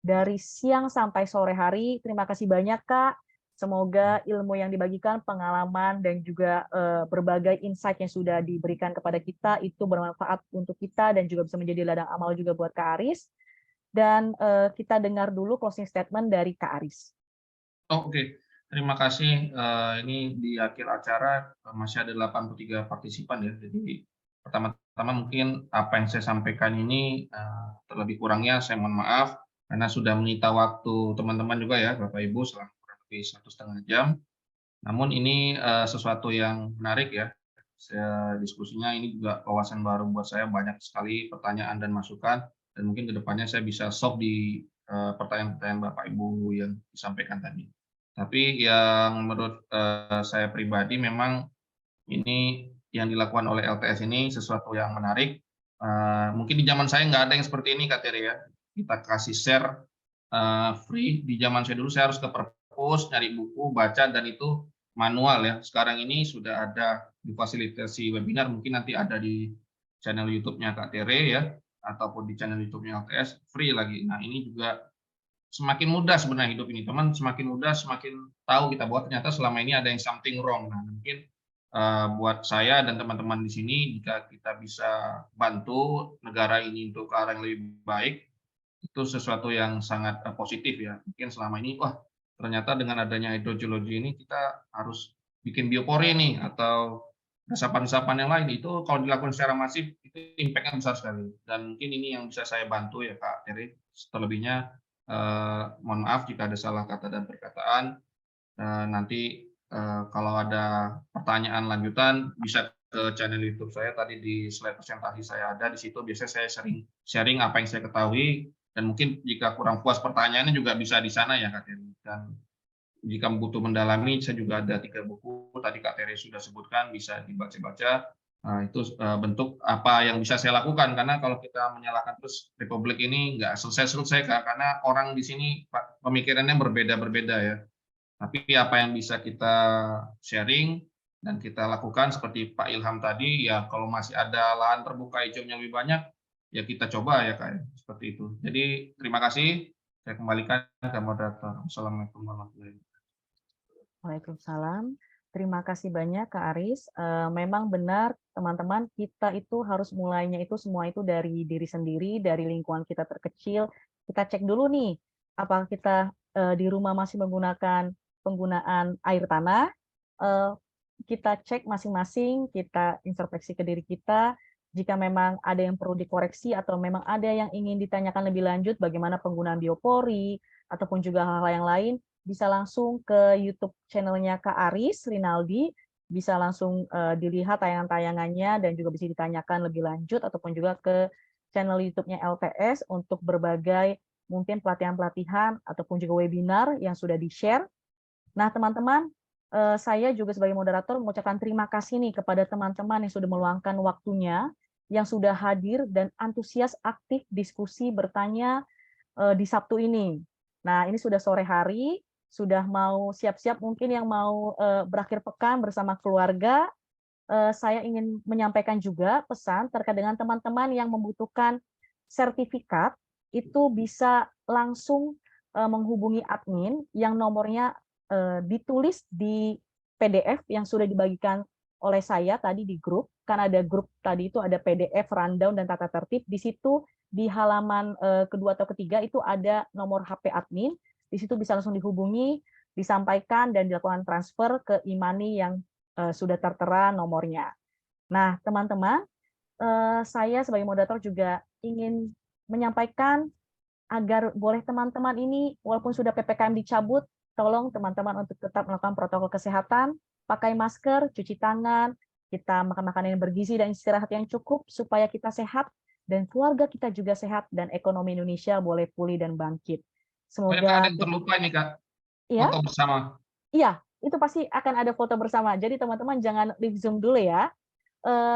dari siang sampai sore hari. Terima kasih banyak, Kak. Semoga ilmu yang dibagikan, pengalaman, dan juga berbagai insight yang sudah diberikan kepada kita itu bermanfaat untuk kita dan juga bisa menjadi ladang amal juga buat Kak Aris. Dan kita dengar dulu closing statement dari Kak Aris. Oke. Terima kasih. Ini di akhir acara masih ada 83 partisipan ya. Jadi pertama-tama mungkin apa yang saya sampaikan ini terlebih kurangnya saya mohon maaf karena sudah menyita waktu teman-teman juga ya, Bapak Ibu, selama kurang lebih 1,5 jam. Namun ini sesuatu yang menarik ya. Diskusinya ini juga wawasan baru buat saya, banyak sekali pertanyaan dan masukan, dan mungkin kedepannya saya bisa solve di pertanyaan-pertanyaan Bapak Ibu yang disampaikan tadi. Tapi yang menurut saya pribadi memang ini yang dilakukan oleh LTS ini sesuatu yang menarik. Mungkin di zaman saya nggak ada yang seperti ini, Kak Tere ya. Kita kasih share free. Di zaman saya dulu saya harus ke perpus, nyari buku, baca, dan itu manual ya. Sekarang ini sudah ada difasilitasi webinar, mungkin nanti ada di channel YouTube-nya Kak Tere ya, ataupun di channel YouTube-nya LTS, free lagi. Nah ini juga semakin mudah sebenarnya hidup ini, teman. Semakin mudah, semakin tahu kita bahwa ternyata selama ini ada yang something wrong. Nah, mungkin buat saya dan teman-teman di sini, jika kita bisa bantu negara ini untuk ke arah yang lebih baik, itu sesuatu yang sangat positif ya. Mungkin selama ini, wah ternyata dengan adanya hidrogeologi ini kita harus bikin biopori nih, atau resapan-resapan yang lain. Itu kalau dilakukan secara masif, itu impact-nya besar sekali. Dan mungkin ini yang bisa saya bantu ya Kak Terry. Terlebihnya, mohon maaf jika ada salah kata dan perkataan. Nanti kalau ada pertanyaan lanjutan bisa ke channel YouTube saya, tadi di slide presentasi saya ada di situ. Biasanya saya sering sharing apa yang saya ketahui, dan mungkin jika kurang puas pertanyaannya juga bisa di sana ya Kak Terry. Dan jika butuh mendalami, saya juga ada 3 buku tadi Kak Terry sudah sebutkan, bisa dibaca-baca. Itu bentuk apa yang bisa saya lakukan, karena kalau kita menyalahkan terus Republik ini nggak selesai-selesai Kak, karena orang di sini pemikirannya berbeda-berbeda ya. Tapi apa yang bisa kita sharing dan kita lakukan seperti Pak Ilham tadi ya, kalau masih ada lahan terbuka hijaunya lebih banyak ya kita coba ya Kak, seperti itu. Jadi terima kasih, saya kembalikan ke moderator. Assalamualaikum warahmatullahi wabarakatuh. Waalaikumsalam. Terima kasih banyak Kak Aris. Memang benar teman-teman, kita itu harus mulainya itu semua itu dari diri sendiri, dari lingkungan kita terkecil. Kita cek dulu nih, apakah kita di rumah masih menggunakan penggunaan air tanah. Kita cek masing-masing, kita introspeksi ke diri kita. Jika memang ada yang perlu dikoreksi atau memang ada yang ingin ditanyakan lebih lanjut bagaimana penggunaan biopori ataupun juga hal-hal yang lain, bisa langsung ke YouTube channel-nya Kak Aris Rinaldi, bisa langsung dilihat tayangan-tayangannya dan juga bisa ditanyakan lebih lanjut, ataupun juga ke channel YouTube-nya LTS untuk berbagai mungkin pelatihan-pelatihan ataupun juga webinar yang sudah di-share. Nah, teman-teman, saya juga sebagai moderator mengucapkan terima kasih nih kepada teman-teman yang sudah meluangkan waktunya, yang sudah hadir dan antusias aktif diskusi bertanya di Sabtu ini. Nah, ini sudah sore hari, sudah mau siap-siap mungkin yang mau berakhir pekan bersama keluarga. Saya ingin menyampaikan juga pesan terkait dengan teman-teman yang membutuhkan sertifikat, itu bisa langsung menghubungi admin yang nomornya ditulis di PDF yang sudah dibagikan oleh saya tadi di grup. Kan ada grup tadi itu ada PDF, rundown, dan tata tertib. Di situ di halaman kedua atau ketiga itu ada nomor HP admin. Di situ bisa langsung dihubungi, disampaikan, dan dilakukan transfer ke Imani yang sudah tertera nomornya. Nah, teman-teman, saya sebagai moderator juga ingin menyampaikan agar boleh teman-teman ini, walaupun sudah PPKM dicabut, tolong teman-teman untuk tetap melakukan protokol kesehatan, pakai masker, cuci tangan, kita makan makanan yang bergizi dan istirahat yang cukup supaya kita sehat dan keluarga kita juga sehat dan ekonomi Indonesia boleh pulih dan bangkit. Banyak Semoga ada yang terlupa ini Kak, ya, foto bersama. iya, itu pasti akan ada foto bersama. Jadi teman-teman jangan leave Zoom dulu ya.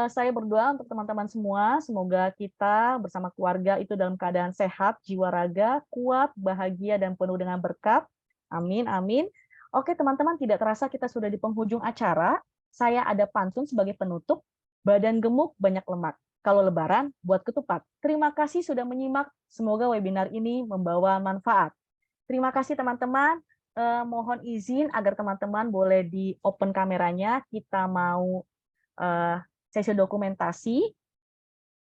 Saya berdoa untuk teman-teman semua, semoga kita bersama keluarga itu dalam keadaan sehat, jiwa raga, kuat, bahagia, dan penuh dengan berkat. Amin, amin. Oke teman-teman, tidak terasa kita sudah di penghujung acara. Saya ada pantun sebagai penutup. Badan gemuk, banyak lemak. Kalau lebaran, buat ketupat. Terima kasih sudah menyimak. Semoga webinar ini membawa manfaat. Terima kasih teman-teman. Mohon izin agar teman-teman boleh di open kameranya. Kita mau sesi dokumentasi.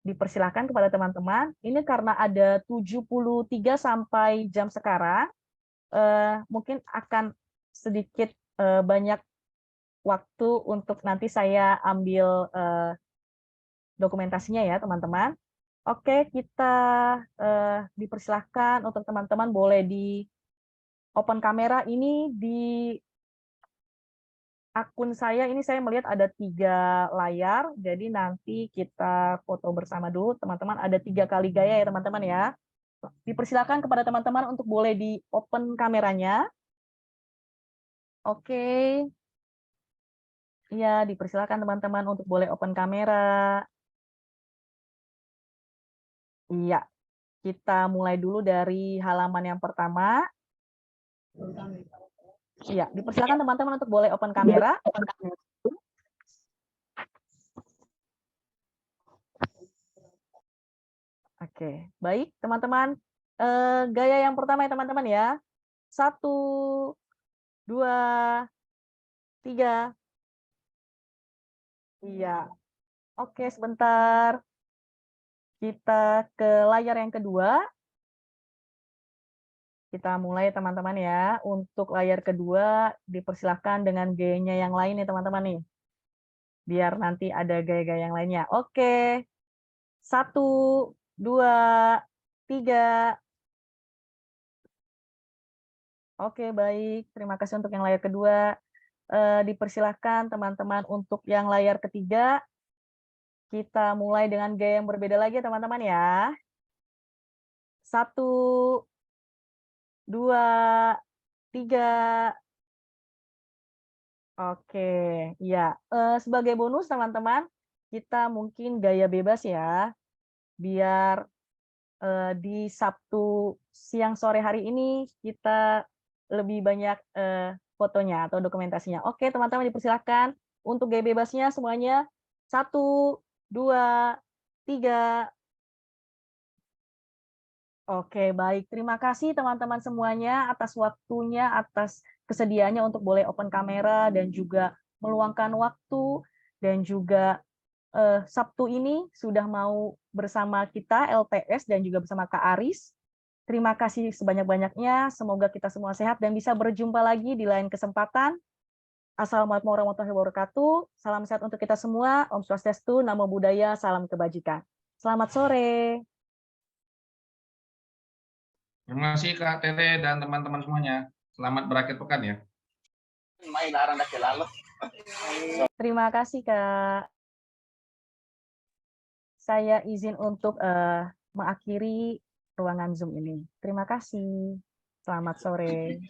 Dipersilakan kepada teman-teman. Ini karena ada 73 sampai jam sekarang. Mungkin akan sedikit banyak waktu untuk nanti saya ambil dokumentasinya ya teman-teman. Oke, kita dipersilahkan untuk teman-teman boleh di open kamera. Ini di akun saya, ini saya melihat ada 3 layar, jadi nanti kita foto bersama dulu. Teman-teman ada 3 kali gaya ya teman-teman ya. Dipersilakan kepada teman-teman untuk boleh di open kameranya. Oke. Ya, dipersilakan teman-teman untuk boleh open kamera. Iya, kita mulai dulu dari halaman yang pertama. Iya, dipersilakan teman-teman untuk boleh open kamera. Oke, baik teman-teman. Gaya yang pertama ya teman-teman ya. 1, 2, 3. Iya. Oke, sebentar. Kita ke layar yang kedua. Kita mulai teman-teman ya. Untuk layar kedua dipersilahkan dengan gayanya yang lain nih teman-teman nih. Biar nanti ada gaya-gaya yang lainnya. Oke. 1, 2, 3. Oke, baik. Terima kasih untuk yang layar kedua. Dipersilahkan teman-teman untuk yang layar ketiga. Kita mulai dengan gaya yang berbeda lagi teman-teman ya. 1, 2, 3. Oke, ya. Sebagai bonus teman-teman, kita mungkin gaya bebas ya. Biar di Sabtu siang sore hari ini kita lebih banyak fotonya atau dokumentasinya. Oke, teman-teman dipersilakan untuk gaya bebasnya semuanya. 1, 2, 3. Oke, baik. Terima kasih teman-teman semuanya atas waktunya, atas kesediaannya untuk boleh open kamera dan juga meluangkan waktu, dan juga Sabtu ini sudah mau bersama kita LTS dan juga bersama Kak Aris. Terima kasih sebanyak-banyaknya. Semoga kita semua sehat dan bisa berjumpa lagi di lain kesempatan. Assalamualaikum warahmatullahi wabarakatuh. Salam sehat untuk kita semua. Om Swastiastu, Namo Buddhaya, salam kebajikan. Selamat sore. Terima kasih Kak Tete dan teman-teman semuanya. Selamat berakhir pekan ya. Terima kasih Kak. Saya izin untuk mengakhiri ruangan Zoom ini. Terima kasih. Selamat sore.